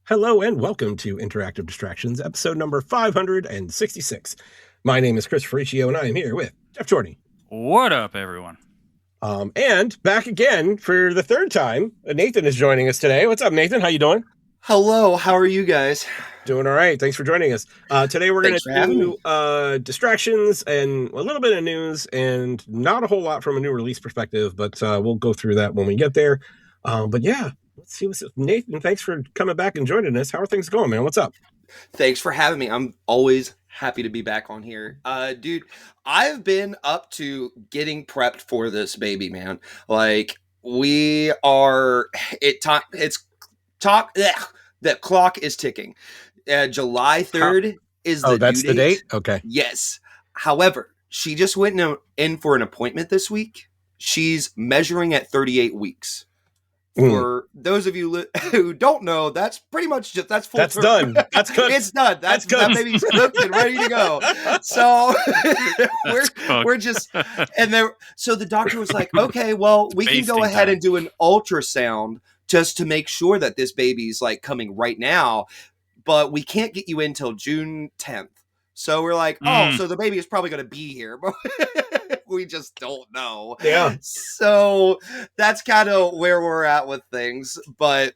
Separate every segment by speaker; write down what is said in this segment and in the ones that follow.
Speaker 1: Hello and welcome to Interactive Distractions, episode number 566. My name is Chris Ferriccio and I am here with Geoff Jordy.
Speaker 2: What up, everyone?
Speaker 1: And back again for the third time, Nathan is joining us today. What's up, Nathan? How you doing?
Speaker 3: Hello, how are you guys?
Speaker 1: Doing all right. Thanks for joining us. Today we're going to do distractions and a little bit of news and not a whole lot from a new release perspective, but we'll go through that when we get there. But yeah, let's see what's up. Nathan, thanks for coming back and joining us. How are things going, man? What's up?
Speaker 3: Thanks for having me. I'm always happy to be back on here. Dude, I've been up to getting prepped for this baby, man. Like, we are, the clock is ticking. July 3rd is the
Speaker 1: that's
Speaker 3: due
Speaker 1: the
Speaker 3: date.
Speaker 1: date? Okay.
Speaker 3: Yes. However, she just went in for an appointment this week. She's measuring at 38 weeks. For those of you who don't know, that's pretty much just that's full.
Speaker 1: That's done. That's good.
Speaker 3: It's done. That's good. That baby's cooked and ready to go. So we're just and there. So the doctor was like, "Okay, well, we can go ahead and do an ultrasound just to make sure that this baby's like coming right now, but we can't get you in till June 10th." So we're like, "Oh, so the baby is probably going to be here." We just don't know.
Speaker 1: Yeah.
Speaker 3: So that's kind of where we're at with things, but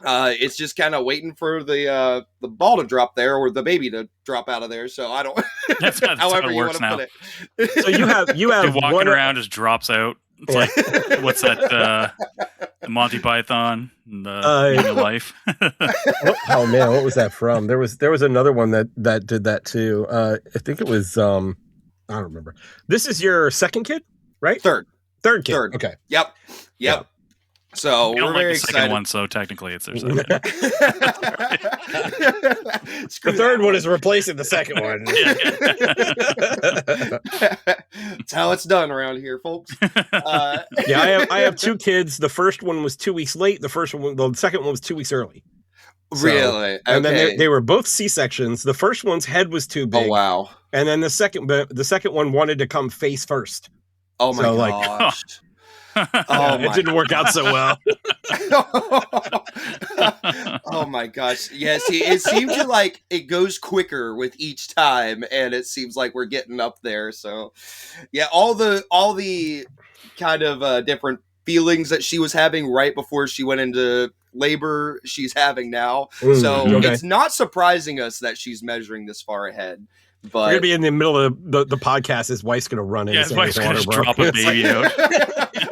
Speaker 3: it's just kind of waiting for the ball to drop there or the baby to drop out of there. So I don't.
Speaker 2: That's however you want to put
Speaker 1: it. So you have
Speaker 2: You're walking around just drops out. It's like what's that? The Monty Python, the Life.
Speaker 1: Oh man, what was that from? There was another one that did that too. I think it was I don't remember. This is your second kid, right?
Speaker 3: Third kid.
Speaker 1: Okay.
Speaker 3: Yep. Yeah. So we're very excited.
Speaker 2: Second one, so technically it's their second.
Speaker 1: The third one is replacing the second one.
Speaker 3: That's how it's done around here, folks.
Speaker 1: Yeah, I have two kids. The first one was 2 weeks late. The second one was 2 weeks early. So,
Speaker 3: really? Okay.
Speaker 1: And then they were both C-sections. The first one's head was too big.
Speaker 3: Oh wow!
Speaker 1: And then the second one wanted to come face first.
Speaker 3: Oh my gosh!
Speaker 1: It didn't work out so well.
Speaker 3: Oh my gosh! Yes, it seems to like it goes quicker with each time, and it seems like we're getting up there. So, yeah, all the kind of different feelings that she was having right before she went into labor, she's having now. So it's not surprising us that she's measuring this far ahead. But
Speaker 1: we're gonna be in the middle of the podcast. His wife's gonna run in.
Speaker 2: Yeah, his wife's gonna just drop a baby out.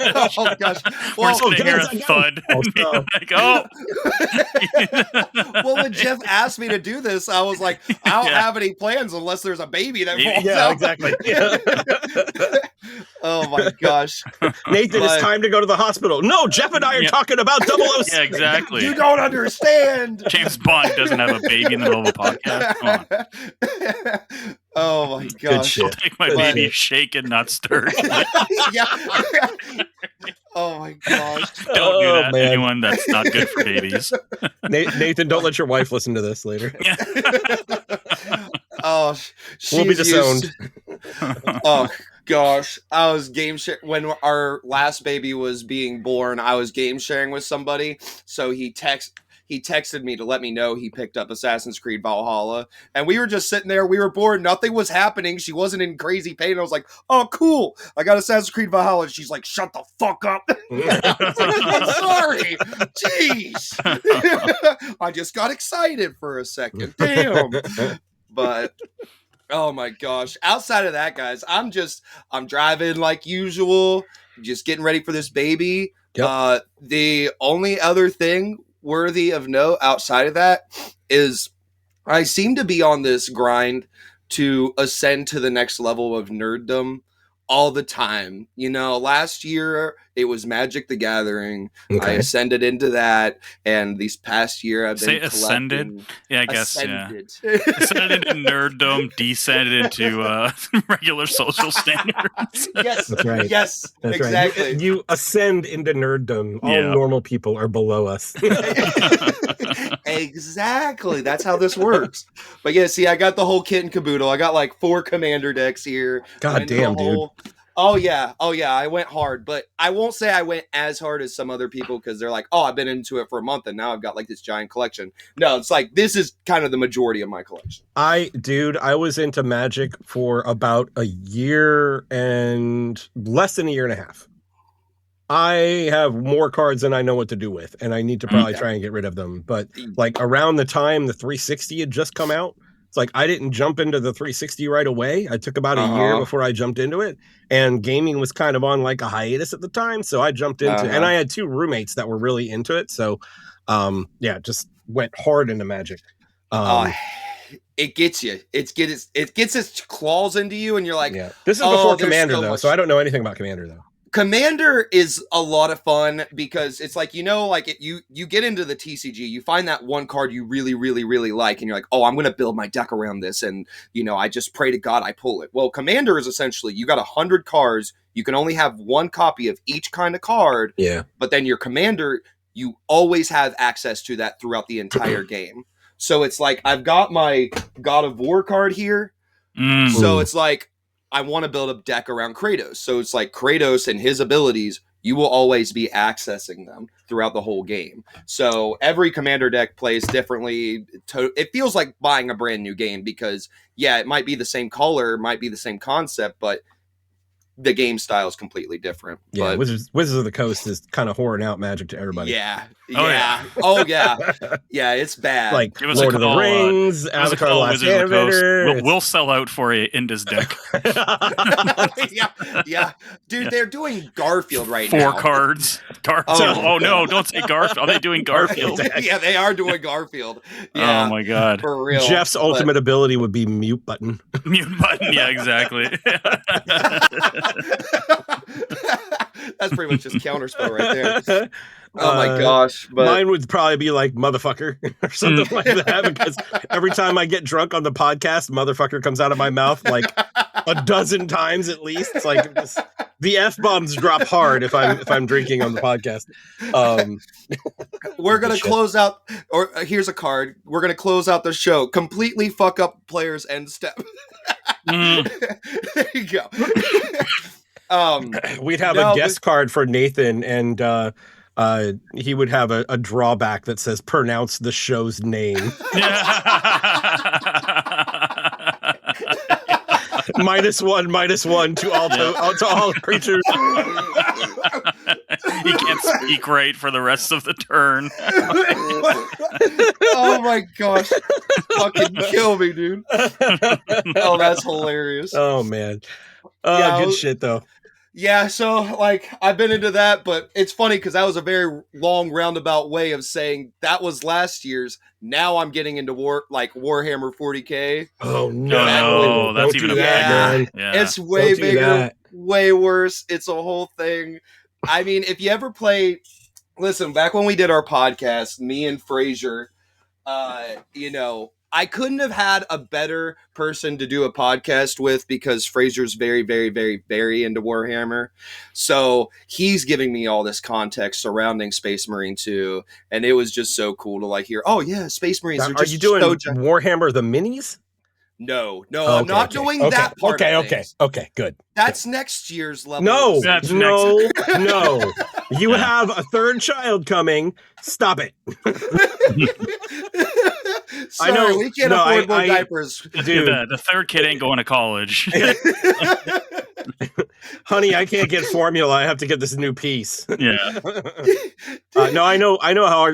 Speaker 3: Oh gosh!
Speaker 2: We're sitting here a thud. Like, oh.
Speaker 3: Well, when Geoff asked me to do this, I was like, I don't have any plans unless there's a baby that falls out.
Speaker 1: Yeah, exactly. Yeah.
Speaker 3: Oh my gosh,
Speaker 1: Nathan, it's time to go to the hospital. No, Geoff and I are talking about 006.
Speaker 2: Yeah, exactly.
Speaker 3: You don't understand.
Speaker 2: James Bond doesn't have a baby in the middle of a podcast. Come on.
Speaker 3: Oh my gosh!
Speaker 2: I'll take my baby shaken, not stirred.
Speaker 3: Yeah. Oh my gosh!
Speaker 2: Don't do that to anyone. That's not good for babies.
Speaker 1: Nathan, don't let your wife listen to this later.
Speaker 3: Oh,
Speaker 1: we'll be disowned.
Speaker 3: Oh gosh, I was game sharing when our last baby was being born. I was game sharing with somebody, so he texted me to let me know he picked up Assassin's Creed Valhalla, and we were just sitting there. We were bored. Nothing was happening. She wasn't in crazy pain. I was like, "Oh, cool! I got Assassin's Creed Valhalla." And she's like, "Shut the fuck up!" I'm sorry. Jeez, I just got excited for a second. Damn, but. Oh my gosh. Outside of that, guys, I'm driving like usual, just getting ready for this baby. Yep. The only other thing worthy of note outside of that is I seem to be on this grind to ascend to the next level of nerddom all the time. You know, last year it was Magic the Gathering. Okay. I ascended into that, and these past year I've been
Speaker 2: ascended. Yeah, I guess. Ascended. Yeah. Ascended into nerddom, descended into regular social standards.
Speaker 3: Yes,
Speaker 1: that's right.
Speaker 3: Yes,
Speaker 1: that's
Speaker 3: exactly.
Speaker 1: Right. You ascend into nerddom. All normal people are below us.
Speaker 3: Exactly. That's how this works. But yeah, see, I got the whole kit and caboodle. I got like 4 commander decks here.
Speaker 1: God damn, dude.
Speaker 3: Oh yeah, I went hard, but I won't say I went as hard as some other people because they're like, oh, I've been into it for a month and now I've got like this giant collection. No, it's like this is kind of the majority of my collection.
Speaker 1: I was into Magic for about a year and less than a year and a half. I have more cards than I know what to do with, and I need to probably try and get rid of them. But like around the time the 360 had just come out, it's like I didn't jump into the 360 right away. I took about a year before I jumped into it, and gaming was kind of on like a hiatus at the time. So I jumped into and I had 2 roommates that were really into it. So just went hard into Magic.
Speaker 3: It gets you. It gets its claws into you, and you're like,
Speaker 1: this is before Commander though, so I don't know anything about Commander though.
Speaker 3: Commander is a lot of fun because it's like, you get into the TCG, you find that one card you really, really, really like, and you're like, oh, I'm going to build my deck around this. And, I just pray to God I pull it. Well, Commander is essentially, you got 100 cards. You can only have 1 copy of each kind of card.
Speaker 1: Yeah.
Speaker 3: But then your Commander, you always have access to that throughout the entire game. So it's like, I've got my God of War card here. So it's like, I want to build a deck around Kratos. So it's like Kratos and his abilities, you will always be accessing them throughout the whole game. So every Commander deck plays differently. It feels like buying a brand new game because, it might be the same color, might be the same concept, but the game style is completely different.
Speaker 1: Yeah,
Speaker 3: but
Speaker 1: Wizards of the Coast is kind of whoring out Magic to everybody.
Speaker 3: Yeah.
Speaker 2: Oh
Speaker 3: yeah. Yeah, it's bad.
Speaker 1: Like Lord of the Rings, Avatar: The Last Airbender.
Speaker 2: We'll sell out for a InDis deck.
Speaker 3: yeah. Dude, they're doing Garfield right
Speaker 2: 4
Speaker 3: now.
Speaker 2: 4 cards. Oh no, don't say Garfield. Are they doing Garfield?
Speaker 3: Yeah, they are doing Garfield. Yeah,
Speaker 2: oh my God.
Speaker 3: For real.
Speaker 1: Geoff's ultimate ability would be mute button.
Speaker 2: Mute button, yeah, exactly.
Speaker 3: That's pretty much just counterspell right there. Oh my gosh. But
Speaker 1: mine would probably be like motherfucker or something like that, because every time I get drunk on the podcast, motherfucker comes out of my mouth like a dozen times at least. It's like the F-bombs drop hard if I'm drinking on the podcast.
Speaker 3: We're gonna close out, or here's a card. We're gonna close out the show. Completely fuck up players' end step. There you go.
Speaker 1: We'd have a guest card for Nathan, and he would have a drawback that says pronounce the show's name. -1 to all creatures.
Speaker 2: He can't speak right for the rest of the turn.
Speaker 3: Oh my gosh. Fucking kill me, dude. Oh, that's hilarious.
Speaker 1: Oh man. Good shit though.
Speaker 3: Yeah, so like I've been into that, but it's funny because that was a very long roundabout way of saying that was last year's. Now I'm getting into Warhammer 40K.
Speaker 1: Oh no,
Speaker 2: that's even a bigger. Yeah.
Speaker 3: It's way bigger, way worse. It's a whole thing. I mean, if you ever play, listen, back when we did our podcast, me and Frazier, I couldn't have had a better person to do a podcast with because Frazier's very, very, very, very into Warhammer. So he's giving me all this context surrounding Space Marine 2. And it was just so cool to hear, oh yeah, Space Marines are just
Speaker 1: you doing Warhammer the minis?
Speaker 3: No, I'm not doing that part of things.
Speaker 1: Okay, good.
Speaker 3: That's next year's level.
Speaker 1: No. You have a 3rd child coming. Stop it.
Speaker 3: Sorry, I know we can't afford more diapers.
Speaker 2: Dude, the 3rd kid ain't going to college.
Speaker 1: Honey, I can't get formula. I have to get this new piece.
Speaker 2: Yeah.
Speaker 1: No, I know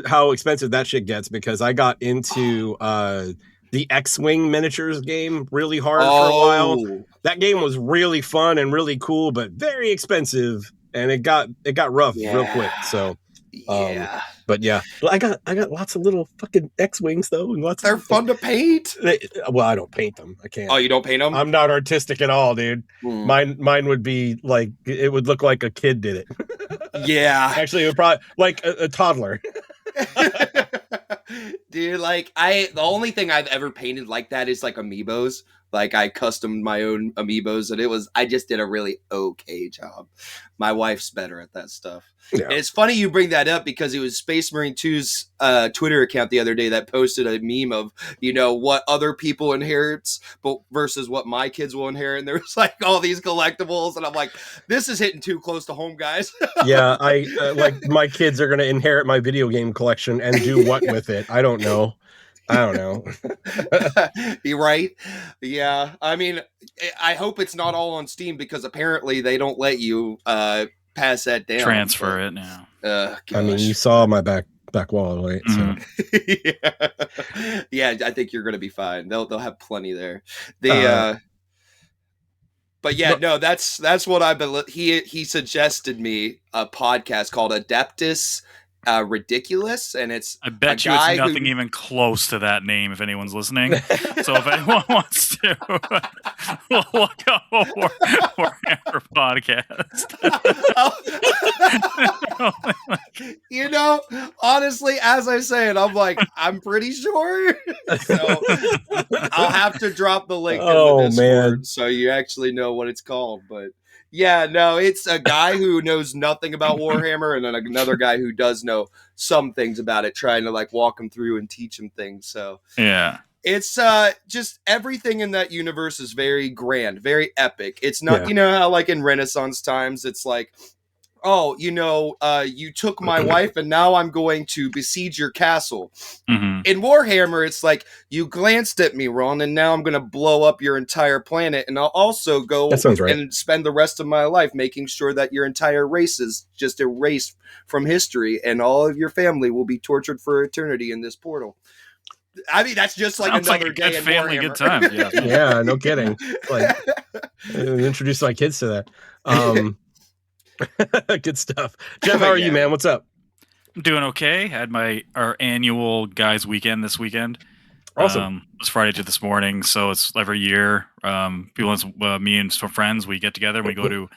Speaker 1: how expensive that shit gets because I got into the X-Wing miniatures game really hard for a while. That game was really fun and really cool, but very expensive, and it got rough real quick. So but yeah, I got lots of little fucking X-Wings though, and
Speaker 3: they're fun to paint.
Speaker 1: Well, I don't paint them. I can't.
Speaker 3: Oh, you don't paint them?
Speaker 1: I'm not artistic at all, dude. Mine would be like, it would look like a kid did it.
Speaker 3: Yeah,
Speaker 1: actually, it would probably like a toddler.
Speaker 3: Dude, like the only thing I've ever painted like that is like amiibos. Like I customed my own amiibos, and I just did a really okay job. My wife's better at that stuff.
Speaker 1: Yeah.
Speaker 3: And it's funny you bring that up because it was Space Marine 2's Twitter account the other day that posted a meme of, what other people inherits but versus what my kids will inherit. And there was like all these collectibles. And I'm like, this is hitting too close to home, guys.
Speaker 1: Yeah, I like my kids are going to inherit my video game collection and do what with it? I don't know.
Speaker 3: You're right. Yeah. I mean, I hope it's not all on Steam because apparently they don't let you pass that down.
Speaker 2: Transfer it now.
Speaker 1: I mean, you saw my back wall, right?
Speaker 2: Mm-hmm.
Speaker 3: So. Yeah, I think you're going to be fine. They'll have plenty there. But yeah, no, that's what I believe. He suggested me a podcast called Adeptus Ridiculous, and
Speaker 2: I bet you it's nothing even close to that name if anyone's listening. So if anyone wants to look up a Warhammer podcast.
Speaker 3: Honestly, as I say it, I'm like, I'm pretty sure. So I'll have to drop the link in the Discord so you actually know what it's called. But yeah, no, it's a guy who knows nothing about Warhammer and then another guy who does know some things about it, trying to like walk him through and teach him things. So
Speaker 2: yeah,
Speaker 3: it's just everything in that universe is very grand, very epic. It's not, how like in Renaissance times, it's like, oh, you took my wife and now I'm going to besiege your castle.
Speaker 2: Mm-hmm.
Speaker 3: In Warhammer, it's like, you glanced at me, Ron, and now I'm going to blow up your entire planet. And I'll also go and spend the rest of my life making sure that your entire race is just erased from history and all of your family will be tortured for eternity in this portal. I mean, that's just like another day in
Speaker 2: family
Speaker 3: Warhammer.
Speaker 2: Good time. Yeah.
Speaker 1: Yeah, no kidding. Like, introduce my kids to that. Good stuff. Geoff, how are you, man? What's up?
Speaker 2: I'm doing okay. Had our annual guys weekend this weekend.
Speaker 1: Awesome.
Speaker 2: It was Friday to this morning, so it's every year. Me and some friends, we get together and we go to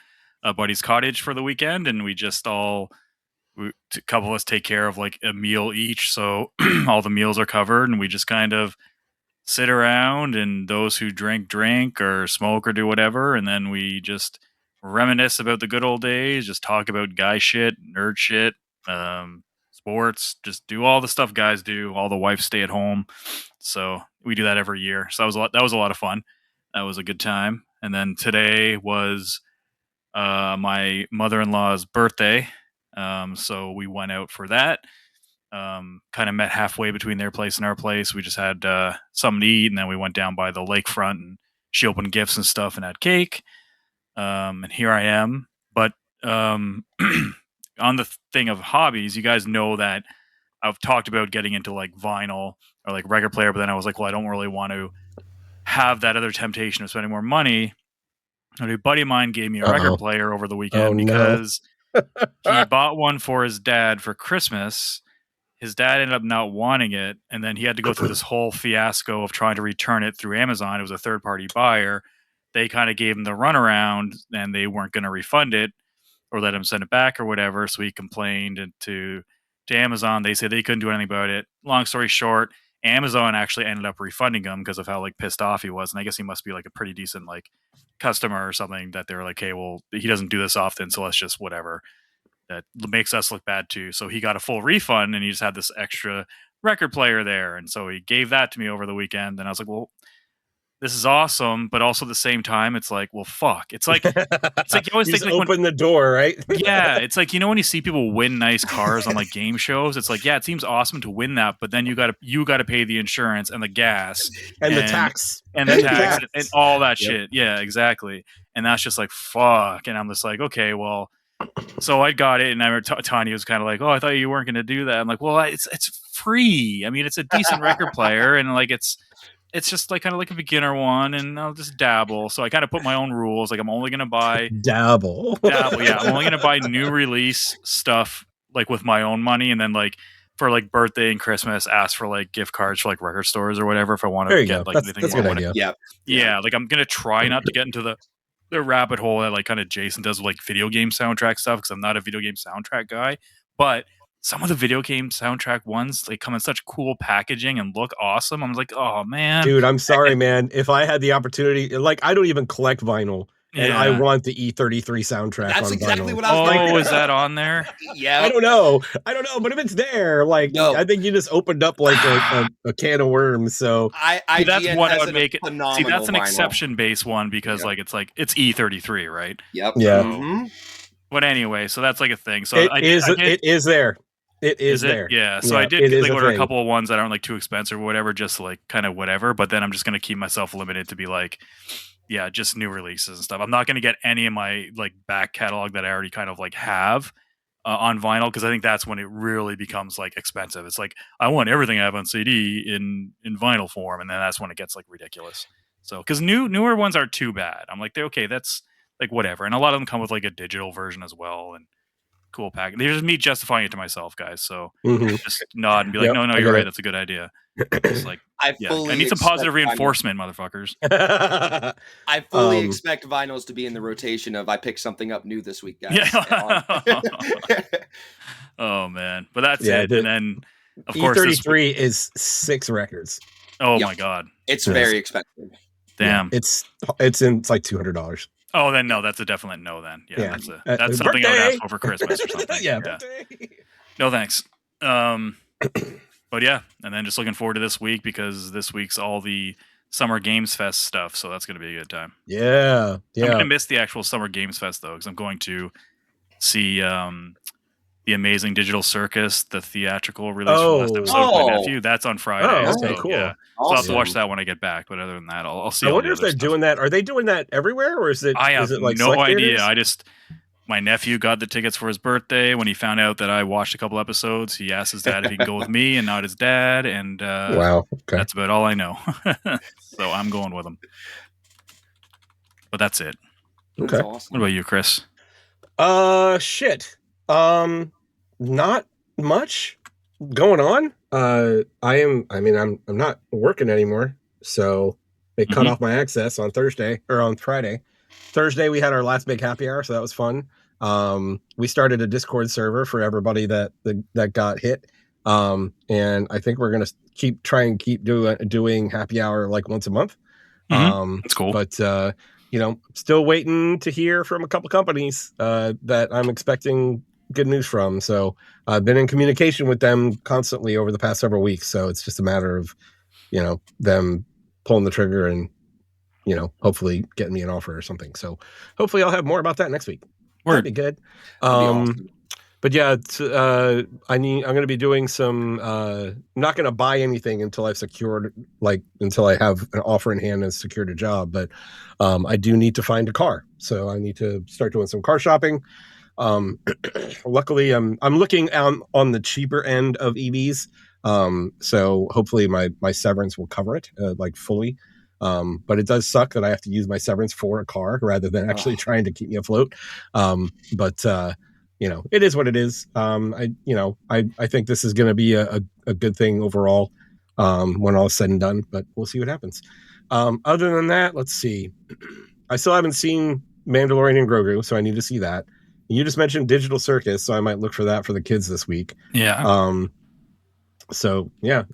Speaker 2: a buddy's cottage for the weekend, and we just a couple of us take care of like a meal each, so all the meals are covered, and we just kind of sit around, and those who drink or smoke or do whatever, and then we just reminisce about the good old days, just talk about guy shit, nerd shit, sports, just do all the stuff guys do. All the wives stay at home, so we do that every year. So that was a lot of fun. That was a good time. And then today was my mother-in-law's birthday, so we went out for that. Kind of met halfway between their place and our place. We just had something to eat, and then we went down by the lakefront, and she opened gifts and stuff and had cake. And here I am. But on the thing of hobbies, you guys know that I've talked about getting into like vinyl or like record player, but then I was like, well, I don't really want to have that other temptation of spending more money. And a buddy of mine gave me a record player over the weekend because he bought one for his dad for Christmas. His dad ended up not wanting it, and then he had to go through this whole fiasco of trying to return it through Amazon. It was a third-party buyer. They kind of gave him the runaround, and they weren't going to refund it or let him send it back or whatever. So he complained to Amazon. They said they couldn't do anything about it. Long story short, Amazon actually ended up refunding him because of how like pissed off he was. And I guess he must be like a pretty decent like customer or something, that they were like, hey, well, he doesn't do this often, so let's just whatever. That makes us look bad too. So he got a full refund, and he just had this extra record player there. And so he gave that to me over the weekend. And I was like, well, this is awesome, but also at the same time, it's like, well, fuck. It's like you always think like
Speaker 1: open the door, right?
Speaker 2: Yeah, it's like, when you see people win nice cars on like game shows, it's like, yeah, it seems awesome to win that, but then you got to pay the insurance and the gas
Speaker 1: and the tax
Speaker 2: and all that shit. Yeah, exactly. And that's just like fuck. And I'm just like, okay, well. So I got it, and I remember Tanya was kind of like, "Oh, I thought you weren't going to do that." I'm like, "Well, it's free. I mean, it's a decent record player, and like it's just like kind of like a beginner one, and I'll just dabble." So I kind of put my own rules. Like I'm only going to buy
Speaker 1: dabble.
Speaker 2: Yeah, I'm only going to buy new release stuff like with my own money, and then like for like birthday and Christmas, ask for like gift cards for like record stores or whatever if I want to get like anything.
Speaker 1: That's a good idea.
Speaker 2: Yeah. Like I'm going to try not to get into the rabbit hole that like kind of Jason does with like video game soundtrack stuff, because I'm not a video game soundtrack guy. But some of the video game soundtrack ones, they come in such cool packaging and look awesome. I'm like, oh man,
Speaker 1: dude, I'm sorry, man. If I had the opportunity, like, I don't even collect vinyl, and I want the E33 soundtrack.
Speaker 3: That's
Speaker 1: on
Speaker 3: exactly
Speaker 1: vinyl.
Speaker 3: what I was thinking.
Speaker 2: Oh, is that on there?
Speaker 3: Yeah,
Speaker 1: I don't know, but if it's there, like,
Speaker 3: No.
Speaker 1: I think you just opened up like a can of worms. So
Speaker 2: that's
Speaker 3: IGN
Speaker 2: one I
Speaker 3: has
Speaker 2: would make it. See, that's an
Speaker 3: vinyl.
Speaker 2: exception based one because like it's E33, right?
Speaker 3: Yep.
Speaker 1: Yeah.
Speaker 3: Mm-hmm.
Speaker 2: But anyway, so that's like a thing. So
Speaker 1: it is there. It is there.
Speaker 2: Yeah. So I did like order a couple of ones that aren't like too expensive or whatever, just like kind of whatever. But then I'm just gonna keep myself limited to be like, yeah, just new releases and stuff. I'm not gonna get any of my like back catalog that I already kind of like have on vinyl, because I think that's when it really becomes like expensive. It's like I want everything I have on CD in vinyl form, and then that's when it gets like ridiculous. So because newer ones aren't too bad. I'm like, they're okay. That's like whatever, and a lot of them come with like a digital version as well and cool pack. They're just me justifying it to myself, guys. So just nod and be like, no, you're right. That's a good idea. Just like, I need some positive reinforcement, motherfuckers.
Speaker 3: I fully expect vinyls to be in the rotation of I picked something up new this week, guys.
Speaker 2: Yeah. Oh man, but that's it. And then of course,
Speaker 1: E33 is 6 records.
Speaker 2: Oh my god,
Speaker 3: it's very expensive.
Speaker 2: Damn,
Speaker 1: it's like $200.
Speaker 2: Oh, then no, that's a definite no. Then that's something I would ask for Christmas or something. yeah. No thanks. But yeah, and then just looking forward to this week because this week's all the Summer Games Fest stuff, so that's going to be a good time.
Speaker 1: Yeah.
Speaker 2: I'm going to miss the actual Summer Games Fest though, because I'm going to see the Amazing Digital Circus, the theatrical release from last episode with my nephew. That's on Friday.
Speaker 1: Oh, okay, cool.
Speaker 2: Yeah. So I'll have to watch that when I get back. But other than that, I'll see.
Speaker 1: I wonder if they're doing that. Are they doing that everywhere, or is it?
Speaker 2: I have
Speaker 1: like
Speaker 2: no idea. My nephew got the tickets for his birthday. When he found out that I watched a couple episodes, he asked his dad if he can go with me and not his dad. And
Speaker 1: wow, okay.
Speaker 2: That's about all I know. So I'm going with him. But that's it.
Speaker 1: Okay.
Speaker 3: That's awesome.
Speaker 2: What about you, Chris?
Speaker 1: Shit. Not much going on. I'm not working anymore, so they cut off my access on Thursday or on Friday. Thursday we had our last big happy hour, so that was fun. We started a Discord server for everybody that got hit. And I think we're gonna keep doing happy hour like once a month.
Speaker 2: That's cool.
Speaker 1: But still waiting to hear from a couple companies that I'm expecting good news from. So I've been in communication with them constantly over the past several weeks. So it's just a matter of, them pulling the trigger and, hopefully getting me an offer or something. So hopefully I'll have more about that next week. That'd be good.
Speaker 3: Awesome.
Speaker 1: But yeah, I'm going to be doing some, not going to buy anything until I've secured, until I have an offer in hand and secured a job. But I do need to find a car. So I need to start doing some car shopping. Luckily, I'm looking on the cheaper end of EVs. So hopefully my severance will cover it fully. But it does suck that I have to use my severance for a car rather than actually trying to keep me afloat. But it is what it is. I think this is going to be a good thing overall when all is said and done, but we'll see what happens. Other than that, let's see. I still haven't seen Mandalorian and Grogu, so I need to see that. You just mentioned Digital Circus, so I might look for that for the kids this week.
Speaker 2: Yeah.
Speaker 1: So yeah,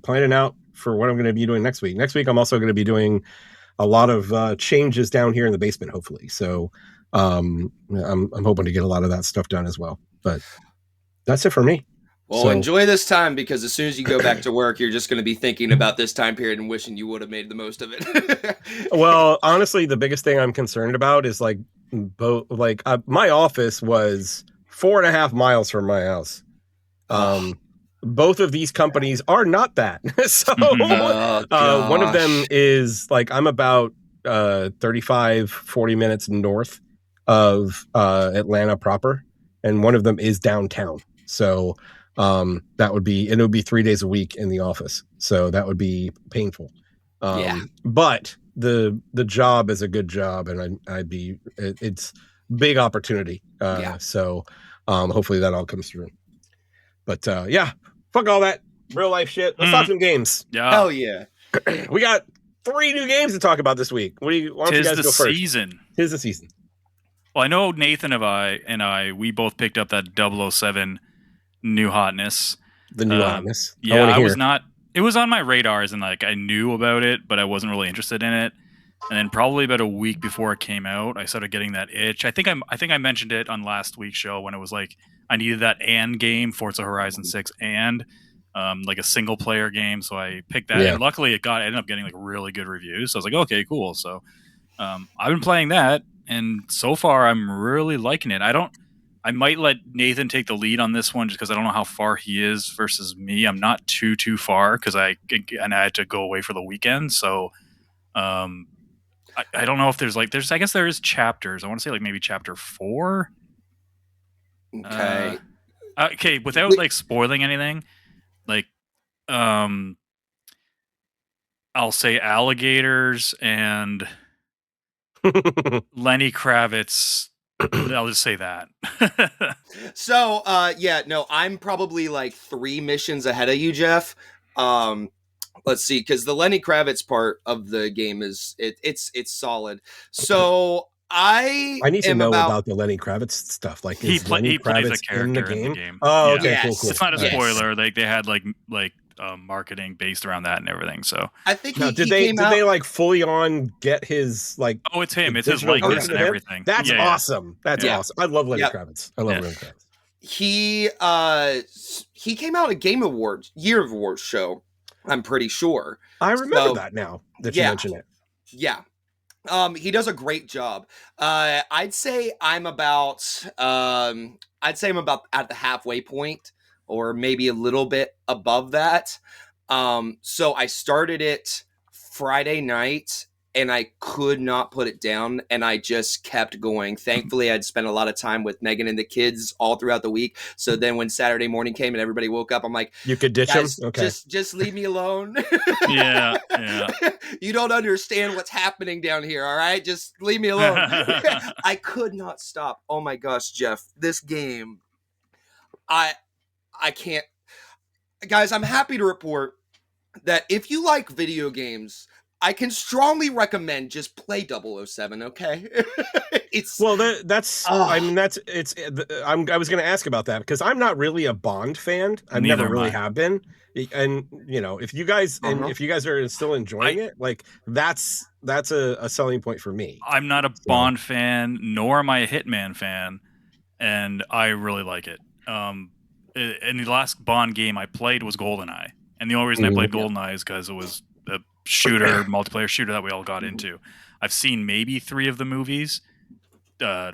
Speaker 1: planning out for what I'm going to be doing next week. Next week, I'm also going to be doing a lot of changes down here in the basement, hopefully. So I'm hoping to get a lot of that stuff done as well. But that's it for me.
Speaker 3: Well, enjoy this time, because as soon as you go back to work, you're just going to be thinking about this time period and wishing you would have made the most of it.
Speaker 1: Well, honestly, the biggest thing I'm concerned about is my office was 4.5 miles from my house. Both of these companies are not that. So one of them is I'm about 35-40 minutes north of Atlanta proper, and one of them is downtown. So it would be 3 days a week in the office. So that would be painful. But the job is a good job, and it's big opportunity. So hopefully that all comes through. But fuck all that real life shit. Let's talk some games.
Speaker 2: Yeah.
Speaker 3: Hell yeah.
Speaker 1: We got 3 new games to talk about this week. Why don't you guys go first? Tis the season.
Speaker 2: Well, I know Nathan and I, we both picked up that 007 new hotness.
Speaker 1: The new hotness. I
Speaker 2: Yeah,
Speaker 1: want to
Speaker 2: I
Speaker 1: hear.
Speaker 2: was not. It was on my radars, and like I knew about it, but I wasn't really interested in it. And then probably about a week before it came out, I started getting that itch. I think I mentioned it on last week's show when it was like I needed that and game, Forza Horizon 6 and like a single player game. So I picked that,
Speaker 1: Yeah.
Speaker 2: and luckily it ended up getting like really good reviews. So I was like, okay, cool. So I've been playing that, and so far I'm really liking it. I might let Nathan take the lead on this one just because I don't know how far he is versus me. I'm not too far because I had to go away for the weekend. So I don't know if there's I guess there is chapters. I want to say like maybe chapter 4.
Speaker 3: Okay.
Speaker 2: Okay, without like spoiling anything, like I'll say alligators and Lenny Kravitz. I'll just say that.
Speaker 3: So, yeah, no, I'm probably like 3 missions ahead of you, Geoff. Let's see, because the Lenny Kravitz part of the game is it's solid. So I
Speaker 1: need to
Speaker 3: am
Speaker 1: know
Speaker 3: about
Speaker 1: about the Lenny Kravitz stuff. Like,
Speaker 2: he
Speaker 1: is Lenny
Speaker 2: plays a
Speaker 1: Kravitz
Speaker 2: character
Speaker 1: in the game?
Speaker 2: Yeah.
Speaker 1: Oh, okay,
Speaker 3: Yes.
Speaker 1: cool.
Speaker 2: It's not a
Speaker 3: Yes.
Speaker 2: spoiler. Like they had like marketing based around that and everything. So
Speaker 3: I think
Speaker 1: Now,
Speaker 3: he
Speaker 1: did
Speaker 3: came out.
Speaker 1: they like fully on get his like?
Speaker 2: oh, it's him. It's his
Speaker 1: digital
Speaker 2: likeness
Speaker 1: version
Speaker 2: and
Speaker 1: of him?
Speaker 2: everything.
Speaker 1: That's
Speaker 2: Yeah.
Speaker 1: awesome. That's
Speaker 3: Yeah.
Speaker 1: awesome. I love Lenny
Speaker 3: Yep.
Speaker 1: Kravitz. I love
Speaker 2: Yeah.
Speaker 1: Lenny Kravitz.
Speaker 3: He came out at Game Awards, Year of Awards show. I'm pretty sure.
Speaker 1: I remember
Speaker 3: So,
Speaker 1: that now that
Speaker 3: yeah.
Speaker 1: you mention it.
Speaker 3: Yeah. He does a great job. I'd say I'm about at the halfway point or maybe a little bit above that. So I started it Friday night and I could not put it down and I just kept going. Thankfully, I'd spent a lot of time with Megan and the kids all throughout the week. So then when Saturday morning came and everybody woke up, I'm like,
Speaker 1: you could ditch
Speaker 3: guys,
Speaker 1: him? Okay.
Speaker 3: just leave me alone.
Speaker 2: Yeah.
Speaker 3: You don't understand what's happening down here, all right? Just leave me alone. I could not stop. Oh my gosh, Geoff, this game. I can't. Guys, I'm happy to report that if you like video games, I can strongly recommend just play 007, okay? It's
Speaker 1: well, I mean, I was going to ask about that because I'm not really a Bond fan. I never really have been. And you know, if you guys are still enjoying it, like that's a selling point for me.
Speaker 2: I'm not a Bond fan, nor am I a Hitman fan, and I really like it. And the last Bond game I played was GoldenEye, and the only reason I played GoldenEye is because it was a multiplayer shooter that we all got into. I've seen maybe 3 of the movies. I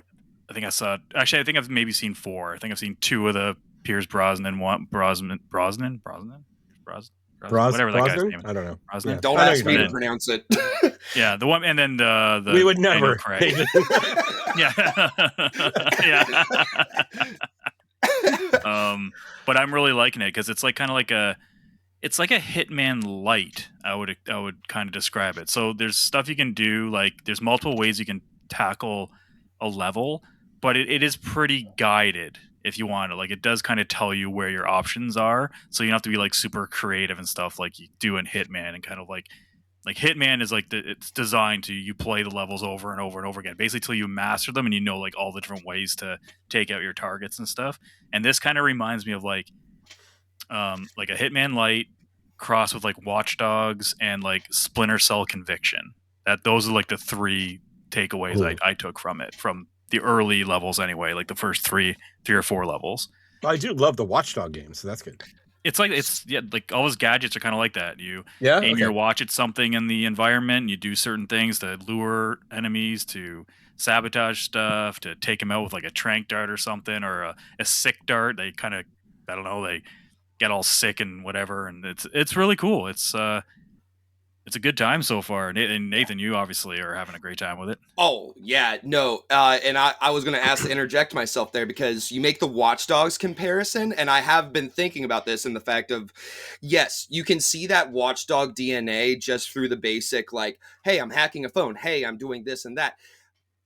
Speaker 2: think I've maybe seen 4. I think I've seen 2 of the Pierce Brosnan one. Brosnan, whatever that guy's name is.
Speaker 1: I don't know.
Speaker 2: Brosnan.
Speaker 1: Yeah.
Speaker 3: Don't ask me to pronounce it.
Speaker 2: Yeah, the one, and then the
Speaker 1: we would never.
Speaker 2: Yeah. Yeah. But I'm really liking it because it's like kind of like it's like a Hitman light. I would kind of describe it. So there's stuff you can do. Like there's multiple ways you can tackle a level, but it is pretty guided if you want to. Like it does kind of tell you where your options are, so you don't have to be like super creative and stuff like you do in Hitman. And kind of like Hitman is like it's designed to you play the levels over and over and over again, basically till you master them and you know like all the different ways to take out your targets and stuff. And this kind of reminds me of like a Hitman Light cross with like Watch Dogs and like Splinter Cell Conviction. Those are like the 3 takeaways I took from it, from the early levels anyway, like the first 3 or 4 levels.
Speaker 1: I do love the Watchdog games, so that's good.
Speaker 2: It's like like all those gadgets are kind of like that. You aim your watch at something in the environment, and you do certain things to lure enemies, to sabotage stuff, to take them out with like a tranq dart or something, or a sick dart. They kind of, I don't know, they get all sick and whatever, and it's really cool. It's a good time so far. And Nathan, you obviously are having a great time with it.
Speaker 3: Oh, yeah, no. And I was going to ask to interject myself there because you make the Watch Dogs comparison, and I have been thinking about this in the fact of, yes, you can see that Watchdog DNA just through the basic, like, hey, I'm hacking a phone. Hey, I'm doing this and that.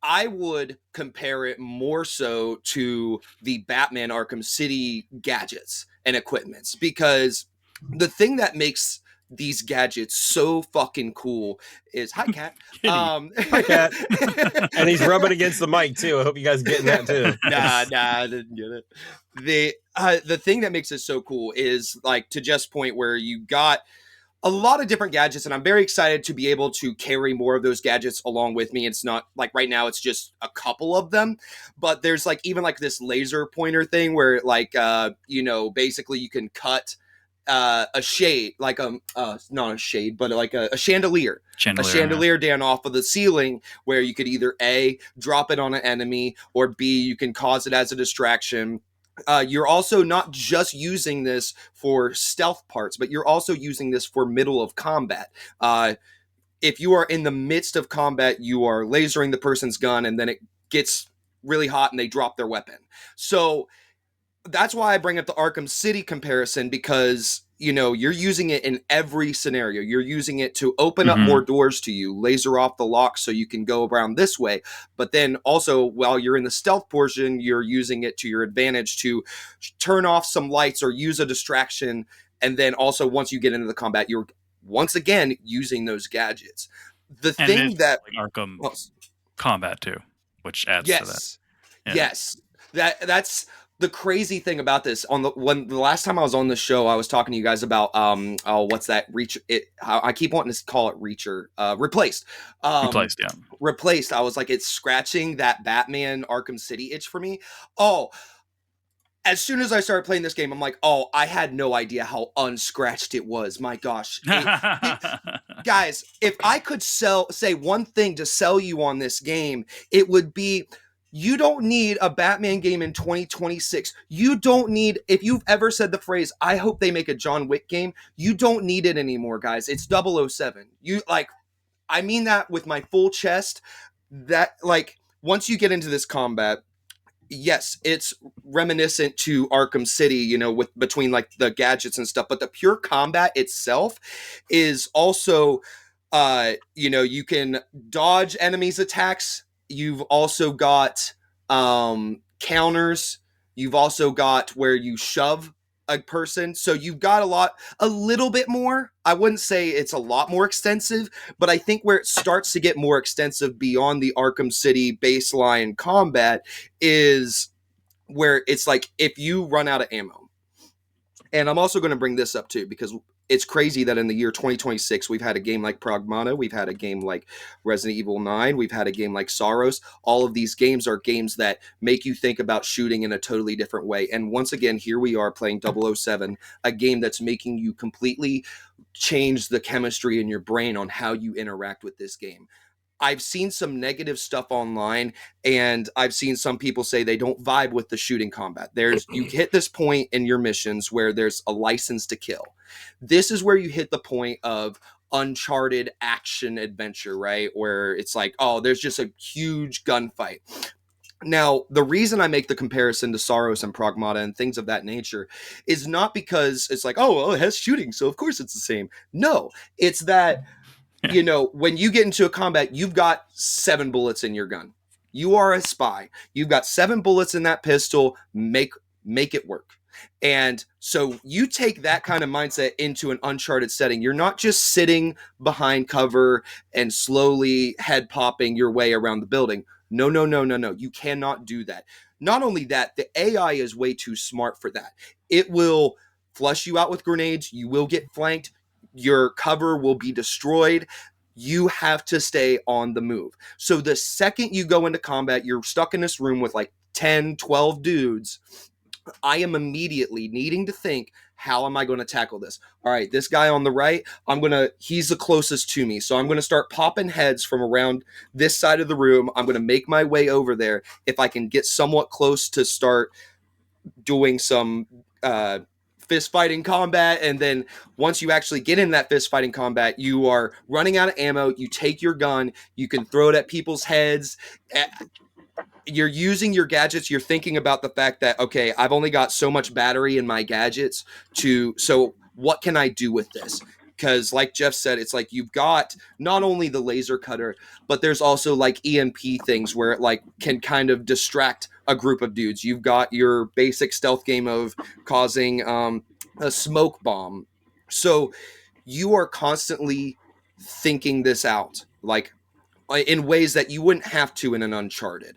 Speaker 3: I would compare it more so to the Batman Arkham City gadgets and equipments, because the thing that makes these gadgets so fucking cool is hi cat.
Speaker 1: Hi cat. And he's rubbing against the mic too. I hope you guys getting that too.
Speaker 3: Nah, I didn't get it. The thing that makes it so cool is like to Jeff's point where you got a lot of different gadgets, and I'm very excited to be able to carry more of those gadgets along with me. It's not like right now it's just a couple of them, but there's like even like this laser pointer thing where like basically you can cut a shade, like not a shade, but like a chandelier. A chandelier down off of the ceiling where you could either A, drop it on an enemy, or B, you can cause it as a distraction. You're also not just using this for stealth parts, but you're also using this for middle of combat. If you are in the midst of combat, you are lasering the person's gun and then it gets really hot and they drop their weapon. So that's why I bring up the Arkham City comparison, because you're using it in every scenario. You're using it to open up more doors to you, laser off the lock so you can go around this way. But then also while you're in the stealth portion, you're using it to your advantage to turn off some lights or use a distraction. And then also once you get into the combat, you're once again using those gadgets. The thing that
Speaker 2: like Arkham combat too, which adds to that.
Speaker 3: Yeah. Yes. That's the crazy thing about this. When the last time I was on the show, I was talking to you guys about what's that reach? I keep wanting to call it Reacher. Replaced. Replaced. I was like, it's scratching that Batman Arkham City itch for me. Oh, as soon as I started playing this game, I'm like, oh, I had no idea how unscratched it was. My gosh. Guys, if I could say one thing to sell you on this game, it would be, you don't need a Batman game in 2026. You don't need, if you've ever said the phrase, I hope they make a John Wick game, you don't need it anymore, guys. It's 007. I mean that with my full chest. That, like, once you get into this combat, yes, it's reminiscent to Arkham City, with between like the gadgets and stuff, but the pure combat itself is also, you can dodge enemies' attacks. You've also got counters. You've also got where you shove a person. So you've got a little bit more. I wouldn't say it's a lot more extensive, but I think where it starts to get more extensive beyond the Arkham City baseline combat is where it's like if you run out of ammo. And I'm also going to bring this up too, because it's crazy that in the year 2026, we've had a game like Pragmata, we've had a game like Resident Evil 9, we've had a game like Soros. All of these games are games that make you think about shooting in a totally different way. And once again, here we are playing 007, a game that's making you completely change the chemistry in your brain on how you interact with this game. I've seen some negative stuff online, and I've seen some people say they don't vibe with the shooting combat. You hit this point in your missions where there's a license to kill. This is where you hit the point of Uncharted action adventure, right? Where it's like, oh, there's just a huge gunfight. Now, the reason I make the comparison to Soros and Pragmata and things of that nature is not because it's like, oh, well, it has shooting, so of course it's the same. No, it's that when you get into a combat, you've got 7 bullets in your gun. You are a spy. You've got 7 bullets in that pistol. Make it work. And so you take that kind of mindset into an Uncharted setting. You're not just sitting behind cover and slowly head popping your way around the building. No. You cannot do that. Not only that, the AI is way too smart for that. It will flush you out with grenades. You will get flanked. Your cover will be destroyed. You have to stay on the move. So the second you go into combat, you're stuck in this room with like 10, 12 dudes. I am immediately needing to think, how am I going to tackle this? All right, this guy on the right, he's the closest to me. So I'm going to start popping heads from around this side of the room. I'm going to make my way over there. If I can get somewhat close to start doing some fist fighting combat, and then once you actually get in that fist fighting combat, you are running out of ammo. You take your gun, you can throw it at people's heads. You're using your gadgets. You're thinking about the fact that, okay, I've only got so much battery in my gadgets so what can I do with this? Because like Geoff said, it's like you've got not only the laser cutter, but there's also like EMP things where it like can kind of distract a group of dudes. You've got your basic stealth game of causing a smoke bomb. So you are constantly thinking this out, like in ways that you wouldn't have to in an Uncharted.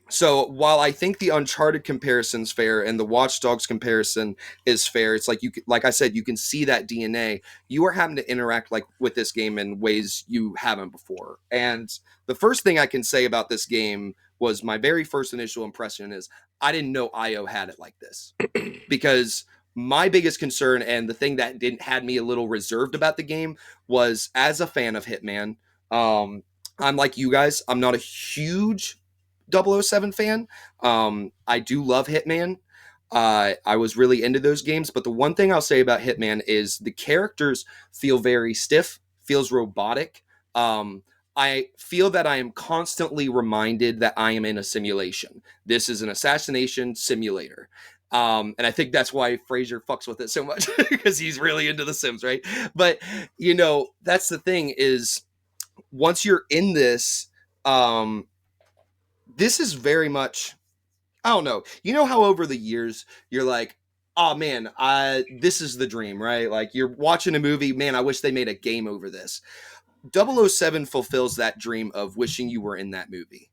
Speaker 3: So while I think the Uncharted comparison's fair and the Watch Dogs comparison is fair, it's like like I said, you can see that DNA. You are having to interact like with this game in ways you haven't before. And the first thing I can say about this game was my very first initial impression is I didn't know IO had it like this, because my biggest concern and the thing that didn't had me a little reserved about the game was, as a fan of Hitman, I'm like you guys, I'm not a huge 007 fan. I do love Hitman. I was really into those games, but the one thing I'll say about Hitman is the characters feel very stiff, feels robotic. I feel that I am constantly reminded that I am in a simulation. This is an assassination simulator. And I think that's why Fraser fucks with it so much, because he's really into The Sims, right? But, you know, that's the thing is, once you're in this, this is very much, I don't know. You know how over the years you're like, oh man, this is the dream, right? Like you're watching a movie, man, I wish they made a game over this. 007 fulfills that dream of wishing you were in that movie.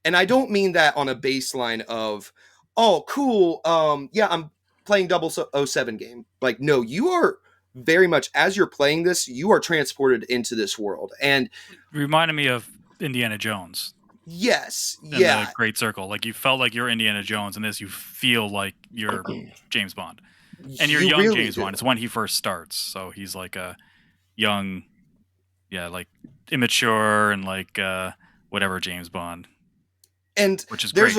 Speaker 3: And I don't mean that on a baseline of, oh, cool, yeah, I'm playing 007 game. Like, no, you are very much, as you're playing this, you are transported into this world. And
Speaker 2: reminded me of Indiana Jones.
Speaker 3: Yes,
Speaker 2: in
Speaker 3: yeah.
Speaker 2: the Great Circle. Like you felt like you're Indiana Jones, and this you feel like you're James Bond. And you're young really James Bond. It's when he first starts. So he's like a young, like immature and like whatever James Bond.
Speaker 3: And
Speaker 2: which is great.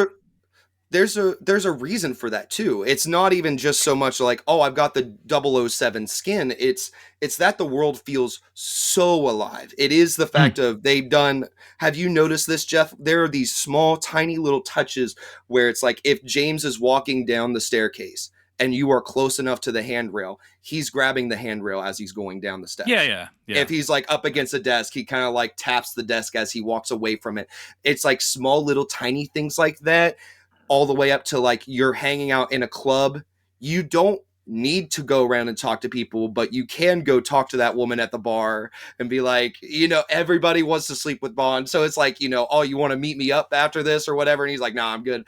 Speaker 3: There's a reason for that too. It's not even just so much like, oh, I've got the 007 skin. It's that the world feels so alive. It is the fact of they've done, have you noticed this, Geoff? There are these small, tiny little touches where it's like if James is walking down the staircase and you are close enough to the handrail, he's grabbing the handrail as he's going down the steps.
Speaker 2: Yeah.
Speaker 3: If he's like up against a desk, he kind of like taps the desk as he walks away from it. It's like small little tiny things like that, all the way up to like you're hanging out in a club. You don't need to go around and talk to people, but you can go talk to that woman at the bar and be like, you know, everybody wants to sleep with Bond. So it's like, you know, oh, you want to meet me up after this or whatever? And he's like, nah, I'm good.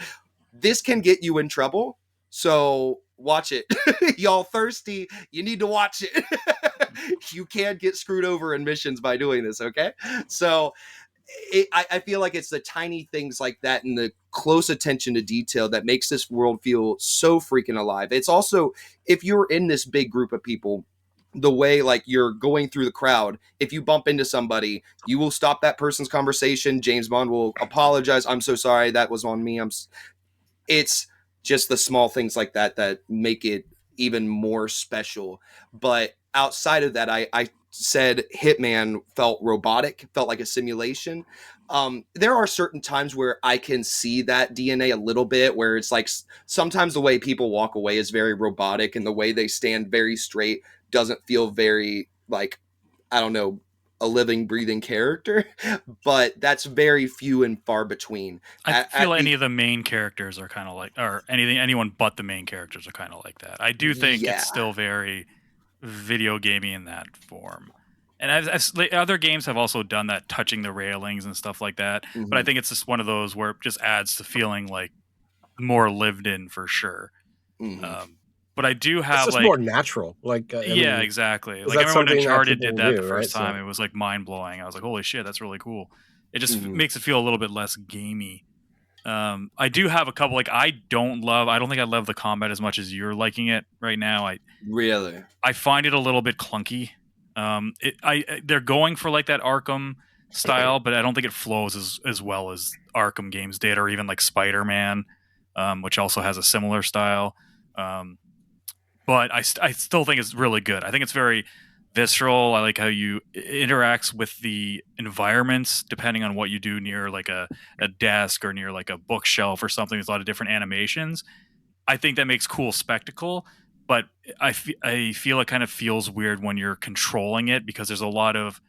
Speaker 3: This can get you in trouble. So watch it. Y'all thirsty, you need to watch it. You can't get screwed over in missions by doing this, okay? So I feel like it's the tiny things like that and the close attention to detail that makes this world feel so freaking alive. It's also, if you're in this big group of people, the way like you're going through the crowd, if you bump into somebody, you will stop that person's conversation. James Bond will apologize. I'm so sorry. That was on me. It's just the small things like that that make it even more special. But outside of that, I said Hitman felt robotic, felt like a simulation. There are certain times where I can see that DNA a little bit, where it's like sometimes the way people walk away is very robotic and the way they stand very straight doesn't feel very like, I don't know, a living, breathing character, but that's very few and far between.
Speaker 2: I feel any of the main characters are kind of like, or anyone but the main characters are kind of like that. I do think it's still very video gamey in that form. And as other games have also done that, touching the railings and stuff like that. Mm-hmm. But I think it's just one of those where it just adds to feeling like more lived in for sure. Mm-hmm. But I do have
Speaker 1: it's just
Speaker 2: like
Speaker 1: more natural. Like
Speaker 2: I mean, exactly. Like I remember when Uncharted did that the first time, it was like mind blowing. I was like, holy shit, that's really cool. It just makes it feel a little bit less gamey. I do have a couple, like I don't think I love the combat as much as you're liking it right now. I find it a little bit clunky. They're going for like that Arkham style, but I don't think it flows as well as Arkham games did, or even like Spider-Man, which also has a similar style. But I still think it's really good. I think it's very visceral. I like how you interacts with the environments depending on what you do near like a desk or near like a bookshelf or something. There's a lot of different animations. I think that makes cool spectacle, but I feel it kind of feels weird when you're controlling it, because there's a lot of,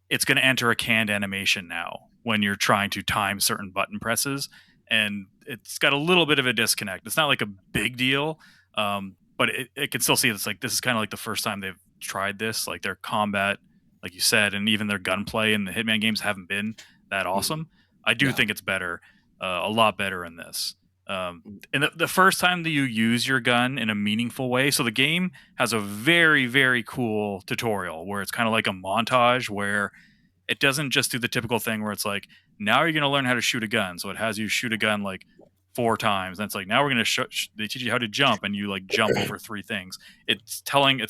Speaker 2: it's going to enter a canned animation now when you're trying to time certain button presses, and it's got a little bit of a disconnect. It's not like a big deal, but it can still see it's like this is kind of like the first time they've tried this. Like their combat, like you said, and even their gunplay in the Hitman games haven't been that awesome. I do think it's better, a lot better in this. And the first time that you use your gun in a meaningful way, so the game has a very, very cool tutorial where it's kind of like a montage where it doesn't just do the typical thing where it's like, now you're going to learn how to shoot a gun. So it has you shoot a gun like 4 times. And it's like, now we're going to they teach you how to jump, and you like jump over 3 things. It's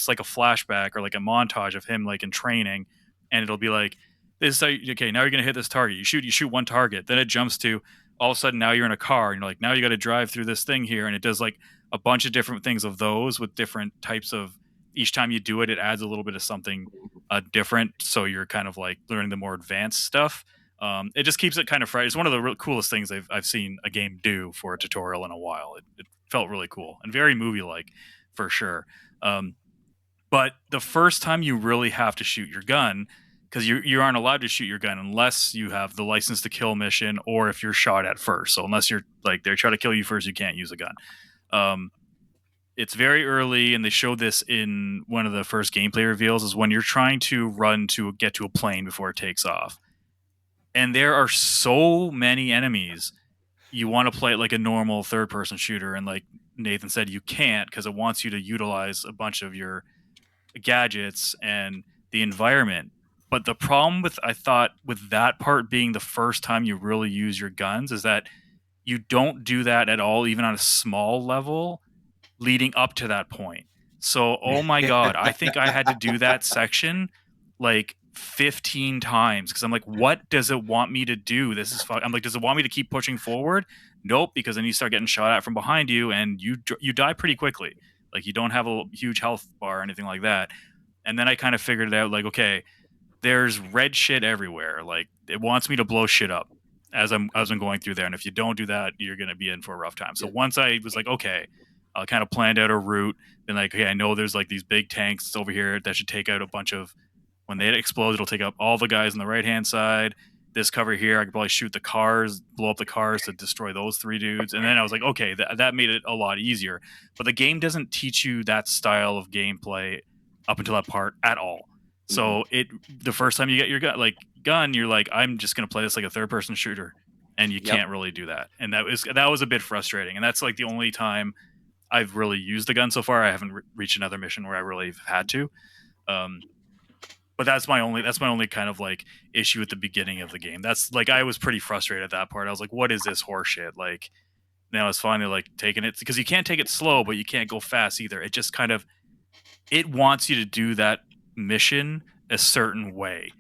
Speaker 2: like a flashback or like a montage of him like in training. And it'll be like, this is how okay, now you're going to hit this target. You shoot 1 target. Then it jumps to all of a sudden now you're in a car and you're like, now you got to drive through this thing here. And it does like a bunch of different things of those with different types of, each time you do it, it adds a little bit of something different. So you're kind of like learning the more advanced stuff. It just keeps it kind of fresh. It's one of the real coolest things I've seen a game do for a tutorial in a while. It felt really cool and very movie-like for sure. But the first time you really have to shoot your gun, because you aren't allowed to shoot your gun unless you have the license to kill mission or if you're shot at first. So unless you're like they try to kill you first, you can't use a gun. It's very early, and they showed this in one of the first gameplay reveals, is when you're trying to run to get to a plane before it takes off. And there are so many enemies. You want to play it like a normal third-person shooter, and like Nathan said, you can't because it wants you to utilize a bunch of your gadgets and the environment. But the problem I thought with that part being the first time you really use your guns is that you don't do that at all, even on a small level, leading up to that point. So, oh my God, I think I had to do that section like 15 times because I'm like, what does it want me to do? This is fun. I'm like, does it want me to keep pushing forward? Nope, because then you start getting shot at from behind you and you die pretty quickly. Like you don't have a huge health bar or anything like that. And then I kind of figured it out like, okay, there's red shit everywhere. Like it wants me to blow shit up as I'm going through there. And if you don't do that, you're going to be in for a rough time. So once I was like, okay, I kind of planned out a route. Then like, okay, I know there's like these big tanks over here that should take out a bunch of, when they explode, it'll take up all the guys on the right-hand side. This cover here, I could probably shoot the cars, blow up the cars to destroy those 3 dudes. And then I was like, okay, that made it a lot easier. But the game doesn't teach you that style of gameplay up until that part at all. So the first time you get your gun, you're like, I'm just going to play this like a third-person shooter. And you can't really do that. And that was a bit frustrating. And that's like the only time I've really used the gun so far. I haven't reached another mission where I really had to. But that's my only kind of like issue at the beginning of the game. That's like, I was pretty frustrated at that part. I was like, what is this horseshit? Like now it's finally like taking it, because you can't take it slow, but you can't go fast either. It just kind of, it wants you to do that mission a certain way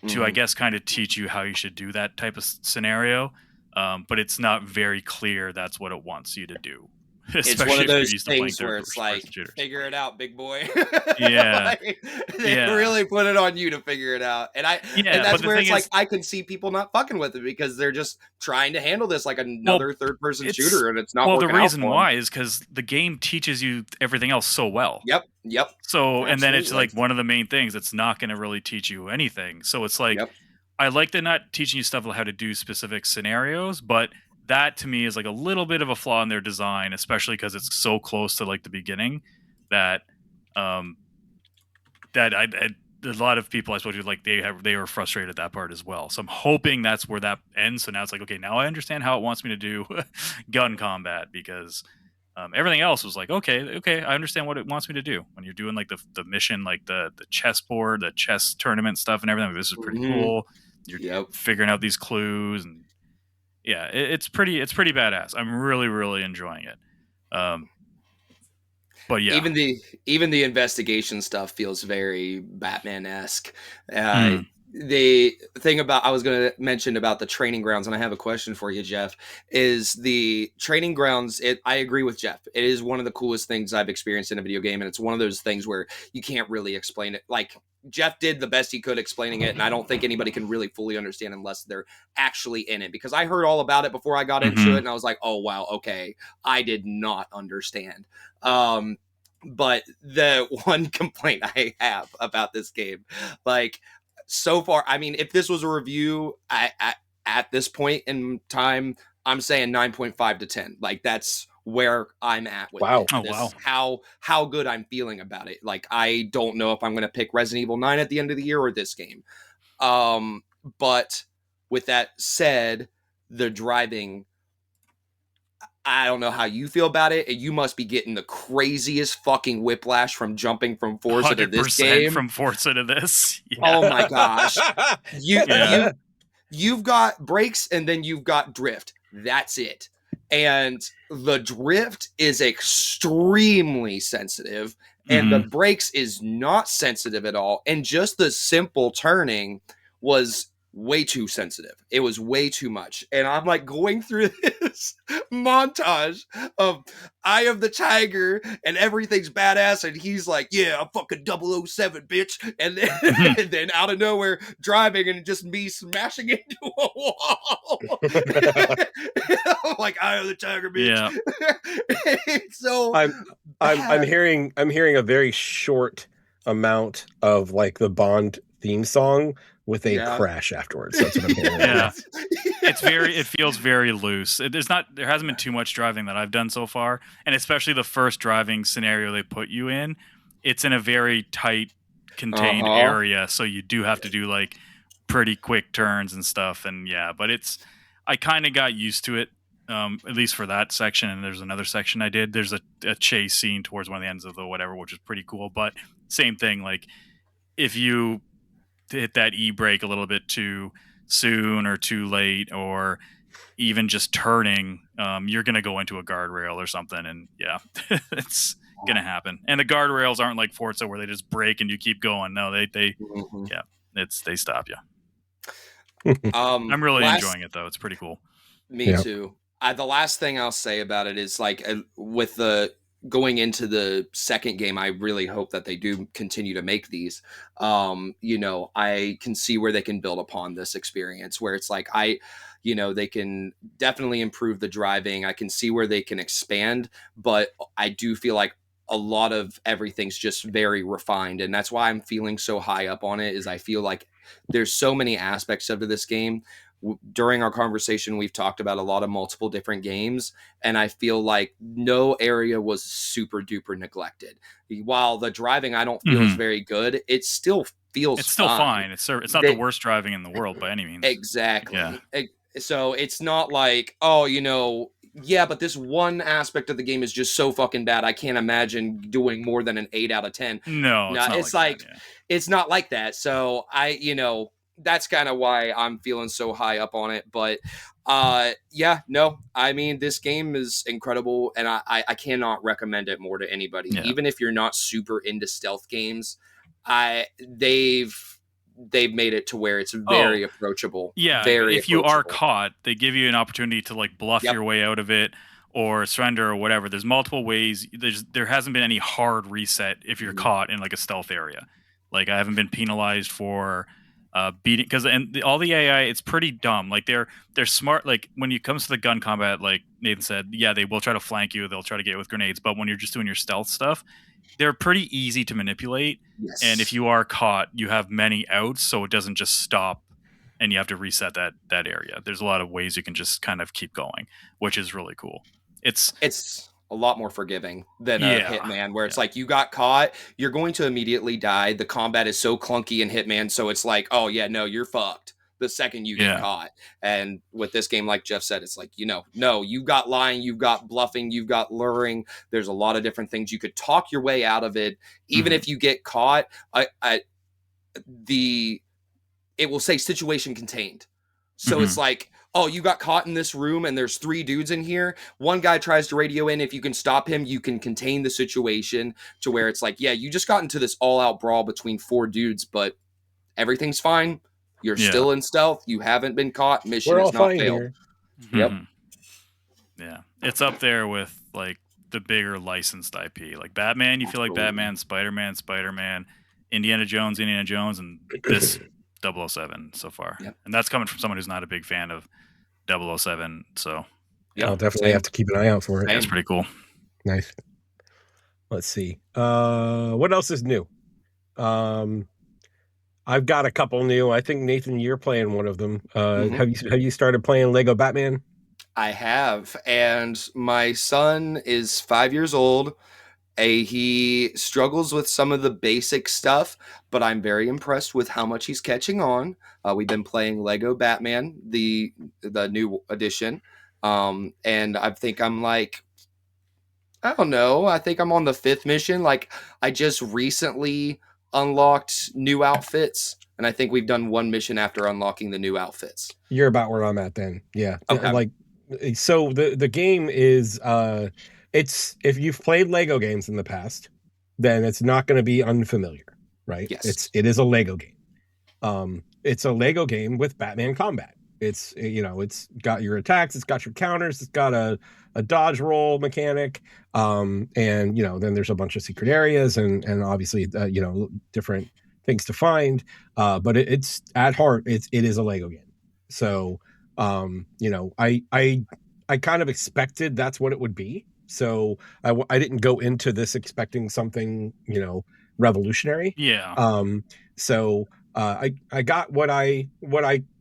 Speaker 2: to, I guess, kind of teach you how you should do that type of scenario. But it's not very clear that's what it wants you to do.
Speaker 3: It's one of those things where it's like, figure it out, big boy.
Speaker 2: Yeah.
Speaker 3: Like, they really put it on you to figure it out. And that's where it's like, I can see people not fucking with it because they're just trying to handle this like another third-person shooter, and it's not working out.
Speaker 2: Well, the reason why is because the game teaches you everything else so well.
Speaker 3: Yep.
Speaker 2: So, absolutely. And then it's like one of the main things, it's not going to really teach you anything. So it's like, I like that not teaching you stuff like how to do specific scenarios, but that to me is like a little bit of a flaw in their design, especially because it's so close to like the beginning that a lot of people I spoke to, like they were frustrated at that part as well. So I'm hoping that's where that ends. So now it's like, okay, now I understand how it wants me to do gun combat, because everything else was like, okay, I understand what it wants me to do. When you're doing like the mission, like the chessboard, the chess tournament stuff and everything, this is pretty cool. You're figuring out these clues, and yeah, it's pretty badass. I'm really, really enjoying it. But yeah,
Speaker 3: even the investigation stuff feels very Batman-esque. The thing about, I was going to mention about the training grounds, and I have a question for you, Geoff, is the training grounds. I agree with Geoff. It is one of the coolest things I've experienced in a video game, and it's one of those things where you can't really explain it. Like, Geoff did the best he could explaining it, and I don't think anybody can really fully understand unless they're actually in it, because I heard all about it before I got into it, and I was like, oh, wow, okay, I did not understand. But the one complaint I have about this game, like, so far, I mean, if this was a review at this point in time, I'm saying 9.5 to 10. Like, that's where I'm at with
Speaker 1: Wow.
Speaker 3: it.
Speaker 2: Oh,
Speaker 3: This
Speaker 2: wow.
Speaker 3: how good I'm feeling about it. Like, I don't know if I'm going to pick Resident Evil 9 at the end of the year or this game. But with that said, the driving, I don't know how you feel about it. You must be getting the craziest fucking whiplash from jumping from Forza to this
Speaker 2: 100%
Speaker 3: game.
Speaker 2: from Forza to this. Yeah.
Speaker 3: Oh my gosh.
Speaker 2: Yeah.
Speaker 3: You've got brakes and then you've got drift. That's it. And the drift is extremely sensitive, and the brakes is not sensitive at all. And just the simple turning was way too sensitive. It was way too much. And I'm like going through this montage of Eye of the Tiger and everything's badass, and he's like, yeah, I'm fucking 007, bitch. And then, and then out of nowhere, driving and just me smashing into a wall. I'm like, Eye of the Tiger, bitch.
Speaker 2: Yeah.
Speaker 3: So
Speaker 1: I'm hearing a very short amount of like the Bond theme song with a crash afterwards. That's what I'm hearing.
Speaker 2: Yeah. It feels very loose. There hasn't been too much driving that I've done so far, and especially the first driving scenario they put you in, it's in a very tight, contained area, so you do have to do like pretty quick turns and stuff. And yeah, but I kind of got used to it, at least for that section. And there's another section I did. There's a chase scene towards one of the ends of the whatever, which is pretty cool. But same thing, like if you hit that e-brake a little bit too soon or too late, or even just turning, you're gonna go into a guardrail or something, and yeah, it's gonna happen. And the guardrails aren't like Forza where they just break and you keep going. No, they stop you. I'm really enjoying it though. It's pretty cool.
Speaker 3: Me too. The last thing I'll say about it is like with the going into the second game, I really hope that they do continue to make these. I can see where they can build upon this experience where it's like they can definitely improve the driving. I can see where they can expand, but I do feel like a lot of everything's just very refined, and that's why I'm feeling so high up on it. Is I feel like there's so many aspects of this game. During our conversation, we've talked about a lot of multiple different games, and I feel like no area was super duper neglected. While the driving I don't feel is very good, it still feels
Speaker 2: it's still fine. It's not the worst driving in the world by any means.
Speaker 3: Exactly.
Speaker 2: Yeah.
Speaker 3: So it's not like, but this one aspect of the game is just so fucking bad. I can't imagine doing more than an 8 out of 10.
Speaker 2: No, it's not
Speaker 3: it's not like that. So that's kind of why I'm feeling so high up on it. But I mean, this game is incredible, and I cannot recommend it more to anybody. Yeah. Even if you're not super into stealth games, they've made it to where it's very approachable.
Speaker 2: Yeah, if you are caught, they give you an opportunity to like bluff your way out of it or surrender or whatever. There's multiple ways. There hasn't been any hard reset if you're caught in like a stealth area. Like I haven't been penalized for beating, because all the AI, it's pretty dumb. Like they're smart. Like when it comes to the gun combat, like Nathan said, yeah, they will try to flank you. They'll try to get you with grenades. But when you're just doing your stealth stuff, they're pretty easy to manipulate. Yes. And if you are caught, you have many outs, so it doesn't just stop and you have to reset that area. There's a lot of ways you can just kind of keep going, which is really cool. It's
Speaker 3: a lot more forgiving than a Hitman, where it's like you got caught, you're going to immediately die. The combat is so clunky in Hitman, so it's like, oh yeah, no, you're fucked the second you get caught. And with this game, like Geoff said, it's like, no, you've got lying, you've got bluffing, you've got luring. There's a lot of different things. You could talk your way out of it. Even if you get caught, it will say situation contained. So it's like, oh, you got caught in this room and there's 3 dudes in here. One guy tries to radio in. If you can stop him, you can contain the situation to where it's like, yeah, you just got into this all-out brawl between 4 dudes, but everything's fine. You're still in stealth. You haven't been caught. Mission has not failed. Yep.
Speaker 2: Yeah. It's up there with like the bigger licensed IP. Like Batman, you feel like Batman, Spider-Man, Indiana Jones, and this 007 so far. Yep. And that's coming from someone who's not a big fan of 007. So
Speaker 1: I'll definitely have to keep an eye out for it.
Speaker 2: That's pretty cool.
Speaker 1: Nice. Let's see. What else is new? I've got a couple new. I think Nathan, you're playing one of them. Have you started playing Lego Batman?
Speaker 3: I have, and my son is 5 years old. He struggles with some of the basic stuff, but I'm very impressed with how much he's catching on. We've been playing Lego Batman, the new edition, and I think I'm like, I don't know. I think I'm on the 5th mission. Like, I just recently unlocked new outfits, and I think we've done one mission after unlocking the new outfits.
Speaker 1: You're about where I'm at then. Yeah.
Speaker 3: Okay.
Speaker 1: Like, so the game is it's, if you've played Lego games in the past, then it's not going to be unfamiliar, right?
Speaker 3: Yes.
Speaker 1: It is a Lego game. It's a Lego game with Batman combat. It's, you know, it's got your attacks, it's got your counters, it's got a dodge roll mechanic, and you know, then there's a bunch of secret areas and obviously you know, different things to find. But it's at heart, it is a Lego game. So you know, I kind of expected that's what it would be. So I didn't go into this expecting something, you know, revolutionary.
Speaker 2: Yeah.
Speaker 1: So I got what I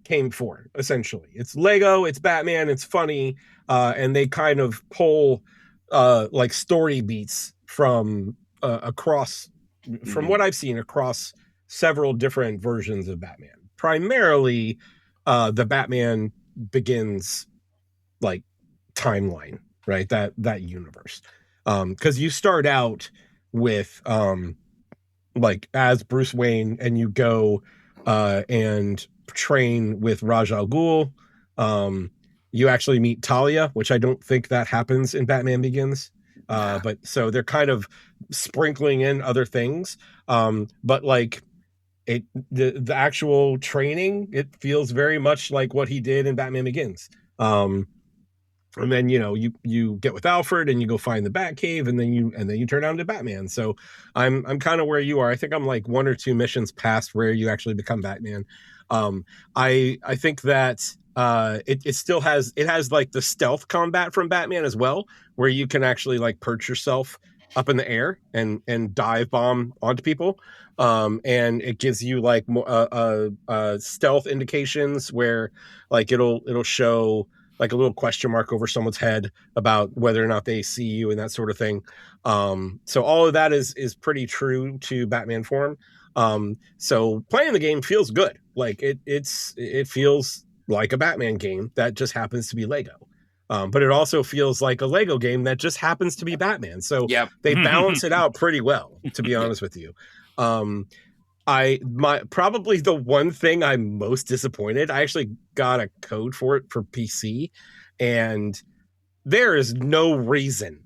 Speaker 1: came for, essentially. It's Lego, it's Batman, it's funny, and they kind of pull like story beats from across, from what I've seen, across several different versions of Batman. Primarily, the Batman Begins like timeline, right? That universe, because you start out with like as Bruce Wayne, and you go and train with Ra's al Ghul. You actually meet Talia, which I don't think that happens in Batman Begins. But so they're kind of sprinkling in other things. But like the actual training, it feels very much like what he did in Batman Begins. And then, you know, you get with Alfred and you go find the Batcave, and then you turn on to Batman. So I'm kind of where you are. I think I'm like 1 or 2 missions past where you actually become Batman. I think that it still has like the stealth combat from Batman as well, where you can actually like perch yourself up in the air and dive bomb onto people. And it gives you like stealth indications where like it'll show like a little question mark over someone's head about whether or not they see you and that sort of thing. So all of that is pretty true to Batman form. So playing the game feels good. Like it feels like a Batman game that just happens to be Lego. But it also feels like a Lego game that just happens to be Batman. So they balance it out pretty well, to be honest with you. Probably the one thing I'm most disappointed, I actually got a code for it for PC, and there is no reason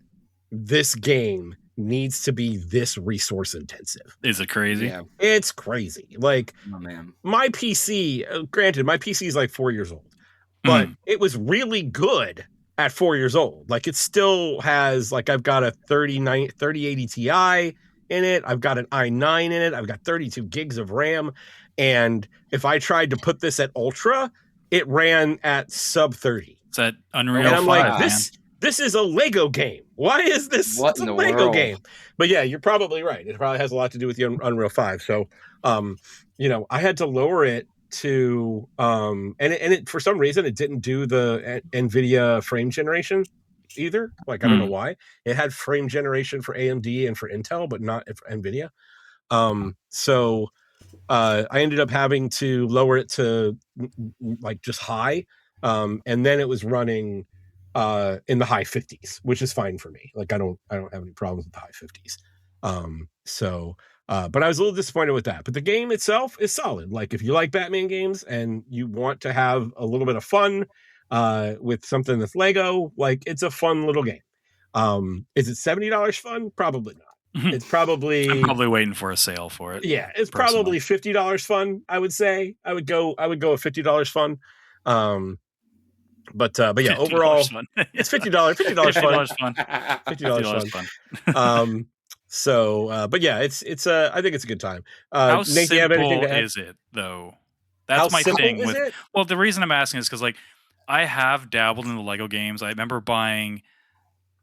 Speaker 1: this game needs to be this resource intensive.
Speaker 2: Is it crazy?
Speaker 3: Yeah.
Speaker 1: It's crazy. Like,
Speaker 3: oh, man.
Speaker 1: My PC, granted, my PC is like 4 years old, but it was really good at 4 years old. Like, it still has, like, I've got a 3080 Ti in it. I've got an i9 in it. I've got 32 gigs of RAM. And if I tried to put this at Ultra, it ran at sub 30.
Speaker 2: It's at Unreal 5.
Speaker 1: And I'm like, this is a Lego game. Why is this
Speaker 3: what
Speaker 1: a
Speaker 3: in the
Speaker 1: Lego
Speaker 3: world?
Speaker 1: game? But yeah, you're probably right. It probably has a lot to do with the Unreal 5. So, you know, I had to lower it to, and it for some reason, it didn't do the NVIDIA frame generation either. Like, I don't know why. It had frame generation for AMD and for Intel, but not for NVIDIA. So I ended up having to lower it to like just high. And then it was running in the high 50s, which is fine for me. Like, I don't have any problems with the high 50s. But I was a little disappointed with that. But the game itself is solid. Like, if you like Batman games and you want to have a little bit of fun with something that's Lego, like, it's a fun little game. Is it $70 fun? Probably not. It's probably,
Speaker 2: I'm probably waiting for a sale for it.
Speaker 1: Yeah, it's probably $50 fun. I would say I would go with $50 fun. But yeah, overall,
Speaker 2: fun.
Speaker 1: It's $50 fun. $50 fun. So, but yeah, it's I think it's a good time.
Speaker 2: How
Speaker 1: Nate,
Speaker 2: simple
Speaker 1: do you have anything to add?
Speaker 2: is it though? That's my thing with it? Well, the reason I'm asking is because like I have dabbled in the Lego games. I remember buying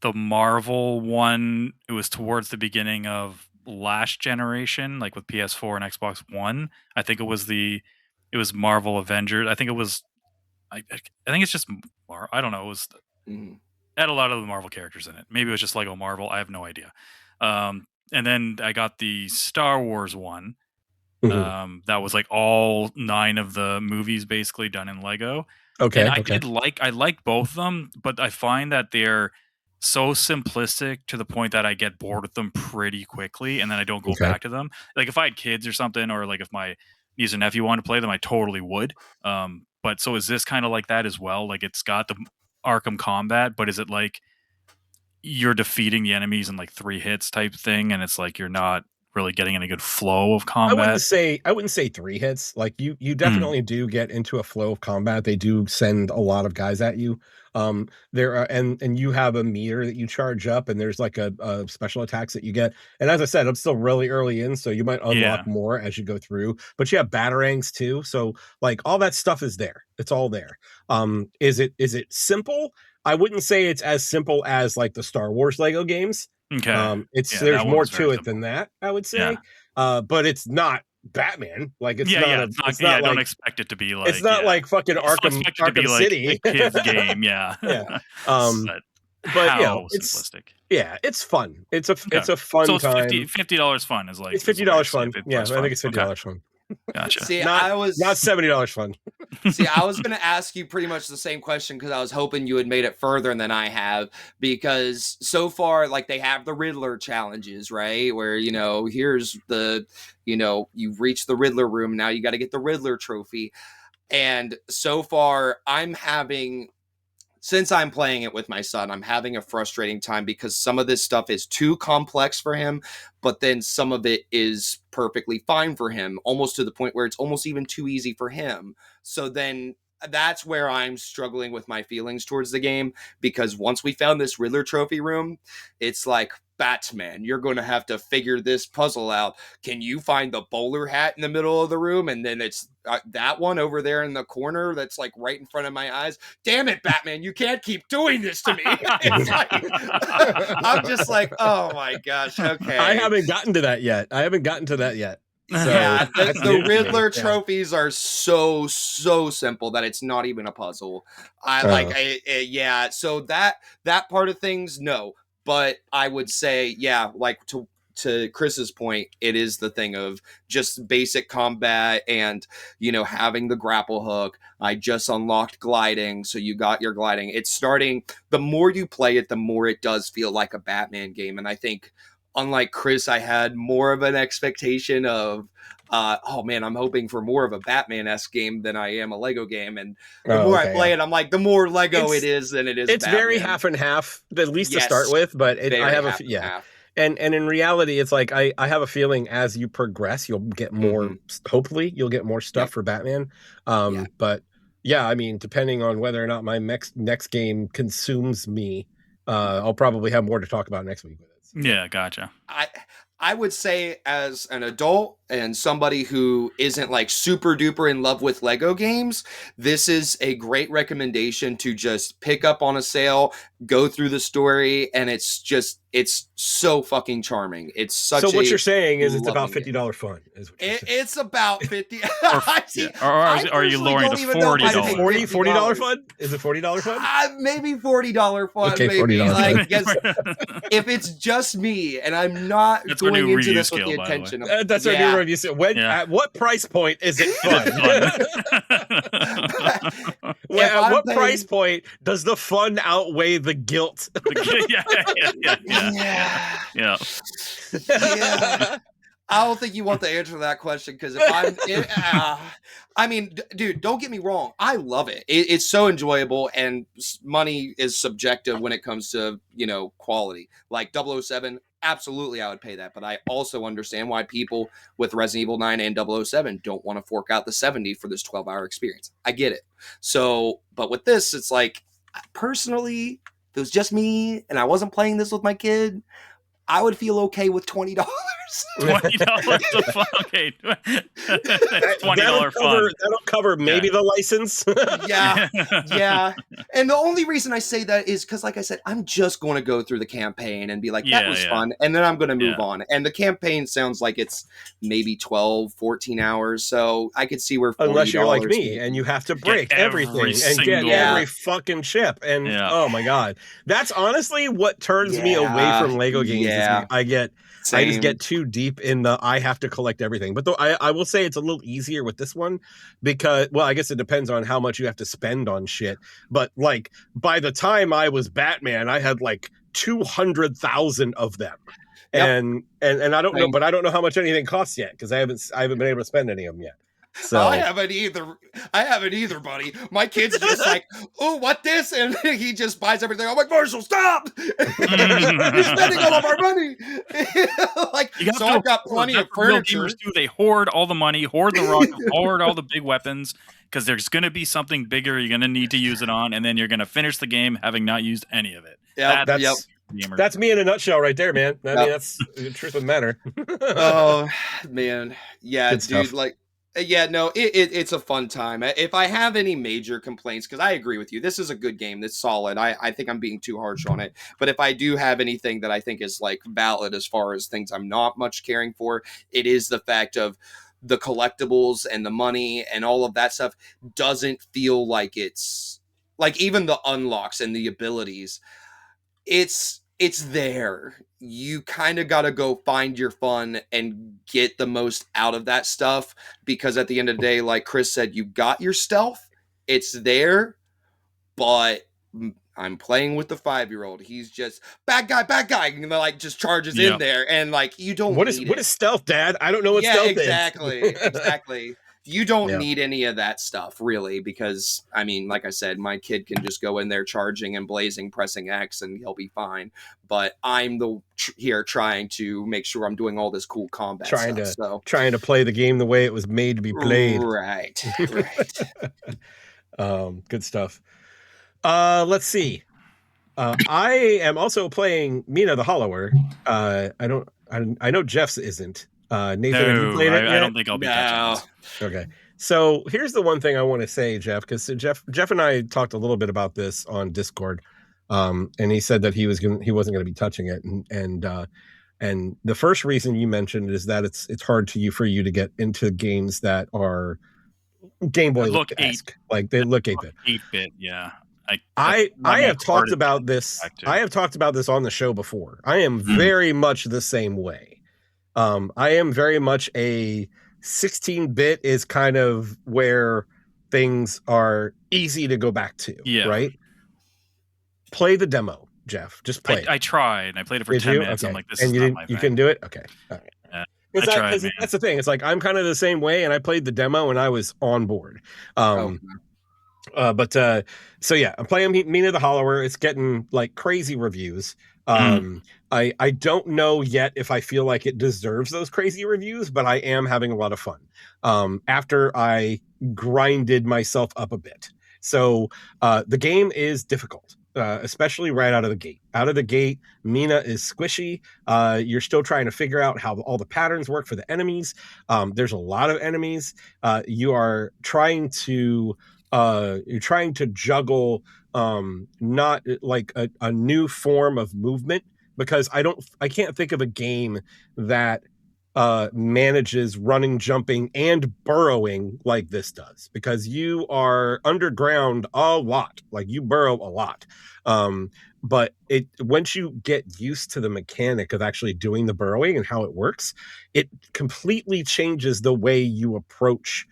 Speaker 2: the Marvel one. It was towards the beginning of last generation, like with PS4 and Xbox One. I think it was Marvel Avengers. I think it was I think it's just I don't know. It was had a lot of the Marvel characters in it. Maybe it was just Lego Marvel. I have no idea. And then I got the Star Wars one. That was like all 9 of the movies basically done in Lego. And I like both of them, but I find that they're so simplistic to the point that I get bored with them pretty quickly, and then I don't go back to them. Like if I had kids or something, or like if my niece or nephew wanted to play them, I totally would. But so is this kind of like that as well? Like it's got the Arkham combat, but is it like you're defeating the enemies in like 3 hits type thing, and it's like you're not really getting in a good flow of combat?
Speaker 1: I wouldn't say 3 hits. Like you definitely do get into a flow of combat. They do send a lot of guys at you. There are and you have a meter that you charge up, and there's like a special attacks that you get. And as I said, I'm still really early in, so you might unlock more as you go through. But you have batarangs too, so like all that stuff is there. It's all there. Is it simple? I wouldn't say it's as simple as like the Star Wars Lego games.
Speaker 2: Okay.
Speaker 1: There's more to it than that, I would say. But it's not Batman. Like it's not like,
Speaker 2: don't expect it to be like
Speaker 1: it's not like fucking Arkham City.
Speaker 2: Like a kid's game, yeah.
Speaker 1: But
Speaker 2: simplistic.
Speaker 1: It's fun. It's a fun
Speaker 2: so
Speaker 1: time.
Speaker 2: $50 fun is like
Speaker 1: it's $50 fun. Yeah, I think it's $50 fun.
Speaker 2: Gotcha.
Speaker 3: See,
Speaker 1: not $70 fun.
Speaker 3: See, I was going to ask you pretty much the same question because I was hoping you had made it further than I have, because so far, like they have the Riddler challenges, right? Where, here's the, you've reached the Riddler room. Now you got to get the Riddler trophy. And so far since I'm playing it with my son, I'm having a frustrating time because some of this stuff is too complex for him, but then some of it is perfectly fine for him, almost to the point where it's almost even too easy for him. So then that's where I'm struggling with my feelings towards the game, because once we found this Riddler trophy room, it's like, Batman, you're going to have to figure this puzzle out. Can you find the bowler hat in the middle of the room? And then it's that one over there in the corner that's like right in front of my eyes. Damn it, Batman, you can't keep doing this to me. It's like, I'm just like, oh my gosh, okay.
Speaker 1: I haven't gotten to that yet. So,
Speaker 3: yeah, the Riddler trophies are so simple that it's not even a puzzle. So that part of things, no. But I would say, like to Chris's point, it is the thing of just basic combat and, having the grapple hook. I just unlocked gliding, so you got your gliding. It's starting, the more you play it, the more it does feel like a Batman game. And I think, unlike Chris, I had more of an expectation of, I'm hoping for more of a Batman-esque game than I am a Lego game. And the more I play it, I'm like, the more Lego it is than it is
Speaker 1: It's
Speaker 3: Batman.
Speaker 1: very half and half, at least to start with, but I have and in reality, it's like I have a feeling as you progress, you'll get more, hopefully you'll get more stuff for Batman. But I mean, depending on whether or not my next game consumes me, I'll probably have more to talk about next week with it. So.
Speaker 2: Yeah, gotcha.
Speaker 3: I would say, as an adult and somebody who isn't like super duper in love with Lego games, this is a great recommendation to just pick up on a sale, go through the story, and it's so fucking charming. It's such
Speaker 1: so what you're saying is it's about $50 fun. Is what
Speaker 3: it's about 50.
Speaker 2: Are you lowering to $40?
Speaker 1: $40 fun? Is it $40 fun?
Speaker 3: Maybe $40 fun.
Speaker 1: Okay,
Speaker 3: maybe.
Speaker 1: $40
Speaker 3: like, if it's just me and I'm not going into this with the intention of,
Speaker 1: that's our new review. So at what price point is it fun? At what price point does the fun outweigh the guilt?
Speaker 3: Yeah. I don't think you want the answer to that question, because dude, don't get me wrong. I love it. It's so enjoyable, and money is subjective when it comes to, quality. Like 007, absolutely I would pay that, but I also understand why people with Resident Evil 9 and 007 don't want to fork out the $70 for this 12-hour experience. I get it. So, but with this, it's like, personally, if it was just me and I wasn't playing this with my kid, I would feel okay with $20.
Speaker 2: $20 a fun. Okay, that's $20 fun.
Speaker 1: That'll cover maybe the license.
Speaker 3: Yeah. And the only reason I say that is because, like I said, I'm just going to go through the campaign and be like, that was fun, and then I'm going to move on. And the campaign sounds like it's maybe 12, 14 hours, so I could see where $40
Speaker 1: unless you're like me and you have to break everything and get every fucking chip. And oh my god, that's honestly what turns me away from Lego games. I just get too deep in the I have to collect everything. But though I will say it's a little easier with this one because, well, I guess it depends on how much you have to spend on shit. But like by the time I was Batman, I had like 200,000 of them. And I don't know, but I don't know how much anything costs yet because I haven't been able to spend any of them yet. So
Speaker 3: I haven't either, buddy. My kid's just like, oh, what this? And he just buys everything. I'm like, Marshall, stop! You're spending all of our money. So I've got plenty of furniture.
Speaker 2: Gamers do. They hoard all the money, hoard the rock, hoard all the big weapons, because there's going to be something bigger you're going to need to use it on, and then you're going to finish the game having not used any of it.
Speaker 1: That's me in a nutshell right there, man. I mean, that's the truth of the matter.
Speaker 3: Oh, man. Yeah, dude, like, yeah, no, it's a fun time. If I have any major complaints, because I agree with you, this is a good game that's solid. I think I'm being too harsh on it. But if I do have anything that I think is like valid as far as things I'm not much caring for, it is the fact of the collectibles and the money and all of that stuff doesn't feel like it's like even the unlocks and the abilities. It's there. You kind of got to go find your fun and get the most out of that stuff, because at the end of the day, like Chris said, you got your stealth. It's there, but I'm playing with the 5-year-old. He's just bad guy, and like just charges in there, and like you don't.
Speaker 1: What is stealth, Dad? I don't know what stealth is.
Speaker 3: Exactly. You don't need any of that stuff, really, because, I mean, like I said, my kid can just go in there charging and blazing, pressing X, and he'll be fine. But I'm here trying to make sure I'm doing all this cool combat stuff.
Speaker 1: Trying to play the game the way it was made to be played.
Speaker 3: Right.
Speaker 1: Good stuff. Let's see. I am also playing Mina the Hollower. I know Geoff's isn't. Nathan, have you played it yet?
Speaker 2: I don't think I'll be touching this.
Speaker 1: Okay. So here's the one thing I want to say, Geoff, because Geoff and I talked a little bit about this on Discord, and he said that he wasn't going to be touching it, and the first reason you mentioned is that it's hard for you to get into games that are Game Boy look-esque, like they look 8-bit.
Speaker 2: 8-bit, yeah.
Speaker 1: I have talked about this. I have talked about this on the show before. I am very much the same way. I am very much a 16-bit is kind of where things are easy to go back to, right? Play the demo, Geoff. Just play it.
Speaker 2: I tried. I played it for 10 minutes. Okay. I'm like, this is not my thing.
Speaker 1: You can do it? Okay. All right. Because that's the thing. It's like I'm kind of the same way, and I played the demo, and I was on board. So yeah, I'm playing Mina the Hollower. It's getting like crazy reviews. I don't know yet if I feel like it deserves those crazy reviews, but I am having a lot of fun after I grinded myself up a bit. So the game is difficult, especially right out of the gate. Out of the gate, Mina is squishy. You're still trying to figure out how all the patterns work for the enemies. There's a lot of enemies. You are trying to juggle not like a new form of movement, because I can't think of a game that manages running, jumping, and burrowing like this does, because you are underground a lot, like you burrow a lot. But once you get used to the mechanic of actually doing the burrowing and how it works, it completely changes the way you approach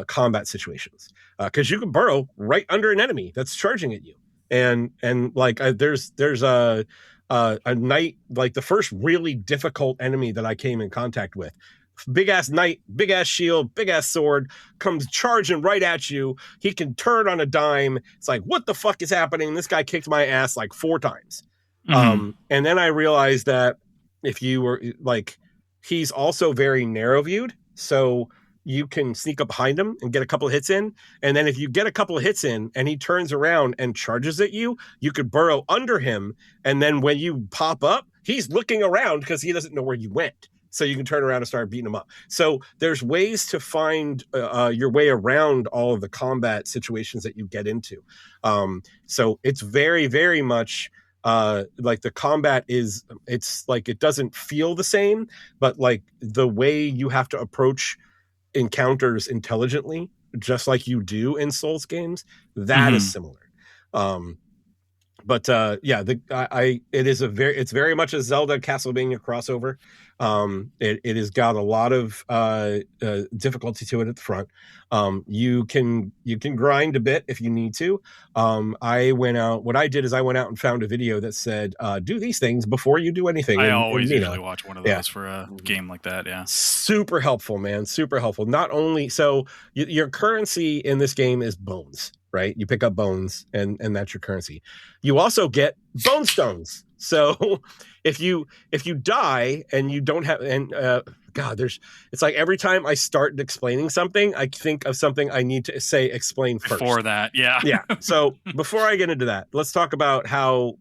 Speaker 1: combat situations, because you can burrow right under an enemy that's charging at you, and like there's a knight, like the first really difficult enemy that I came in contact with, big ass knight, big ass shield, big ass sword, comes charging right at you. He can turn on a dime. It's like, what the fuck is happening? This guy kicked my ass like 4 times. And then I realized that if you were like, he's also very narrow viewed, so you can sneak up behind him and get a couple of hits in. And then if you get a couple of hits in and he turns around and charges at you, you could burrow under him. And then when you pop up, he's looking around because he doesn't know where you went. So you can turn around and start beating him up. So there's ways to find your way around all of the combat situations that you get into. So it's very, very much like the combat is, it's like it doesn't feel the same, but like the way you have to approach encounters intelligently, just like you do in Souls games, that is similar. But it's very much a Zelda Castlevania crossover. It has got a lot of difficulty to it at the front. You can grind a bit if you need to. What I did is I went out and found a video that said, do these things before you do anything.
Speaker 2: I always usually watch one of those for a game like that. Yeah.
Speaker 1: Super helpful, man. Super helpful. Not only, so your currency in this game is bones, right? You pick up bones and that's your currency. You also get bone stones. So if you die and you don't have, it's like every time I start explaining something, I think of something I need to explain first.
Speaker 2: Before that, yeah.
Speaker 1: Yeah. So before I get into that, let's talk about how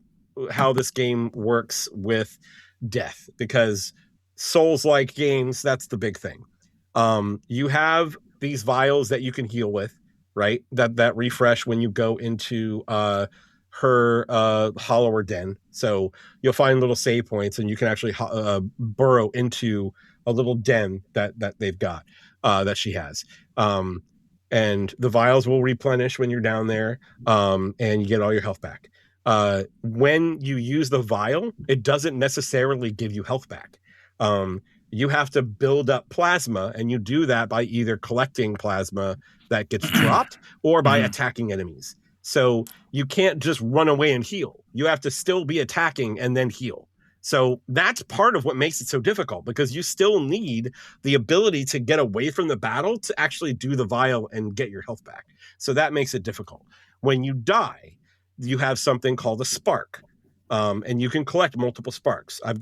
Speaker 1: this game works with death, because Souls-like games, that's the big thing. You have these vials that you can heal with, right? That refresh when you go into her hollower den. So you'll find little save points and you can actually burrow into a little den that they've got, that she has. And the vials will replenish when you're down there, and you get all your health back. When you use the vial, it doesn't necessarily give you health back. You have to build up plasma, and you do that by either collecting plasma that gets dropped or by attacking enemies. So you can't just run away and heal. You have to still be attacking and then heal. So that's part of what makes it so difficult, because you still need the ability to get away from the battle to actually do the vial and get your health back. So that makes it difficult. When you die, you have something called a spark. And you can collect multiple sparks. I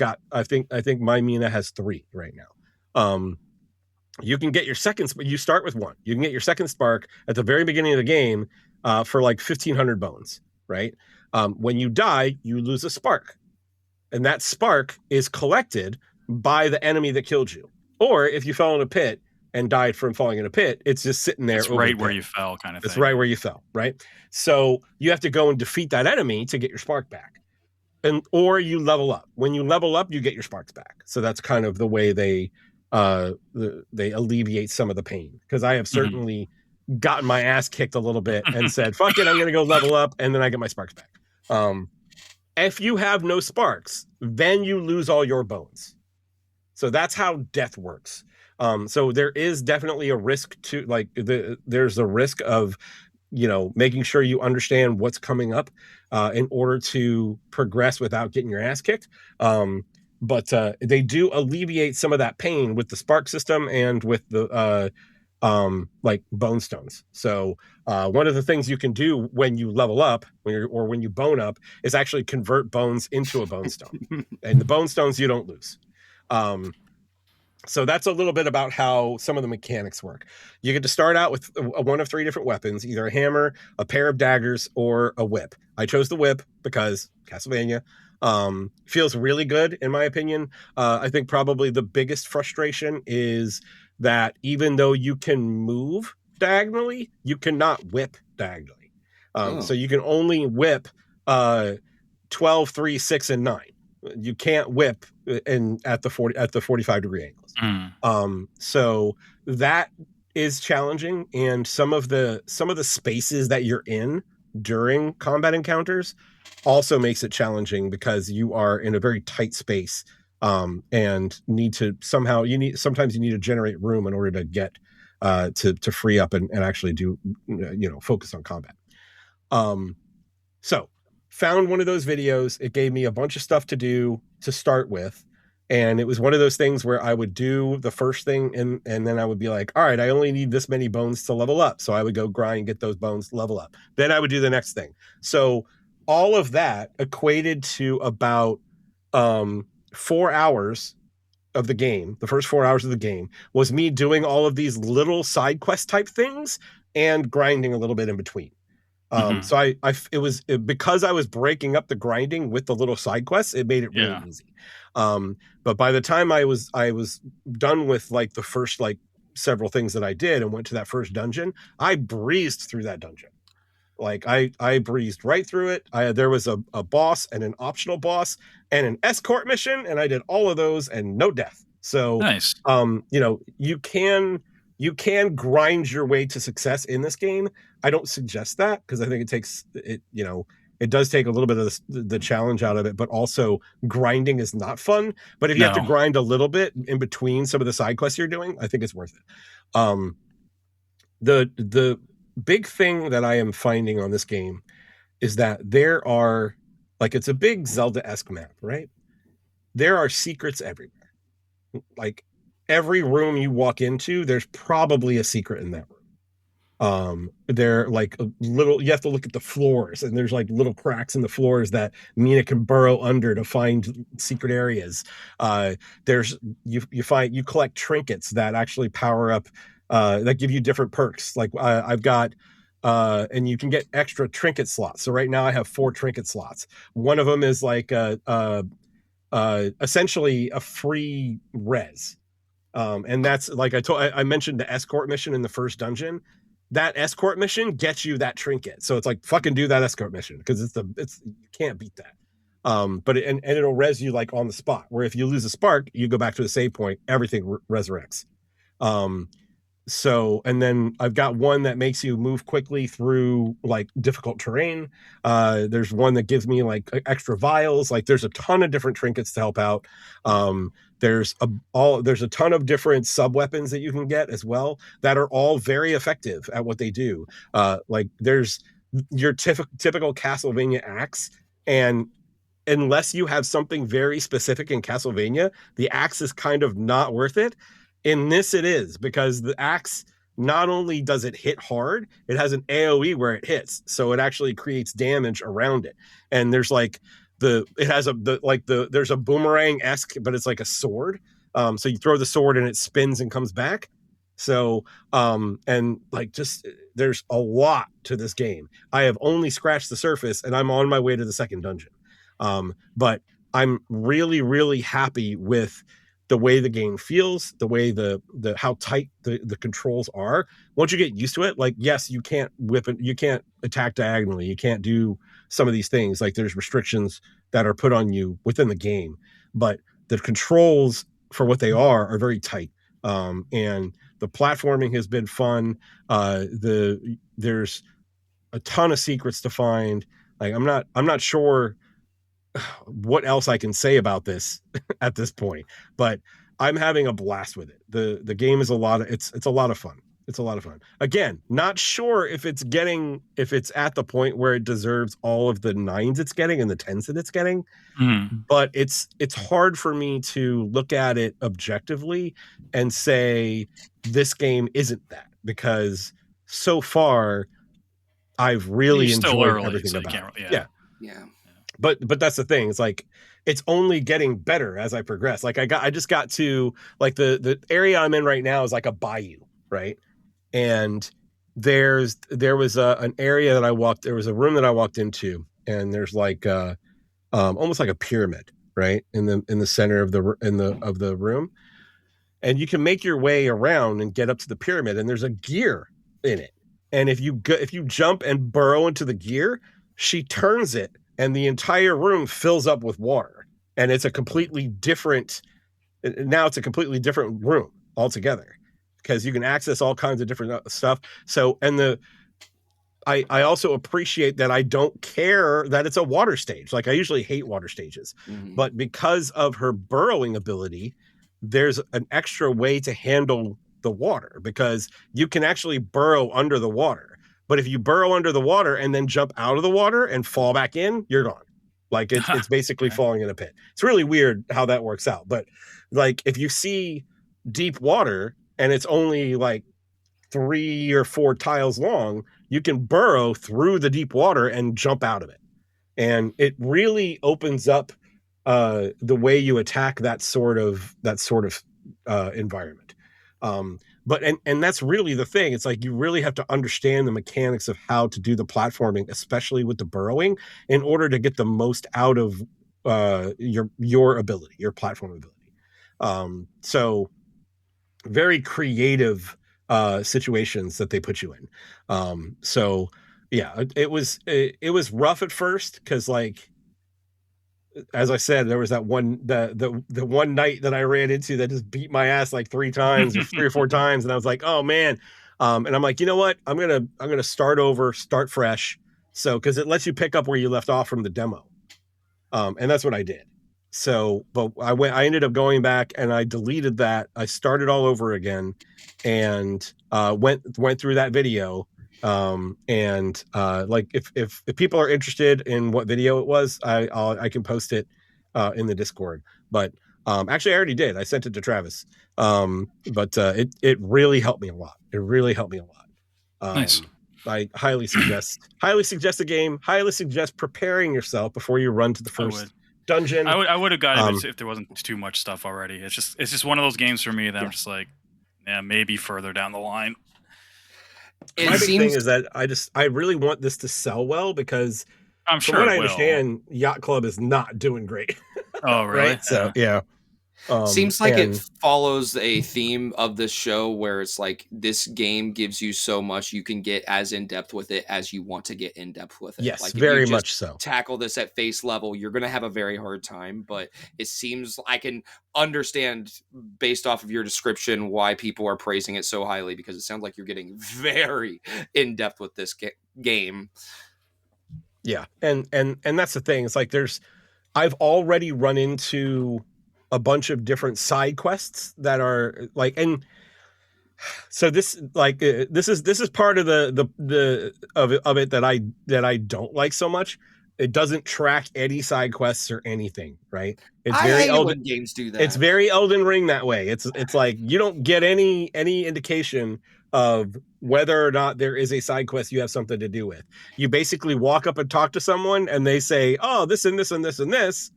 Speaker 1: think my Mina has 3 right now. You can get your second, you start with 1. You can get your second spark at the very beginning of the game for like 1,500 bones, right? When you die, you lose a spark. And that spark is collected by the enemy that killed you. Or if you fell in a pit and died from falling in a pit, it's just sitting there.
Speaker 2: It's right where you fell, kind of thing.
Speaker 1: It's right where you fell, right? So you have to go and defeat that enemy to get your spark back. Or you level up. When you level up, you get your sparks back. So that's kind of the way they alleviate some of the pain. Because I have certainly gotten my ass kicked a little bit and said, fuck it, I'm going to go level up, and then I get my sparks back. If you have no sparks, then you lose all your bones. So that's how death works. So there is definitely a risk to, like, there's a risk of, making sure you understand what's coming up in order to progress without getting your ass kicked. But they do alleviate some of that pain with the spark system and with the like bone stones. So one of the things you can do when you level up, when you bone up, is actually convert bones into a bone stone. And the bone stones you don't lose. So that's a little bit about how some of the mechanics work. You get to start out with one of 3 different weapons, either a hammer, a pair of daggers, or a whip. I chose the whip because Castlevania feels really good, in my opinion. I think probably the biggest frustration is that even though you can move diagonally, you cannot whip diagonally. So you can only whip 12, 3, 6, and 9. You can't whip at the 45 degree angles. So that is challenging, and some of the spaces that you're in during combat encounters also makes it challenging, because you are in a very tight space, and need to sometimes you need to generate room in order to get to free up and actually do focus on combat. So found one of those videos. It gave me a bunch of stuff to do to start with. And it was one of those things where I would do the first thing and then I would be like, all right, I only need this many bones to level up. So I would go grind, get those bones, level up. Then I would do the next thing. So all of that equated to about 4 hours of the game, the first 4 hours of the game, was me doing all of these little side quest type things and grinding a little bit in between. So because I was breaking up the grinding with the little side quests, it made it really easy. But by the time I was done with like the first like several things that I did and went to that first dungeon, I breezed through that dungeon. Like I breezed right through it. There was a boss and an optional boss and an escort mission, and I did all of those and no death. So
Speaker 2: nice.
Speaker 1: You can grind your way to success in this game. I don't suggest that because I think it does take a little bit of the challenge out of it, but also grinding is not fun. But if you have to grind a little bit in between some of the side quests you're doing, I think it's worth it. The big thing that I am finding on this game is that there are, like, it's a big Zelda-esque map, right? There are secrets everywhere. Like, every room you walk into, there's probably a secret in that room. They're like you have to look at the floors, and there's like little cracks in the floors that Mina can burrow under to find secret areas. You collect trinkets that actually power up, that give you different perks. Like I've got, and you can get extra trinket slots. So right now I have 4 trinket slots. One of them is like essentially a free res. And that's like I mentioned the escort mission in the first dungeon. That escort mission gets you that trinket. So it's like, fucking do that escort mission because you can't beat that. But it'll res you like on the spot, where if you lose a spark, you go back to the save point, everything resurrects. So, and then I've got one that makes you move quickly through like difficult terrain. There's one that gives me like extra vials. Like there's a ton of different trinkets to help out. There's a ton of different sub weapons that you can get as well that are all very effective at what they do. Like there's your typical Castlevania axe, and unless you have something very specific in Castlevania, the axe is kind of not worth it. In this, it is, because the axe, not only does it hit hard, it has an AoE where it hits, so it actually creates damage around it. And there's like there's a boomerang-esque, but it's like a sword. So you throw the sword and it spins and comes back. So and like just there's a lot to this game. I have only scratched the surface, and I'm on my way to the second dungeon. But I'm really, really happy with the way the game feels, the way how tight the controls are. Once you get used to it, like, yes, you can't whip it, you can't attack diagonally, you can't do some of these things. Like there's restrictions that are put on you within the game, but the controls for what they are very tight. And the platforming has been fun. There's a ton of secrets to find. Like I'm not sure what else I can say about this at this point, but I'm having a blast with it. The game is it's a lot of fun. It's a lot of fun. Again, not sure if it's at the point where it deserves all of the 9s it's getting and the 10s that it's getting. But it's hard for me to look at it objectively and say this game isn't that, because so far I've really enjoyed everything about it. Yeah. But that's the thing. It's like it's only getting better as I progress. Like I just got to like the area I'm in right now is like a bayou, right? And there was an area that there was a room that I walked into, and there's like almost like a pyramid, right? In the center of the room. And you can make your way around and get up to the pyramid, and there's a gear in it. And if you jump and burrow into the gear, she turns it, and the entire room fills up with water. And it's a completely different room altogether, because you can access all kinds of different stuff. So, and I also appreciate that I don't care that it's a water stage. Like I usually hate water stages, but because of her burrowing ability, there's an extra way to handle the water, because you can actually burrow under the water. But if you burrow under the water and then jump out of the water and fall back in, you're gone. Like it's basically falling in a pit. It's really weird how that works out. But like if you see deep water and it's only like 3 or 4 tiles long, you can burrow through the deep water and jump out of it. And it really opens up the way you attack that sort of environment. But that's really the thing. It's like you really have to understand the mechanics of how to do the platforming, especially with the burrowing, in order to get the most out of your ability, your platform ability. So very creative situations that they put you in. So yeah, it was rough at first because, like, as I said, there was that the one night that I ran into that just beat my ass like 3 times or 3 or 4 times, and I was like, oh man. And I'm like, you know what? I'm gonna start over, start fresh. So because it lets you pick up where you left off from the demo. And that's what I did. So, but I ended up going back and I deleted that. I started all over again and went through that video. Like if people are interested in what video it was, I can post it in the Discord. But actually I already did. I sent it to Travis. But it really helped me a lot. It really helped me a lot.
Speaker 2: Nice.
Speaker 1: I highly suggest the game. Highly suggest preparing yourself before you run to the first dungeon.
Speaker 2: I would have got it if there wasn't too much stuff already. It's just one of those games for me that I'm just like, yeah, maybe further down the line.
Speaker 1: My big thing is that I really want this to sell well, because
Speaker 2: I'm sure
Speaker 1: from what I understand, Yacht Club is not doing great.
Speaker 2: Oh, really?
Speaker 1: Right? So yeah.
Speaker 3: Seems like it follows a theme of this show where it's like this game gives you so much you can get as in depth with it as you want to get in depth with it.
Speaker 1: Yes,
Speaker 3: like
Speaker 1: very much so.
Speaker 3: Tackle this at face level, you're going to have a very hard time. But it seems I can understand based off of your description why people are praising it so highly, because it sounds like you're getting very in depth with this game.
Speaker 1: Yeah, and that's the thing. It's like I've already run into a bunch of different side quests that are like, and so this is part of of it that I don't like so much. It doesn't track any side quests or anything, right? It's very
Speaker 3: when games do that.
Speaker 1: It's very Elden Ring that way. It's like you don't get any indication of whether or not there is a side quest you have something to do with. You basically walk up and talk to someone and they say, oh, this and this and this and this,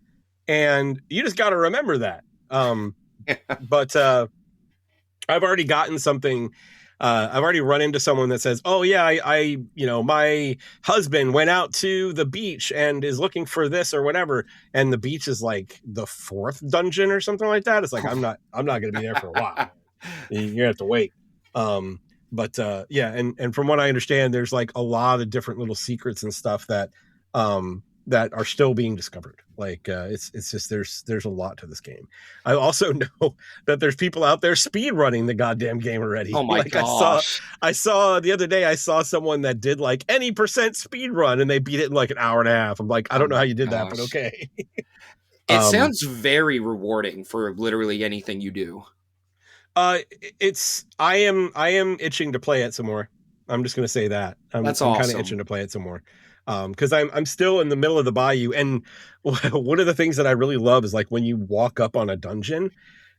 Speaker 1: and you just got to remember that. But I've already gotten something. I've already run into someone that says, oh yeah, I my husband went out to the beach and is looking for this or whatever. And the beach is like the 4th dungeon or something like that. It's like, I'm not going to be there for a while. You're gonna have to wait. But yeah. And from what I understand, there's like a lot of different little secrets and stuff that are still being discovered. Like it's just there's a lot to this game. I also know that there's people out there speed running the goddamn game already.
Speaker 3: Oh my gosh.
Speaker 1: I saw the other day, I saw someone that did like any % speed run and they beat it in like an hour and a half. I'm like, I don't know how you did that, but okay.
Speaker 3: It sounds very rewarding for literally anything you do.
Speaker 1: I am itching to play it some more. I'm just gonna say that.
Speaker 3: That's
Speaker 1: I'm
Speaker 3: awesome.
Speaker 1: kind of itching to play it some more. Because I'm still in the middle of the bayou, and one of the things that I really love is like when you walk up on a dungeon,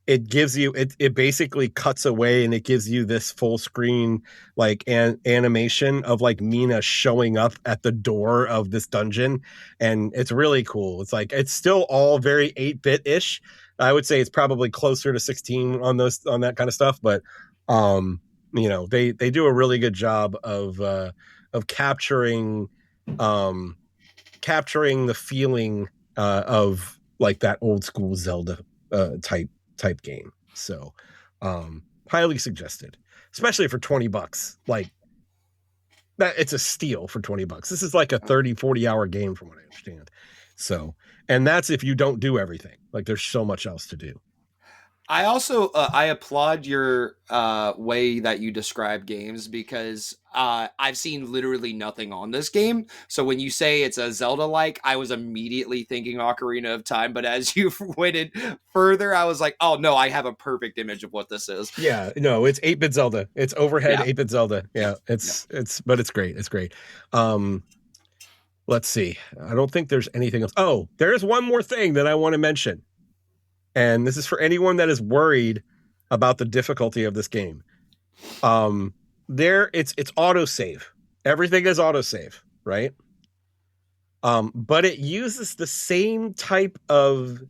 Speaker 1: it gives you it basically cuts away and it gives you this full screen like an animation of like Mina showing up at the door of this dungeon, and it's really cool. It's like it's still all very 8-bit ish. I would say it's probably closer to 16 on that kind of stuff, but they do a really good job of capturing the feeling of like that old school Zelda type game. So highly suggested, especially for $20. Like that, it's a steal for $20. This is like a 30-40 hour game from what I understand. So, and that's if you don't do everything. Like there's so much else to do.
Speaker 3: I also I applaud your way that you describe games, because I've seen literally nothing on this game. So when you say it's a Zelda-like, I was immediately thinking Ocarina of Time. But as you went further, I was like, oh no, I have a perfect image of what this is.
Speaker 1: Yeah, no, it's 8-bit Zelda. It's overhead 8-bit Zelda. Yeah, but it's great. It's great. Let's see. I don't think there's anything else. Oh, there is one more thing that I want to mention. And this is for anyone that is worried about the difficulty of this game. It's autosave. Everything is autosave, right? But it uses the same type of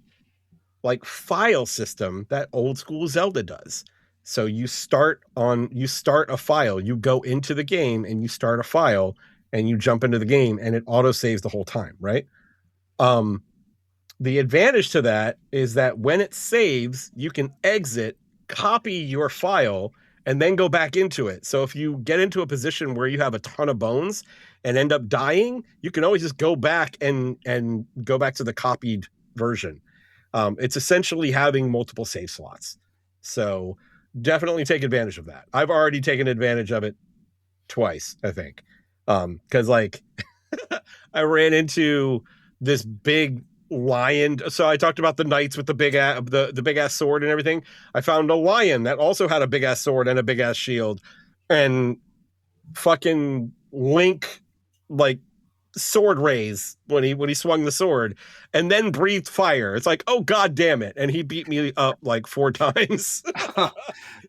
Speaker 1: like file system that old school Zelda does. So you start a file, you go into the game and you start a file and you jump into the game and it auto saves the whole time, right? The advantage to that is that when it saves, you can exit, copy your file, and then go back into it. So if you get into a position where you have a ton of bones and end up dying, you can always just go back and go back to the copied version. It's essentially having multiple save slots. So definitely take advantage of that. I've already taken advantage of it twice, I think. Because like I ran into this big lion. So I talked about the knights with the big ass sword and everything. I found a lion that also had a big ass sword and a big ass shield, and fucking Link like sword raise when he swung the sword and then breathed fire. It's like, oh god damn it, and he beat me up like 4 times.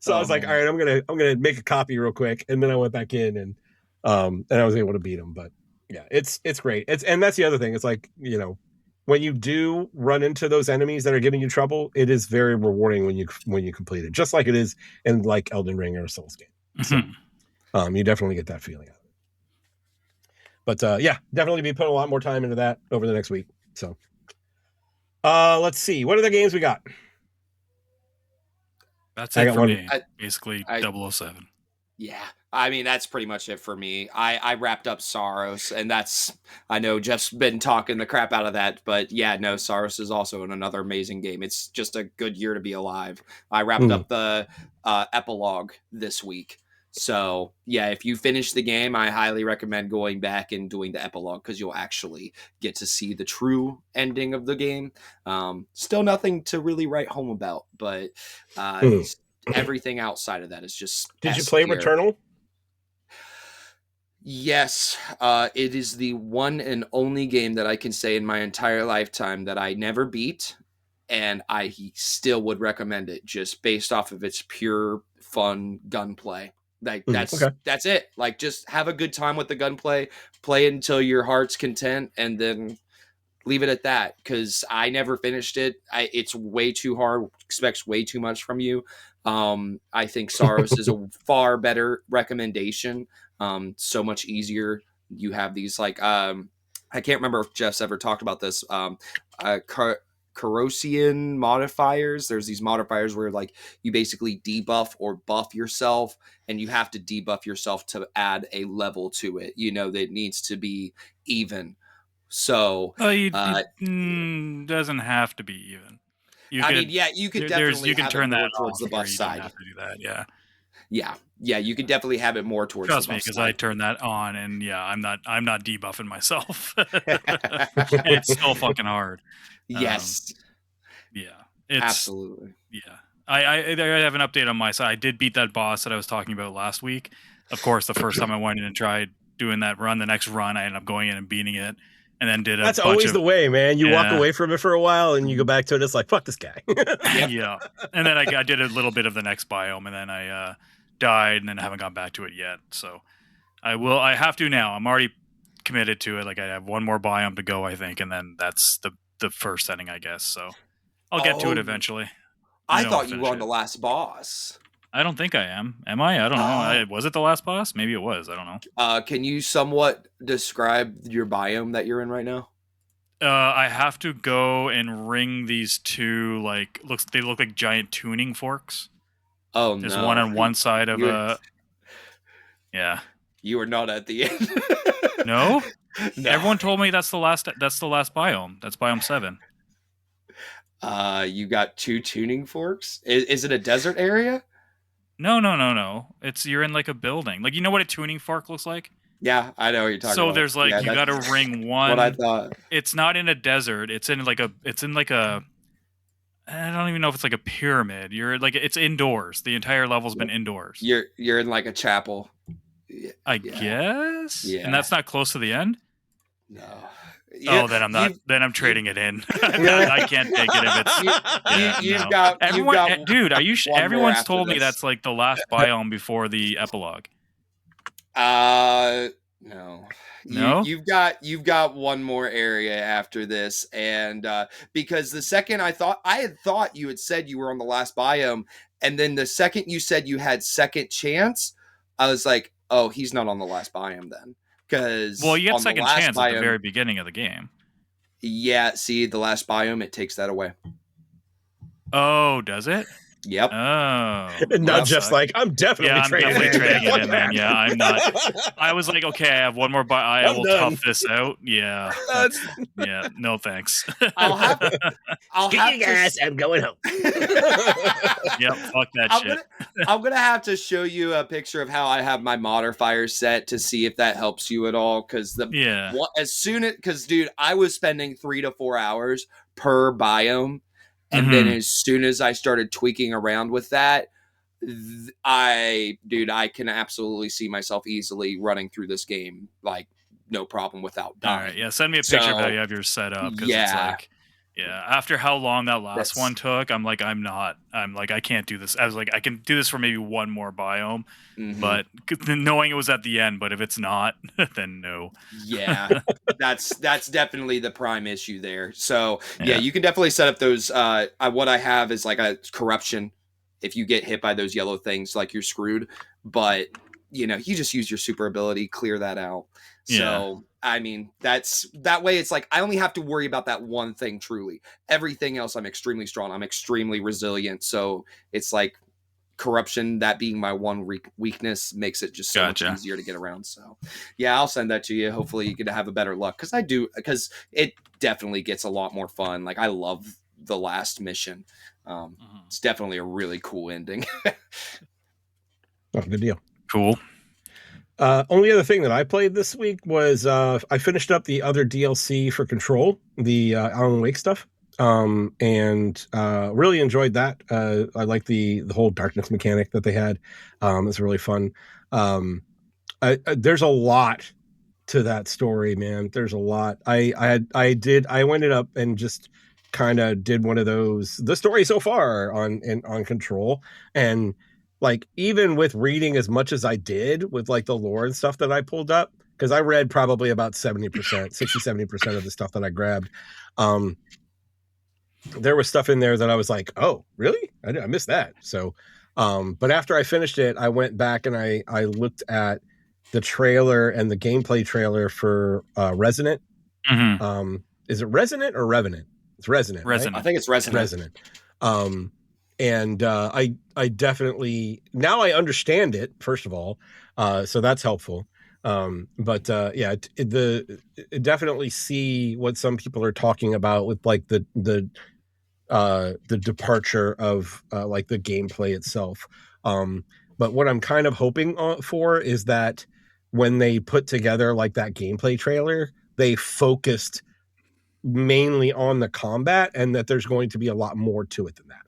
Speaker 1: So I was like, all right, I'm gonna make a copy real quick, and then I went back in and I was able to beat him. But yeah, it's great. And that's the other thing. It's like, you know, when you do run into those enemies that are giving you trouble, it is very rewarding when you complete it, just like it is in like Elden Ring or a Souls game.
Speaker 2: Mm-hmm.
Speaker 1: So you definitely get that feeling out of it. But yeah, definitely be putting a lot more time into that over the next week. So let's see. What other games we got?
Speaker 2: That's it for me. Basically 007.
Speaker 3: Yeah, I mean, that's pretty much it for me. I wrapped up Saros, and I know Jeff's been talking the crap out of that, but yeah, no, Saros is also another amazing game. It's just a good year to be alive. I wrapped up the epilogue this week. So yeah, if you finish the game, I highly recommend going back and doing the epilogue, because you'll actually get to see the true ending of the game. Still nothing to really write home about, but everything outside of that is just.
Speaker 1: Did you play Returnal?
Speaker 3: Yes, it is the one and only game that I can say in my entire lifetime that I never beat, and I still would recommend it just based off of its pure fun gunplay. Like that's it. Like, just have a good time with the gunplay, play it until your heart's content, and then leave it at that. Because I never finished it. It's way too hard. Expects way too much from you. I think Saros is a far better recommendation. So much easier. You have these like I can't remember if Jeff's ever talked about this. Corrosian modifiers. There's these modifiers where like you basically debuff or buff yourself, and you have to debuff yourself to add a level to it. You know, that needs to be even. So
Speaker 2: it doesn't have to be even.
Speaker 3: You could definitely turn that towards the buff side.
Speaker 2: Have to do that,
Speaker 3: yeah. You could definitely have it more towards.
Speaker 2: Trust
Speaker 3: the buff
Speaker 2: me, because
Speaker 3: side.
Speaker 2: I turned that on, and yeah, I'm not debuffing myself. It's still fucking hard.
Speaker 3: Yes.
Speaker 2: It's
Speaker 3: absolutely.
Speaker 2: Yeah. I have an update on my side. I did beat that boss that I was talking about last week. Of course, the first time I went in and tried doing that run, the next run I ended up going in and beating it, and then did
Speaker 1: That's always the way, man. You walk away from it for a while and you go back to it. It's like, fuck this guy.
Speaker 2: Yeah. And then I did a little bit of the next biome, and then I died, and then I haven't gone back to it yet. So I have to now. I'm already committed to it. Like, I have one more biome to go, I think, and then that's the first setting, I guess. So I'll get to it eventually.
Speaker 3: I thought you were on the last boss.
Speaker 2: I don't think I am. Am I? I don't know. Was it the last boss? Maybe it was. I don't know.
Speaker 3: Can you somewhat describe your biome that you're in right now?
Speaker 2: I have to go and ring these two, like, they look like giant tuning forks.
Speaker 3: Oh, no.
Speaker 2: There's one on one side of a... Yeah.
Speaker 3: You were not at the end.
Speaker 2: No? No. Everyone told me that's the last biome. That's biome 7.
Speaker 3: You got 2 tuning forks? Is it a desert area?
Speaker 2: No. You're in like a building. Like, you know what a tuning fork looks like?
Speaker 3: Yeah, I know what you're talking about.
Speaker 2: So there's like, you got to ring one.
Speaker 3: What I thought.
Speaker 2: It's not in a desert. It's in like a I don't even know if it's like a pyramid. You're like, it's indoors. The entire level's been indoors.
Speaker 3: You're in like a chapel.
Speaker 2: I guess.
Speaker 3: Yeah.
Speaker 2: And that's not close to the end?
Speaker 3: No.
Speaker 2: Oh, then I'm not. Then I'm trading it in. I can't take it if it's. Dude, are you? Everyone's told me that's like the last biome before the epilogue.
Speaker 3: No.
Speaker 2: No?
Speaker 3: You've got one more area after this, and because the second I had thought you had said you were on the last biome, and then the second you said you had second chance, I was like, oh, he's not on the last biome then, because
Speaker 2: Well, you get
Speaker 3: on the
Speaker 2: second
Speaker 3: last
Speaker 2: chance
Speaker 3: biome,
Speaker 2: at the very beginning of the game.
Speaker 3: Yeah, see, the last biome, it takes that away.
Speaker 2: Oh, does it?
Speaker 3: Yep.
Speaker 2: Oh,
Speaker 1: Not just like, I'm definitely trading
Speaker 2: it in, man. Yeah, I'm not. I was like, okay, I have one more I will tough this out. Yeah. Yeah, no thanks.
Speaker 3: I'll have
Speaker 1: Get your ass, I'm going home.
Speaker 2: Yep, fuck that shit.
Speaker 3: I'm gonna have to show you a picture of how I have my modifier set to see if that helps you at all. Because dude, I was spending 3 to 4 hours per biome, and then as soon as I started tweaking around with that, I can absolutely see myself easily running through this game like no problem without dying.
Speaker 2: All right, yeah, send me a picture of how you have yours set up, because it's like, after how long that last one took, I'm like, I can't do this. I was like, I can do this for maybe one more biome, but knowing it was at the end, but if it's not, then no.
Speaker 3: Yeah, that's definitely the prime issue there. So yeah, you can definitely set up those. What I have is like a corruption. If you get hit by those yellow things, like you're screwed. But you just use your super ability, clear that out. So I mean, that way it's like I only have to worry about that one thing truly. Everything else, I'm extremely strong. I'm extremely resilient. So it's like corruption, that being my one weakness, makes it just so much easier to get around. So yeah, I'll send that to you. Hopefully you get to have a better luck, because it definitely gets a lot more fun. Like I love the last mission. It's definitely a really cool ending.
Speaker 1: Oh, good deal.
Speaker 2: Cool.
Speaker 1: Only other thing that I played this week was I finished up the other DLC for Control, the Alan Wake stuff, and really enjoyed that. I like the whole darkness mechanic that they had. It's really fun. There's a lot to that story, man. There's a lot. I ended up and just kind of did one of those, the story so far on Control, and like even with reading as much as I did with like the lore and stuff that I pulled up, because I read probably about 70% of the stuff that I grabbed. There was stuff in there that I was like, oh, really? I missed that. So, but after I finished it, I went back and I looked at the trailer and the gameplay trailer for Resonant. Is it Resonant or Revenant? It's Resonant.
Speaker 2: Resonant.
Speaker 3: Right? I think it's Resonant.
Speaker 1: Resonant. And I definitely, now I understand it, first of all, so that's helpful. But it definitely see what some people are talking about with like the departure of like the gameplay itself. But what I'm kind of hoping for is that when they put together like that gameplay trailer, they focused mainly on the combat, and that there's going to be a lot more to it than that.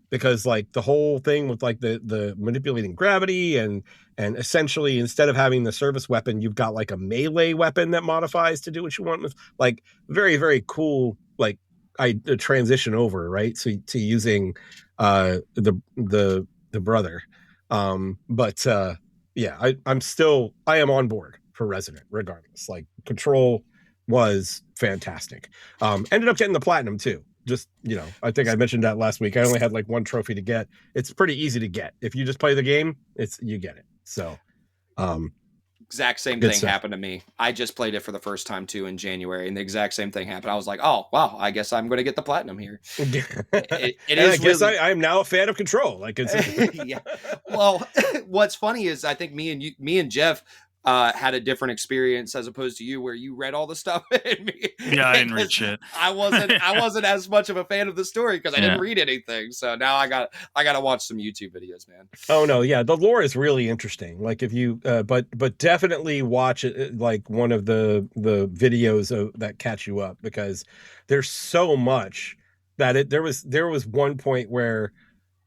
Speaker 1: Because like the whole thing with like the manipulating gravity and essentially instead of having the service weapon, you've got like a melee weapon that modifies to do what you want with, like very, very cool. Like I transition over right to using the brother. Yeah, I am on board for Resonant regardless. Like Control was fantastic. Ended up getting the platinum too. Just, I think I mentioned that last week. I only had like one trophy to get. It's pretty easy to get. If you just play the game, you get it. So,
Speaker 3: exact same thing happened to me. I just played it for the first time too in January, and the exact same thing happened. I was like, oh, wow, I guess I'm going to get the platinum here.
Speaker 1: I am now a fan of Control. Like it's
Speaker 3: yeah. Well, what's funny is I think me and Geoff had a different experience as opposed to you, where you read all the stuff.
Speaker 2: I didn't read shit.
Speaker 3: I wasn't as much of a fan of the story because I didn't read anything. So now I got to watch some YouTube videos, man.
Speaker 1: Oh no, yeah, the lore is really interesting. Like if you, but definitely watch it, like one of the videos that catch you up, because there's so much that there was one point where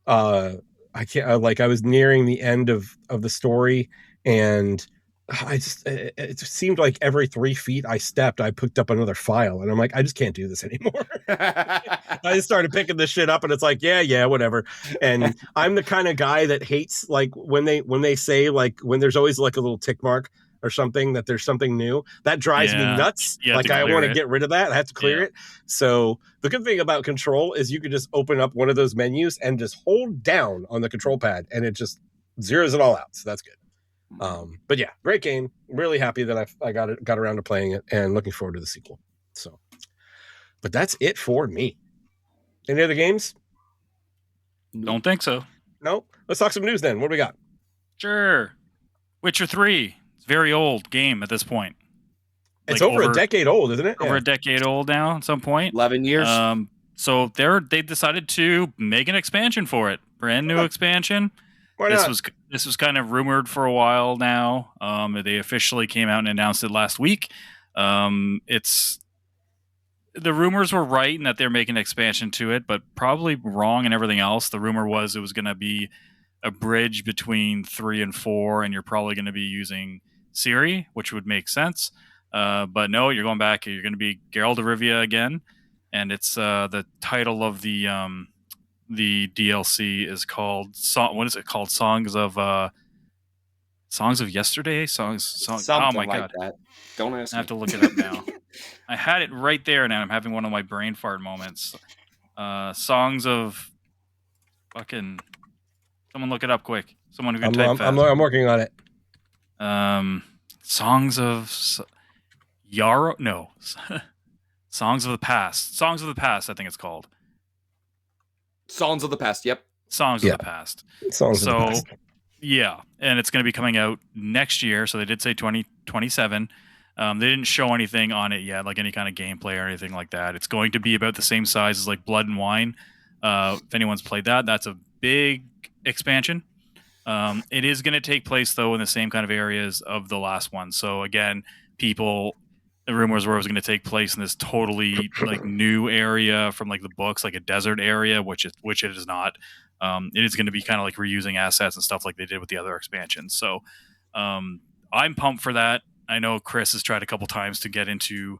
Speaker 1: I was nearing the end of the story, and it just seemed like every 3 feet I stepped, I picked up another file, and I'm like, I just can't do this anymore. I just started picking this shit up, and it's like, yeah, whatever. And I'm the kind of guy that hates like when they say like when there's always like a little tick mark or something that there's something new that drives me nuts. Like I want to get rid of that. I have to clear it. So the good thing about Control is you can just open up one of those menus and just hold down on the control pad, and it just zeroes it all out. So that's good. But yeah, great game. Really happy that I got around to playing it, and looking forward to the sequel. So, but that's it for me. Any other games?
Speaker 2: Don't think so.
Speaker 1: No. Let's talk some news then. What do we got?
Speaker 2: Sure. Witcher 3. It's a very old game at this point.
Speaker 1: It's like over a decade old, isn't it?
Speaker 2: Over a decade old now at some point.
Speaker 3: 11 years.
Speaker 2: So they decided to make an expansion for it. Brand new expansion.
Speaker 1: Why not?
Speaker 2: This was kind of rumored for a while now. They officially came out and announced it last week. The rumors were right in that they're making an expansion to it, but probably wrong in everything else. The rumor was it was going to be a bridge between 3 and 4, and you're probably going to be using Ciri, which would make sense. But no, you're going back. You're going to be Geralt of Rivia again, and it's the title of the DLC is called what is it called? Songs of Yesterday. Songs. Oh my god!
Speaker 3: That. Don't ask.
Speaker 2: I have to look it up now. I had it right there, and I'm having one of my brain fart moments. Songs of fucking. Someone look it up quick. Someone who can type fast.
Speaker 1: I'm working on it.
Speaker 2: Songs of Yarrow. No. Songs of the Past. Songs of the Past, I think it's called.
Speaker 3: Songs of the Past, yep.
Speaker 2: Songs of the Past.
Speaker 1: Songs of the Past.
Speaker 2: Yeah, and it's going to be coming out next year, so they did say 2027. They didn't show anything on it yet, like any kind of gameplay or anything like that. It's going to be about the same size as like Blood and Wine. If anyone's played that, that's a big expansion. It is going to take place, though, in the same kind of areas of the last one. So again, the rumors were it was going to take place in this totally like new area from like the books, like a desert area, which it is not. It is going to be kind of like reusing assets and stuff like they did with the other expansions. So I'm pumped for that. I know Chris has tried a couple times to get into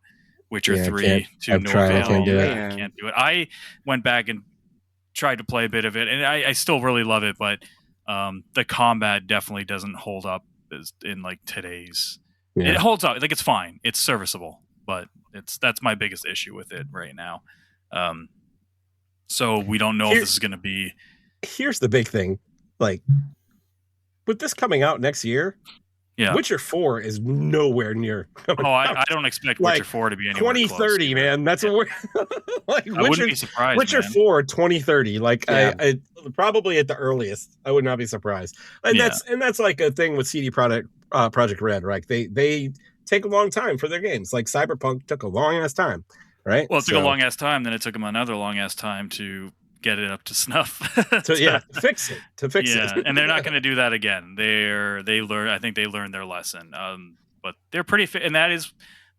Speaker 2: Witcher 3 to no avail. I can't do it. I went back and tried to play a bit of it, and I still really love it, but the combat definitely doesn't hold up as in like today's. It holds up, like it's fine, it's serviceable, but that's my biggest issue with it right now. So we don't know if this is going to be.
Speaker 1: Here's the big thing, like with this coming out next year. Yeah, Witcher 4 is nowhere near.
Speaker 2: I don't expect
Speaker 1: like
Speaker 2: Witcher 4 to be anywhere
Speaker 1: 2030, close, man. That's what we're like.
Speaker 2: I wouldn't be surprised.
Speaker 1: Witcher 4 2030, like I probably at the earliest. I would not be surprised. And that's like a thing with CD Projekt Red, right? They take a long time for their games. Like Cyberpunk took a long ass time, right?
Speaker 2: Well, it took a long ass time. Then it took them another long ass time to get it up to snuff.
Speaker 1: to fix it.
Speaker 2: And they're not going to do that again. I think they learned their lesson. But they're pretty fit, and that is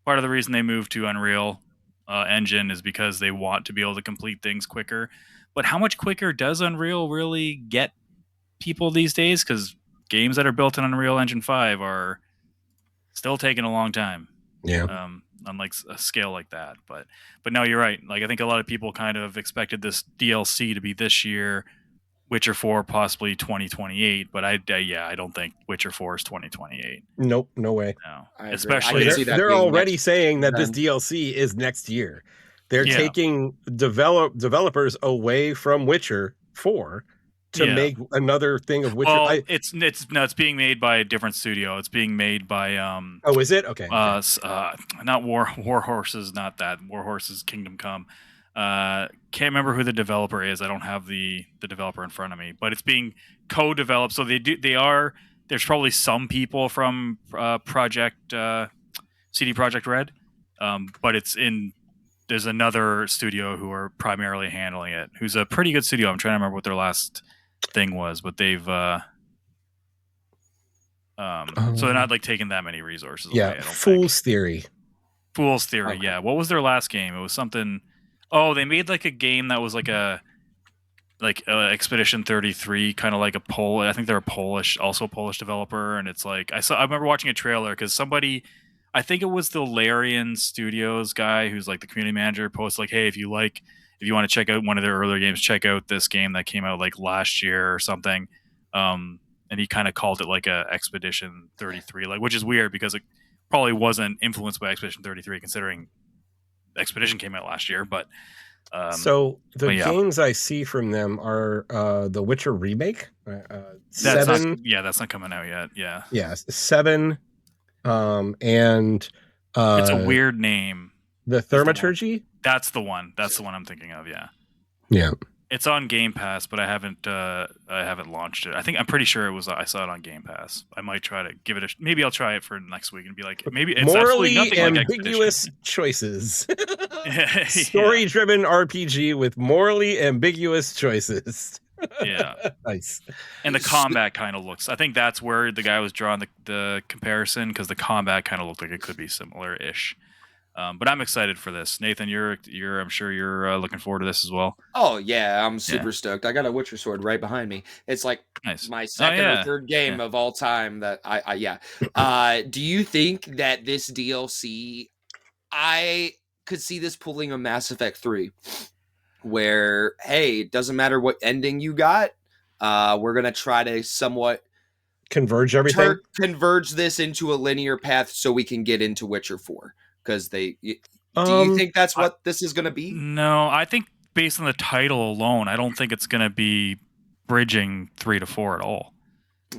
Speaker 2: part of the reason they moved to Unreal Engine is because they want to be able to complete things quicker. But how much quicker does Unreal really get people these days? Because games that are built in Unreal Engine 5 are still taking a long time.
Speaker 1: Yeah.
Speaker 2: On like a scale like that, but no, you're right. Like I think a lot of people kind of expected this DLC to be this year, Witcher 4 possibly 2028, but I don't think Witcher 4 is 2028.
Speaker 1: Nope, no way.
Speaker 2: No,
Speaker 1: especially they're already saying that this DLC is next year. They're taking developers away from Witcher 4 to make another thing of Witcher.
Speaker 2: Well, it's being made by a different studio. It's being made by
Speaker 1: Oh, is it? Okay.
Speaker 2: Not War Horses, not that. War Horses Kingdom Come. Can't remember who the developer is. I don't have the developer in front of me, but it's being co-developed. So there's probably some people from CD Projekt Red, but there's another studio who are primarily handling it, who's a pretty good studio. I'm trying to remember what their last thing was, but they've so they're not like taking that many resources away.
Speaker 1: Fool's Theory.
Speaker 2: Yeah. What was their last game? It was something. Oh, they made like a game that was like a like Expedition 33, kind of like I think they're also a Polish developer, and it's like I remember watching a trailer because somebody, I think it was the Larian Studios guy who's like the community manager, posted like, hey, if you want to check out one of their earlier games, check out this game that came out like last year or something. And he kind of called it like a Expedition 33, like, which is weird because it probably wasn't influenced by Expedition 33 considering Expedition came out last year, but
Speaker 1: so the games I see from them are the Witcher remake,
Speaker 2: 7. That's not coming out yet.
Speaker 1: Yeah, 7, and
Speaker 2: it's a weird name.
Speaker 1: The Thaumaturgy.
Speaker 2: That's the one. That's the one I'm thinking of.
Speaker 1: Yeah.
Speaker 2: It's on Game Pass, but I haven't launched it. I'm pretty sure I saw it on Game Pass. I might try to give it maybe I'll try it for next week and be like, maybe it's
Speaker 1: morally ambiguous choices. Story-driven RPG with morally ambiguous choices.
Speaker 2: Yeah.
Speaker 1: Nice.
Speaker 2: And the combat kind of looks, I think that's where the guy was drawing the comparison, because the combat kind of looked like it could be similar-ish. But I'm excited for this. Nathan, I'm sure you're looking forward to this as well.
Speaker 3: Oh yeah, I'm super stoked. I got a Witcher sword right behind me. It's like my second or third game of all time that do you think that this DLC, I could see this pulling a Mass Effect 3 where, hey, it doesn't matter what ending you got, we're going to try to somewhat
Speaker 1: converge everything,
Speaker 3: converge this into a linear path so we can get into Witcher 4. Because do you think that's what this is going to be?
Speaker 2: No, I think based on the title alone, I don't think it's going to be bridging 3 to 4 at all.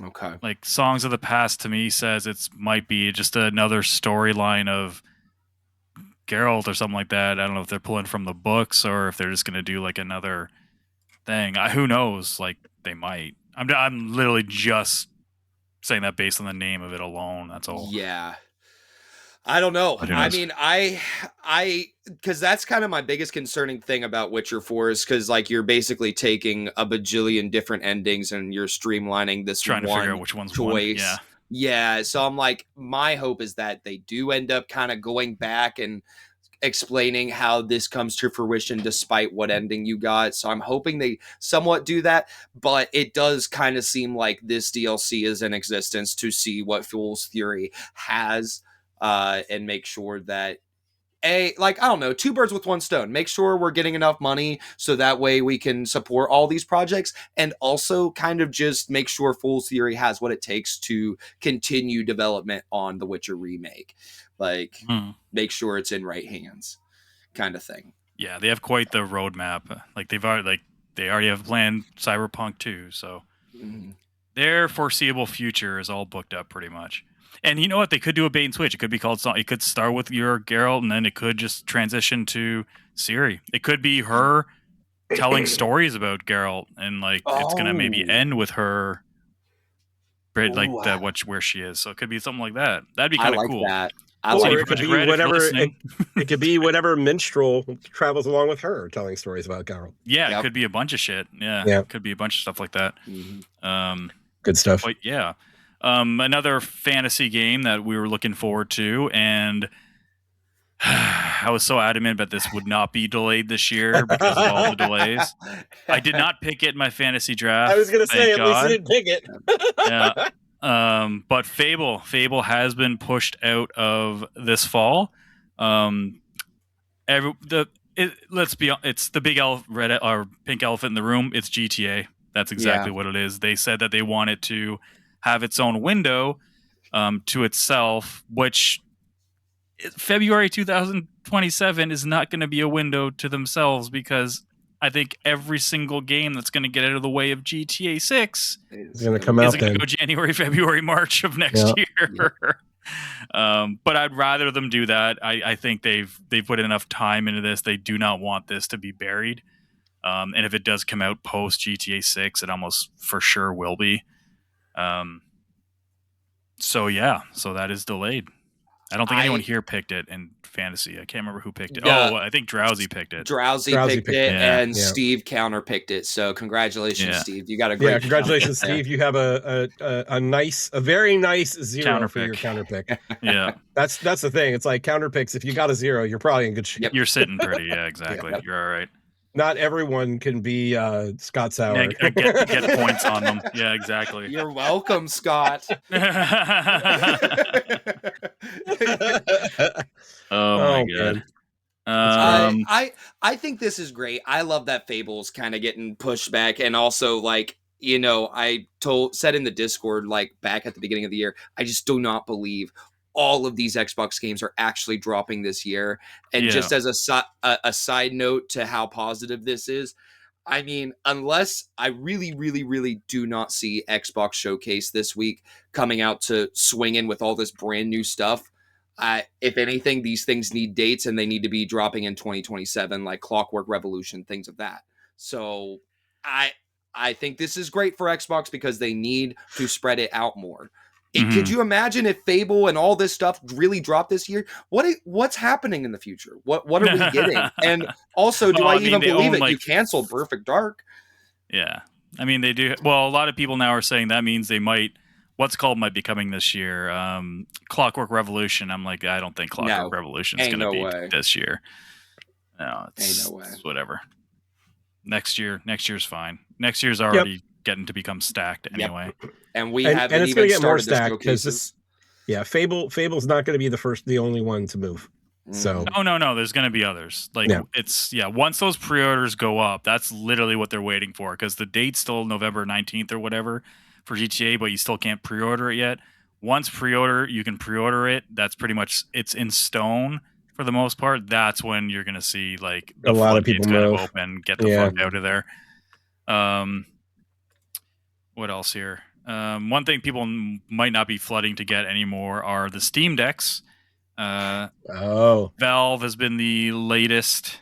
Speaker 3: Okay.
Speaker 2: Like Songs of the Past to me says it might be just another storyline of Geralt or something like that. I don't know if they're pulling from the books or if they're just going to do like another thing. Who knows? Like they might. I'm literally just saying that based on the name of it alone. That's all.
Speaker 3: Yeah. I don't know. I mean, because that's kind of my biggest concerning thing about Witcher 4 is because like you're basically taking a bajillion different endings and you're streamlining this
Speaker 2: trying to figure out which one's
Speaker 3: choice.
Speaker 2: One.
Speaker 3: Yeah. So I'm like, my hope is that they do end up kind of going back and explaining how this comes to fruition despite what ending you got. So I'm hoping they somewhat do that, but it does kind of seem like this DLC is in existence to see what Fool's Theory has. And make sure that I don't know, 2 birds with 1 stone. Make sure we're getting enough money so that way we can support all these projects, and also kind of just make sure Fool's Theory has what it takes to continue development on the Witcher remake. Like, make sure it's in right hands, kind of thing.
Speaker 2: Yeah, they have quite the roadmap. Like they already have planned Cyberpunk 2, so their foreseeable future is all booked up pretty much. And you know what? They could do a bait and switch. It could be called something. It could start with your Geralt, and then it could just transition to Ciri. It could be her telling stories about Geralt, and like it's gonna maybe end with her, where she is. So it could be something like that. That'd be kind of cool.
Speaker 3: That.
Speaker 1: It could be whatever. It could be whatever minstrel travels along with her, telling stories about Geralt.
Speaker 2: Yeah, it could be a bunch of shit. Yeah, it could be a bunch of stuff like that.
Speaker 1: Good stuff.
Speaker 2: But yeah. Another fantasy game that we were looking forward to, and I was so adamant that this would not be delayed this year because of all the delays. I did not pick it in my fantasy draft.
Speaker 1: I was going to say, at least you didn't pick it.
Speaker 2: But Fable has been pushed out of this fall. It's the big pink elephant in the room. It's GTA. That's exactly what it is. They said that they wanted to have its own window to itself, which February 2027 is not going to be a window to themselves, because I think every single game that's going to get out of the way of GTA 6
Speaker 1: is going to come out.
Speaker 2: Is going to go January, February, March of next year. But I'd rather them do that. I think they've put enough time into this. They do not want this to be buried. And if it does come out post GTA 6, it almost for sure will be. So that is delayed. I don't think anyone here picked it in fantasy. I can't remember who picked it. I think Drowsy picked it.
Speaker 3: Drowsy picked it, and Steve counterpicked it. So congratulations, Steve. You got a great
Speaker 1: congratulations, Steve. You have a very nice 0 for your counter pick. That's the thing. It's like counter picks. If you got a 0, you're probably in good shape.
Speaker 2: You're sitting pretty. Yeah, exactly. You're all right.
Speaker 1: Not everyone can be Scott Sauer.
Speaker 2: Yeah, get points on them. Yeah, exactly.
Speaker 3: You're welcome, Scott.
Speaker 2: Oh my god.
Speaker 1: Man.
Speaker 3: I think this is great. I love that Fable's kind of getting pushed back, and also like, you know, I said in the Discord like back at the beginning of the year, I just do not believe all of these Xbox games are actually dropping this year. And just as a side note to how positive this is, I mean, unless I really, really, really do not see Xbox Showcase this week coming out to swing in with all this brand new stuff, if anything, these things need dates and they need to be dropping in 2027, like Clockwork Revolution, things of that. So I think this is great for Xbox because they need to spread it out more. Could you imagine if Fable and all this stuff really dropped this year? What's happening in the future? What are we getting? And also, do I even believe it? You canceled Perfect Dark.
Speaker 2: Yeah, I mean they do. Well, a lot of people now are saying that means they might. What's called might be coming this year. Clockwork Revolution. I'm like, I don't think Clockwork Revolution is going to be this year. No, it's whatever. Next year's fine. Next year's already getting to become stacked anyway.
Speaker 3: Yep. And we haven't
Speaker 1: it's
Speaker 3: even
Speaker 1: get more
Speaker 3: started
Speaker 1: stacked because this. Yeah, Fable's not going to be the only one to move. So
Speaker 2: no, there's going to be others. Like once those pre-orders go up, that's literally what they're waiting for because the date's still November 19th or whatever for GTA, but you still can't pre-order it yet. Once you can pre-order it. That's pretty much it's in stone for the most part. That's when you're going to see like
Speaker 1: a lot of people
Speaker 2: kind of open, get the fuck out of there. What else here? One thing people might not be flooding to get anymore are the Steam Decks. Valve has been the latest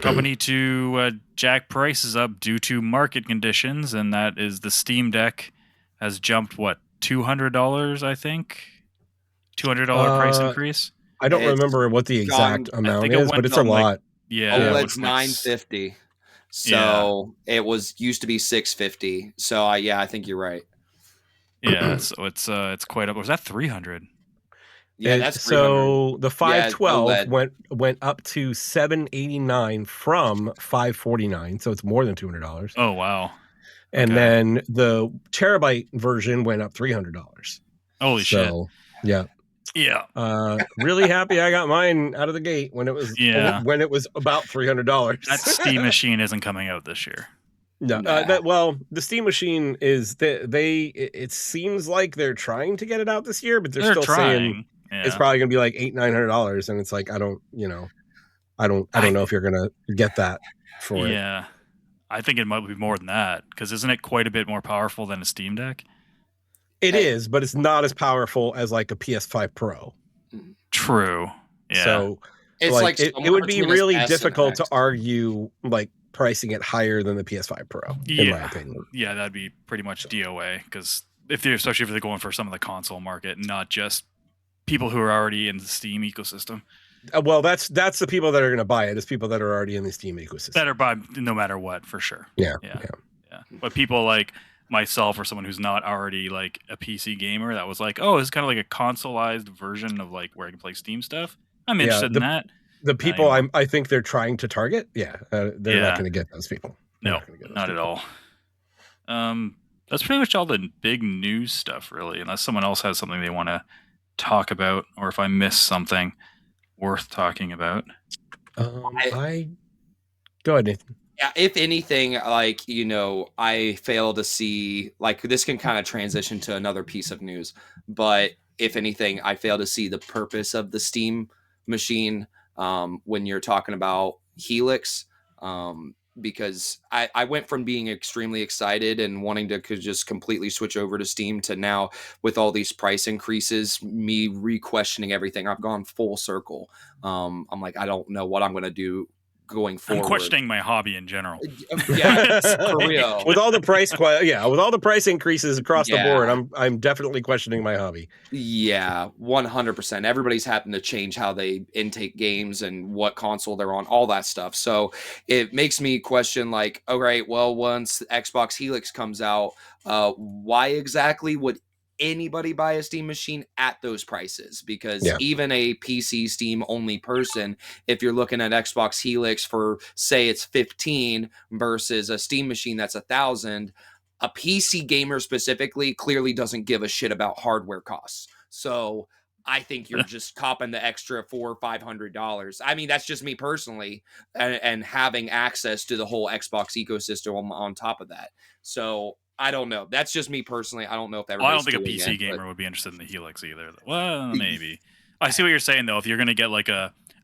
Speaker 2: company to jack prices up due to market conditions, and that is the Steam Deck has jumped $200, I think. $200 price increase.
Speaker 1: I don't remember what the exact amount is, but it's a lot.
Speaker 3: OLED's $950. So it used to be $650. So I think you're right.
Speaker 2: Yeah, so it's quite up. Was that $300?
Speaker 3: Yeah, that's
Speaker 1: so the 512 went up to $789 from $549, so it's more than $200.
Speaker 2: Oh wow!
Speaker 1: And then the terabyte version went up $300.
Speaker 2: Holy shit!
Speaker 1: Yeah. Really happy I got mine out of the gate when it was about $300.
Speaker 2: That Steam machine isn't coming out this year.
Speaker 1: No, the Steam machine is it seems like they're trying to get it out this year, but they're still saying it's probably going to be like $800-900, and it's like I don't know if you're going to get that for it.
Speaker 2: Yeah, I think it might be more than that because isn't it quite a bit more powerful than a Steam Deck?
Speaker 1: It is, but it's not as powerful as like a PS5 Pro.
Speaker 2: True. Yeah.
Speaker 1: So it's like it would be really difficult to argue like pricing it higher than the PS5 Pro, in my opinion.
Speaker 2: Yeah, that'd be pretty much DOA because especially if they're going for some of the console market, not just people who are already in the Steam ecosystem.
Speaker 1: Well, that's the people that are going to buy it. It's people that are already in the Steam ecosystem.
Speaker 2: That are buy no matter what, for sure.
Speaker 1: Yeah.
Speaker 2: But people like myself or someone who's not already like a PC gamer that was like, oh, it's kind of like a consoleized version of like where I can play Steam stuff. I'm interested in that.
Speaker 1: The people I think they're trying to target, they're not going to get those people.
Speaker 2: No, not at all. That's pretty much all the big news stuff, really, unless someone else has something they want to talk about, or if I miss something worth talking about.
Speaker 1: Go ahead, Nathan.
Speaker 3: Yeah, if anything, like, I fail to see, like, this can kind of transition to another piece of news, but if anything, I fail to see the purpose of the Steam machine when you're talking about Helix, because I went from being extremely excited and wanting to just completely switch over to Steam to now with all these price increases, me re-questioning everything. I've gone full circle. I'm like, I don't know what I'm going to do going forward.
Speaker 2: I'm questioning my hobby in general.
Speaker 3: Yeah, for real.
Speaker 1: With all the price increases across the board, I'm definitely questioning my hobby.
Speaker 3: Yeah, 100%. Everybody's having to change how they intake games and what console they're on, all that stuff. So it makes me question, like, all right, well, once Xbox Helix comes out, why exactly would anybody buy a Steam machine at those prices, because
Speaker 1: Yeah.
Speaker 3: even a PC Steam only person, if you're looking at Xbox Helix for, say, it's 15 versus a Steam machine that's 1,000, a PC gamer specifically clearly doesn't give a shit about hardware costs. So I think you're just copping the extra $400 or $500. I mean, that's just me personally, and having access to the whole Xbox ecosystem on top of that. So I don't know. That's just me personally. I don't know if
Speaker 2: Well, I
Speaker 3: everybody's
Speaker 2: don't think a
Speaker 3: doing
Speaker 2: PC
Speaker 3: it,
Speaker 2: gamer would be interested in the Helix either. Well, maybe. I see what you're saying though. If you're gonna get like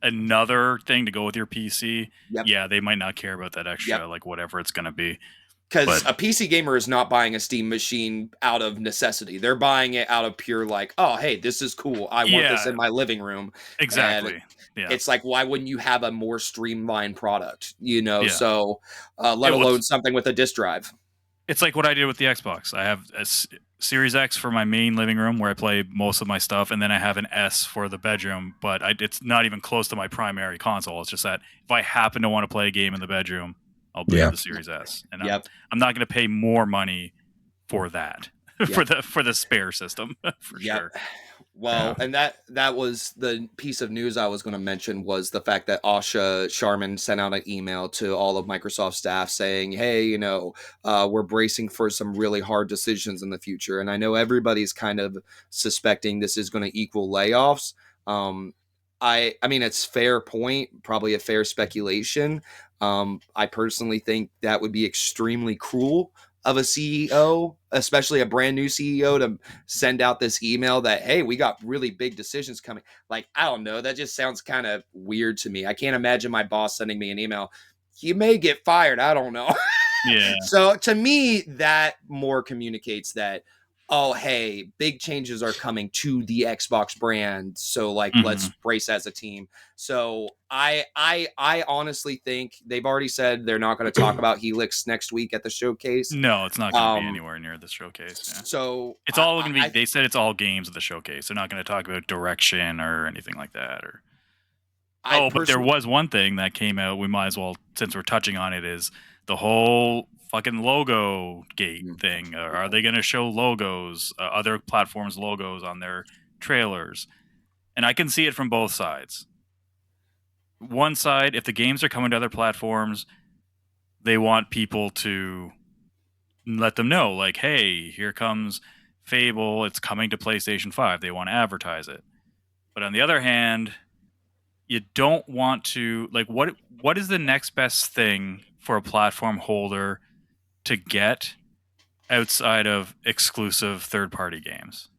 Speaker 2: another thing to go with your PC,
Speaker 3: Yep.
Speaker 2: yeah, they might not care about that extra,
Speaker 3: Yep.
Speaker 2: like whatever it's gonna be.
Speaker 3: Because
Speaker 2: But
Speaker 3: a PC gamer is not buying a Steam machine out of necessity. They're buying it out of pure like, oh, hey, this is cool. I want this
Speaker 2: yeah,
Speaker 3: in my living room.
Speaker 2: exactly.
Speaker 3: And
Speaker 2: Yeah,
Speaker 3: it's like, why wouldn't you have a more streamlined product? You know,
Speaker 2: yeah.
Speaker 3: so let
Speaker 2: It was.
Speaker 3: alone something with a disk drive.
Speaker 2: It's like what I did with the Xbox. I have a Series X for my main living room where I play most of my stuff, and then I have an S for the bedroom. But it's not even close to my primary console. It's just that if I happen to want to play a game in the bedroom, I'll bring the Series S, and
Speaker 3: Yep.
Speaker 2: I'm not going to pay more money for that
Speaker 3: Yep.
Speaker 2: for the spare system for sure.
Speaker 3: Well, and that was the piece of news I was going to mention, was the fact that Asha Sharman sent out an email to all of Microsoft staff saying, hey, you know, we're bracing for some really hard decisions in the future. And I know everybody's kind of suspecting this is going to equal layoffs. I mean, it's fair point, probably a fair speculation. I personally think that would be extremely cruel of a CEO, especially a brand new CEO, to send out this email that, hey, we got really big decisions coming. Like, I don't know. That just sounds kind of weird to me. I can't imagine my boss sending me an email. You may get fired. I don't know.
Speaker 2: Yeah.
Speaker 3: So to me, that more communicates that, oh, hey, big changes are coming to the Xbox brand. So like, let's brace as a team. So I honestly think they've already said they're not going to talk about Helix next week at the showcase.
Speaker 2: No, it's not going to be anywhere near the showcase. Yeah.
Speaker 3: So
Speaker 2: it's all going to be. They said it's all games at the showcase. They're not going to talk about direction or anything like that. Or but there was one thing that came out. We might as well, since we're touching on it, is the whole fucking logo gate thing. Are they going to show logos, other platforms' logos on their trailers? And I can see it from both sides. One side, if the games are coming to other platforms, they want people to let them know, like, hey, here comes Fable. It's coming to PlayStation 5. They want to advertise it. But on the other hand, you don't want to, like, what is the next best thing for a platform holder to get outside of exclusive third-party games?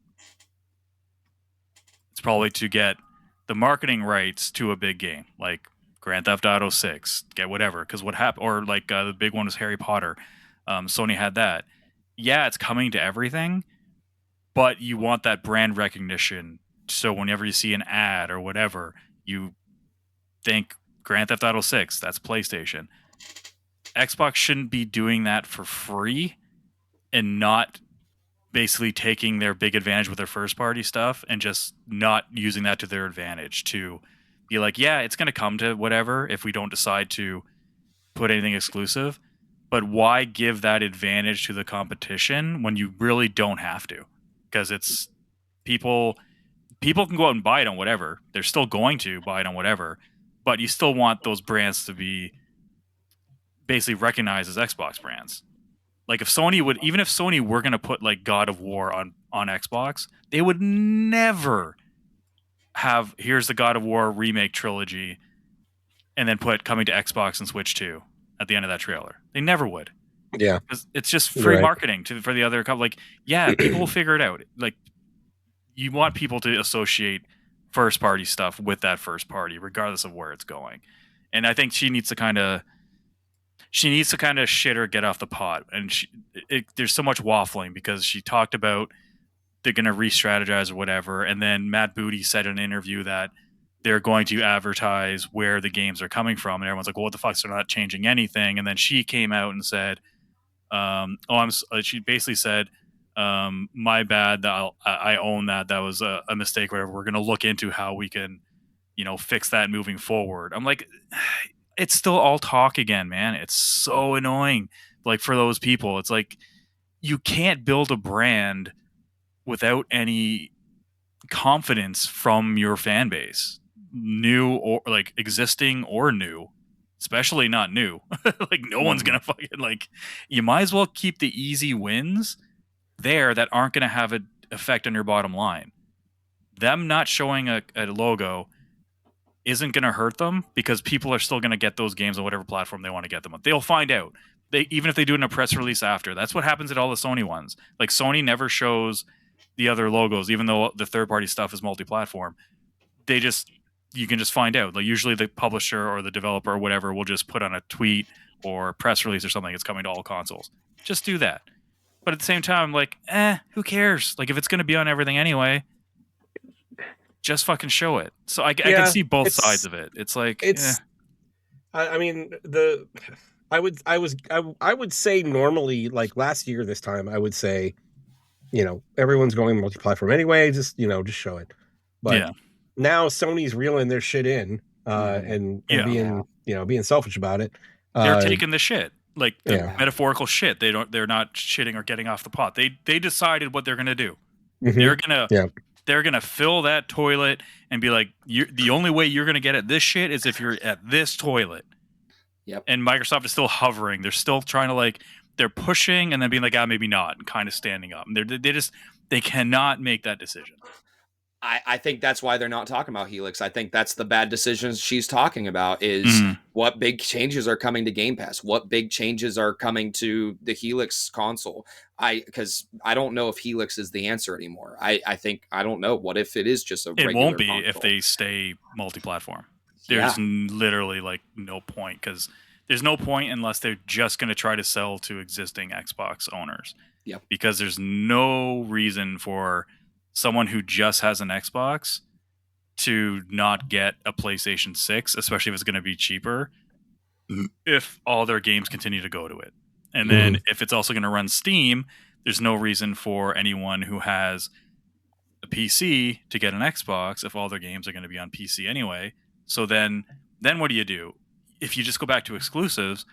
Speaker 2: It's probably to get the marketing rights to a big game, like Grand Theft Auto 6, get whatever. Because what happened, or like the big one was Harry Potter. Sony had that. Yeah, it's coming to everything, but you want that brand recognition. So whenever you see an ad or whatever, you think Grand Theft Auto 6, that's PlayStation. Xbox shouldn't be doing that for free and not basically taking their big advantage with their first party stuff and just not using that to their advantage to be like, yeah, it's going to come to whatever if we don't decide to put anything exclusive. But why give that advantage to the competition when you really don't have to? Because it's people can go out and buy it on whatever. They're still going to buy it on whatever, but you still want those brands to be basically recognized as Xbox brands. Like if Sony were going to put like God of War on Xbox, they would never have, here's the God of War remake trilogy and then put coming to Xbox and Switch 2 at the end of that trailer. They never would.
Speaker 1: Yeah.
Speaker 2: Because it's just free marketing for the other couple. Like, yeah, people will figure it out. Like, you want people to associate first party stuff with that first party, regardless of where it's going. And I think she needs to kind of shit or get off the pot. And there's so much waffling because she talked about they're going to re-strategize or whatever. And then Matt Booty said in an interview that they're going to advertise where the games are coming from. And everyone's like, well, what the fuck? They're not changing anything. And then she came out and said, she basically said, my bad, that I own that. That was a mistake, whatever. We're going to look into how we can, fix that moving forward. I'm like, it's still all talk again, man. It's so annoying. Like for those people, it's like you can't build a brand without any confidence from your fan base, new or like existing or new, especially not new. Like no one's gonna fucking like. You might as well keep the easy wins there that aren't gonna have an effect on your bottom line. Them not showing a logo isn't going to hurt them because people are still going to get those games on whatever platform they want to get them on. They'll find out. Even if they do it in a press release after. That's what happens at all the Sony ones. Like Sony never shows the other logos, even though the third-party stuff is multi-platform. You can just find out. Like usually the publisher or the developer or whatever will just put on a tweet or press release or something. It's coming to all consoles. Just do that. But at the same time, like, who cares? Like if it's going to be on everything anyway, just fucking show it. So I can see both sides of it. It's like
Speaker 1: I mean, I would say normally, like last year this time, I would say, everyone's going multi-platform anyway. Just show it. But now Sony's reeling their shit in and being selfish about it.
Speaker 2: They're taking the shit, like the metaphorical shit. They're not shitting or getting off the pot. They decided what they're gonna do. Mm-hmm. They're gonna fill that toilet and be like, the only way you're gonna get at this shit is if you're at this toilet.
Speaker 3: Yep.
Speaker 2: And Microsoft is still hovering. They're still trying to they're pushing and then being like, maybe not, and kind of standing up. And they cannot make that decision.
Speaker 3: I think that's why they're not talking about Helix. I think that's the bad decisions she's talking about is what big changes are coming to Game Pass, what big changes are coming to the Helix console. Because I don't know if Helix is the answer anymore. I don't know. What if it is just a regular
Speaker 2: It won't be
Speaker 3: console?
Speaker 2: if they stay multi-platform. There's literally no point, because there's no point unless they're just going to try to sell to existing Xbox owners.
Speaker 3: Yep.
Speaker 2: Because there's no reason for someone who just has an Xbox to not get a PlayStation 6, especially if it's going to be cheaper, if all their games continue to go to it. And then if it's also going to run Steam, there's no reason for anyone who has a PC to get an Xbox if all their games are going to be on PC anyway. So then what do you do? If you just go back to exclusives,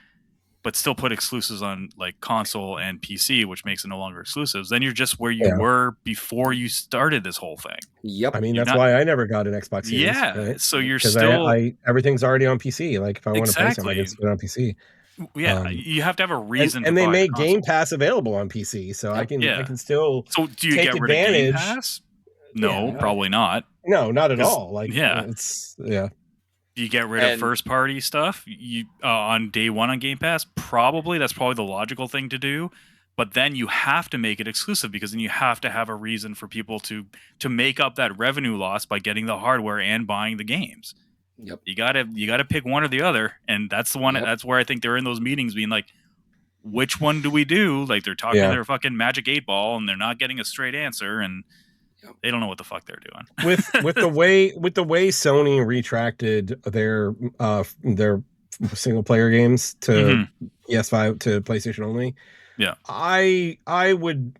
Speaker 2: but still put exclusives on console and PC, which makes it no longer exclusives, then you're just where you were before you started this whole thing.
Speaker 3: Yep.
Speaker 1: I mean, that's why I never got an Xbox Series.
Speaker 2: Yeah.
Speaker 1: Right?
Speaker 2: So you're still...
Speaker 1: everything's already on PC. Like if I want to play something, I can put it on PC.
Speaker 2: Yeah, you have to have a reason.
Speaker 1: And they made Game Pass available on PC, so I can still.
Speaker 2: So do you
Speaker 1: take
Speaker 2: get rid
Speaker 1: advantage.
Speaker 2: Of Game Pass? No, probably not.
Speaker 1: No, not at all.
Speaker 2: Do you get rid of first party stuff on day one on Game Pass? Probably. That's probably the logical thing to do. But then you have to make it exclusive, because then you have to have a reason for people to make up that revenue loss by getting the hardware and buying the games.
Speaker 3: Yep.
Speaker 2: You gotta pick one or the other, and that's the one. Yep. That's where I think they're in those meetings, being like, which one do we do? Like they're talking to their fucking magic 8-ball, and they're not getting a straight answer, and they don't know what the fuck they're doing.
Speaker 1: with the way Sony retracted their single player games to PS5 to PlayStation only.
Speaker 2: Yeah,
Speaker 1: I don't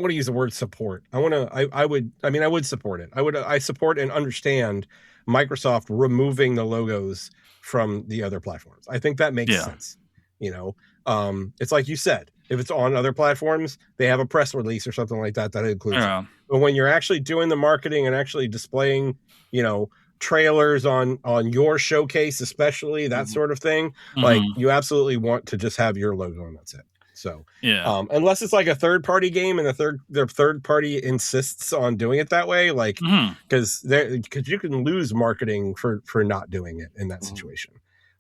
Speaker 1: want to use the word support. I would support it. I support and understand Microsoft removing the logos from the other platforms. I think that makes sense. It's like you said, if it's on other platforms, they have a press release or something like that includes it. But when you're actually doing the marketing and actually displaying, trailers on your showcase, especially that sort of thing, like you absolutely want to just have your logo and that's it. So unless it's like a third party game and the third party insists on doing it that way, because you can lose marketing for not doing it in that situation.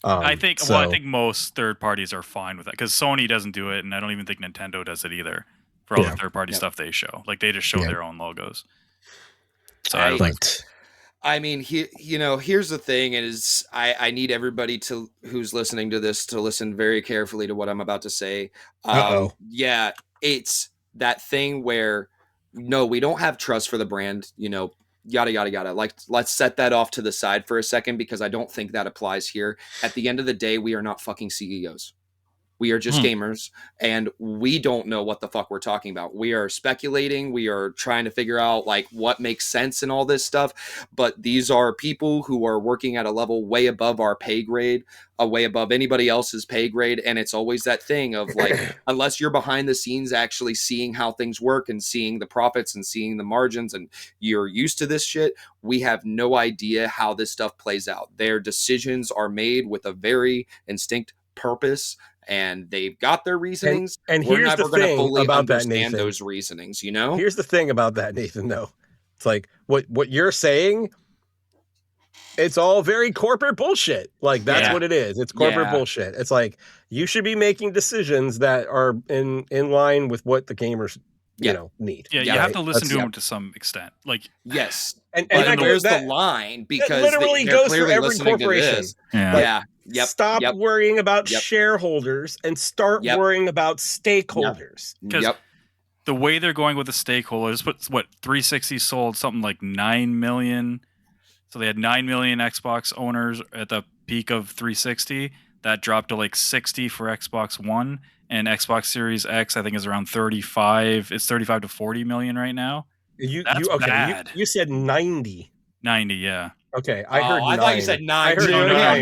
Speaker 2: I think most third parties are fine with that, because Sony doesn't do it, and I don't even think Nintendo does it either for all the third party stuff they show. Like they just show their own logos. So
Speaker 3: here's the thing is I need everybody who's listening to this to listen very carefully to what I'm about to say. Yeah, it's that thing where, no, we don't have trust for the brand, yada, yada, yada. Like, let's set that off to the side for a second, because I don't think that applies here. At the end of the day, we are not fucking CEOs. We are just gamers, and we don't know what the fuck we're talking about. We are speculating. We are trying to figure out like what makes sense and all this stuff. But these are people who are working at a level way above our pay grade, way above anybody else's pay grade. And it's always that thing of like, unless you're behind the scenes actually seeing how things work and seeing the profits and seeing the margins, and you're used to this shit, we have no idea how this stuff plays out. Their decisions are made with a very distinct purpose, and they've got their reasonings.
Speaker 1: And
Speaker 3: we're
Speaker 1: here's
Speaker 3: never
Speaker 1: the
Speaker 3: going to
Speaker 1: thing
Speaker 3: fully
Speaker 1: about that,
Speaker 3: understand
Speaker 1: Nathan.
Speaker 3: those reasonings, you know?
Speaker 1: Here's the thing about that, Nathan, though. It's like what you're saying, it's all very corporate bullshit. Like, that's what it is. It's corporate bullshit. It's like, you should be making decisions that are in line with what the gamers need.
Speaker 2: Yeah, you have to listen to them to some extent. Like,
Speaker 3: yes.
Speaker 1: And
Speaker 3: where's the line? Because
Speaker 1: it literally goes through every corporation. Stop worrying about shareholders and start worrying about stakeholders.
Speaker 2: Because the way they're going with the stakeholders, what 360 sold something like 9 million. So they had 9 million Xbox owners at the peak of 360. That dropped to like 60 for Xbox One, and Xbox Series X I think is around 35. It's 35 to 40 million right now. That's bad.
Speaker 1: You said 90.
Speaker 2: 90, yeah.
Speaker 1: Okay, I heard 9.
Speaker 3: I thought you said 9.
Speaker 1: I heard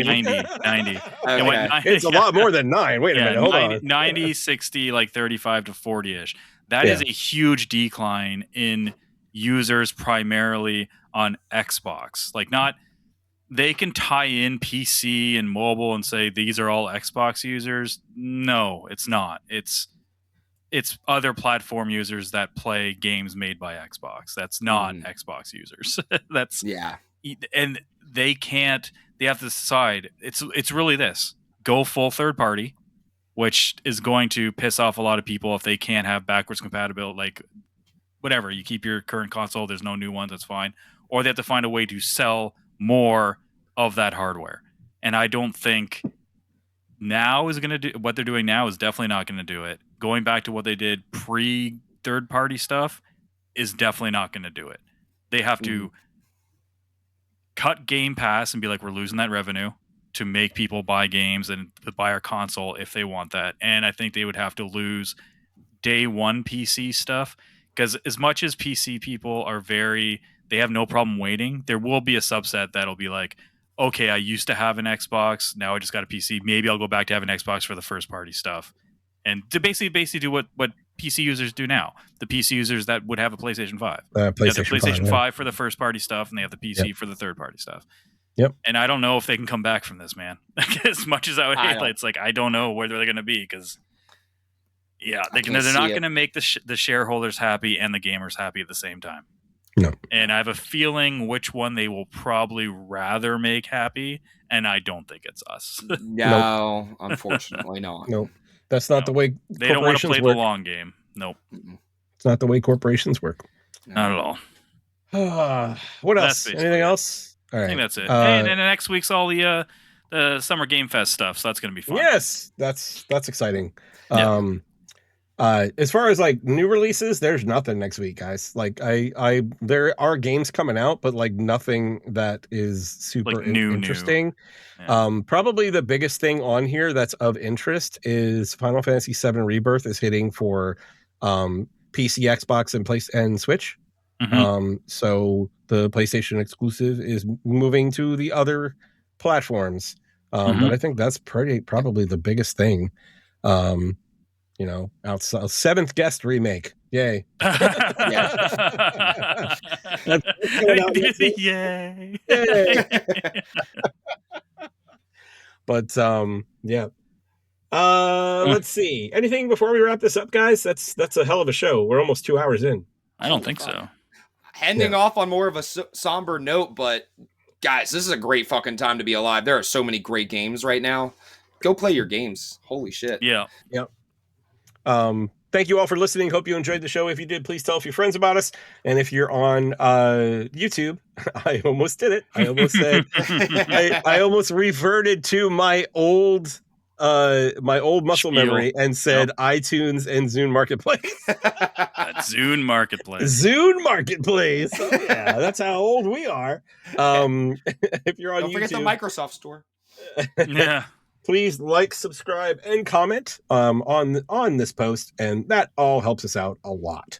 Speaker 2: 90.
Speaker 3: Okay.
Speaker 1: It's a lot more than 9. Wait a minute, hold
Speaker 2: 90,
Speaker 1: on.
Speaker 2: 90, 60, like 35 to 40-ish. That is a huge decline in users primarily on Xbox. Like, not... They can tie in PC and mobile and say these are all Xbox users. No, it's not. It's other platform users that play games made by Xbox. That's not Xbox users. And they can't. They have to decide. It's really this: go full third party, which is going to piss off a lot of people if they can't have backwards compatibility. Like, whatever, you keep your current console. There's no new ones. That's fine. Or they have to find a way to sell more of that hardware. And I don't think now is going to do what they're doing now is definitely not going to do it. Going back to what they did pre third party stuff is definitely not going to do it. They have to cut Game Pass and be like, we're losing that revenue to make people buy games and buy our console if they want that. And I think they would have to lose day one PC stuff, because as much as PC people are they have no problem waiting, there will be a subset that'll be like, okay, I used to have an Xbox, now I just got a PC. Maybe I'll go back to having an Xbox for the first party stuff. And to basically do what PC users do now. The PC users that would have a PlayStation 5. PlayStation 5 for the first party stuff, and they have the PC for the third party stuff.
Speaker 1: Yep.
Speaker 2: And I don't know if they can come back from this, man. As much as I would hate it, it's like, I don't know where they're going to be, because they're not going to make the shareholders happy and the gamers happy at the same time.
Speaker 1: No.
Speaker 2: And I have a feeling which one they will probably rather make happy, and I don't think it's us.
Speaker 3: No, unfortunately not.
Speaker 1: Nope. That's not the way
Speaker 2: they don't want to play the long game. Nope.
Speaker 1: It's not the way corporations work.
Speaker 2: Not at all.
Speaker 1: What else? Anything else? All right.
Speaker 2: I think that's it. And then next week's all the Summer Game Fest stuff, so that's going to be fun.
Speaker 1: Yes, that's exciting.
Speaker 2: Yeah.
Speaker 1: As far as like new releases, there's nothing next week, guys. Like there are games coming out, but like nothing that is super
Speaker 2: like
Speaker 1: interesting.
Speaker 2: Yeah.
Speaker 1: Probably the biggest thing on here that's of interest is Final Fantasy VII Rebirth is hitting for PC, Xbox, and Switch.
Speaker 2: Mm-hmm.
Speaker 1: So the PlayStation exclusive is moving to the other platforms. But I think that's probably the biggest thing. Outside 7th Guest remake. Yay.
Speaker 2: Yay.
Speaker 1: But let's see. Anything before we wrap this up, guys? That's a hell of a show. We're almost 2 hours in.
Speaker 2: I don't think so.
Speaker 3: Ending off on more of a somber note, but guys, this is a great fucking time to be alive. There are so many great games right now. Go play your games. Holy shit.
Speaker 2: Yeah.
Speaker 1: Yep. Thank you all for listening. Hope you enjoyed the show. If you did, please tell a few friends about us. And if you're on YouTube, I almost did it. I almost said I almost reverted to my old muscle memory and said iTunes and Zune Marketplace.
Speaker 2: Zune Marketplace.
Speaker 1: Zune Marketplace. Oh, yeah, that's how old we are. If you're on
Speaker 3: Don't
Speaker 1: YouTube,
Speaker 3: forget the Microsoft Store.
Speaker 2: Yeah.
Speaker 1: please like, subscribe, and comment on this post, and that all helps us out a lot.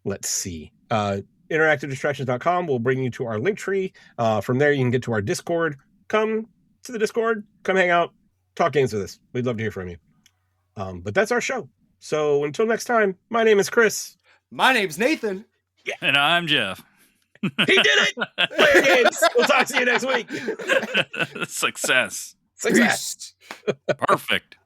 Speaker 1: Let's see. interactivedistractions.com will bring you to our link tree. From there, you can get to our Discord. Come to the Discord. Come hang out. Talk games with us. We'd love to hear from you. But that's our show. So until next time, my name is Chris.
Speaker 3: My name's Nathan.
Speaker 2: Yeah. And I'm Geoff.
Speaker 1: He did it! Player games. We'll talk to you next week.
Speaker 2: Success.
Speaker 1: Success.
Speaker 2: Perfect.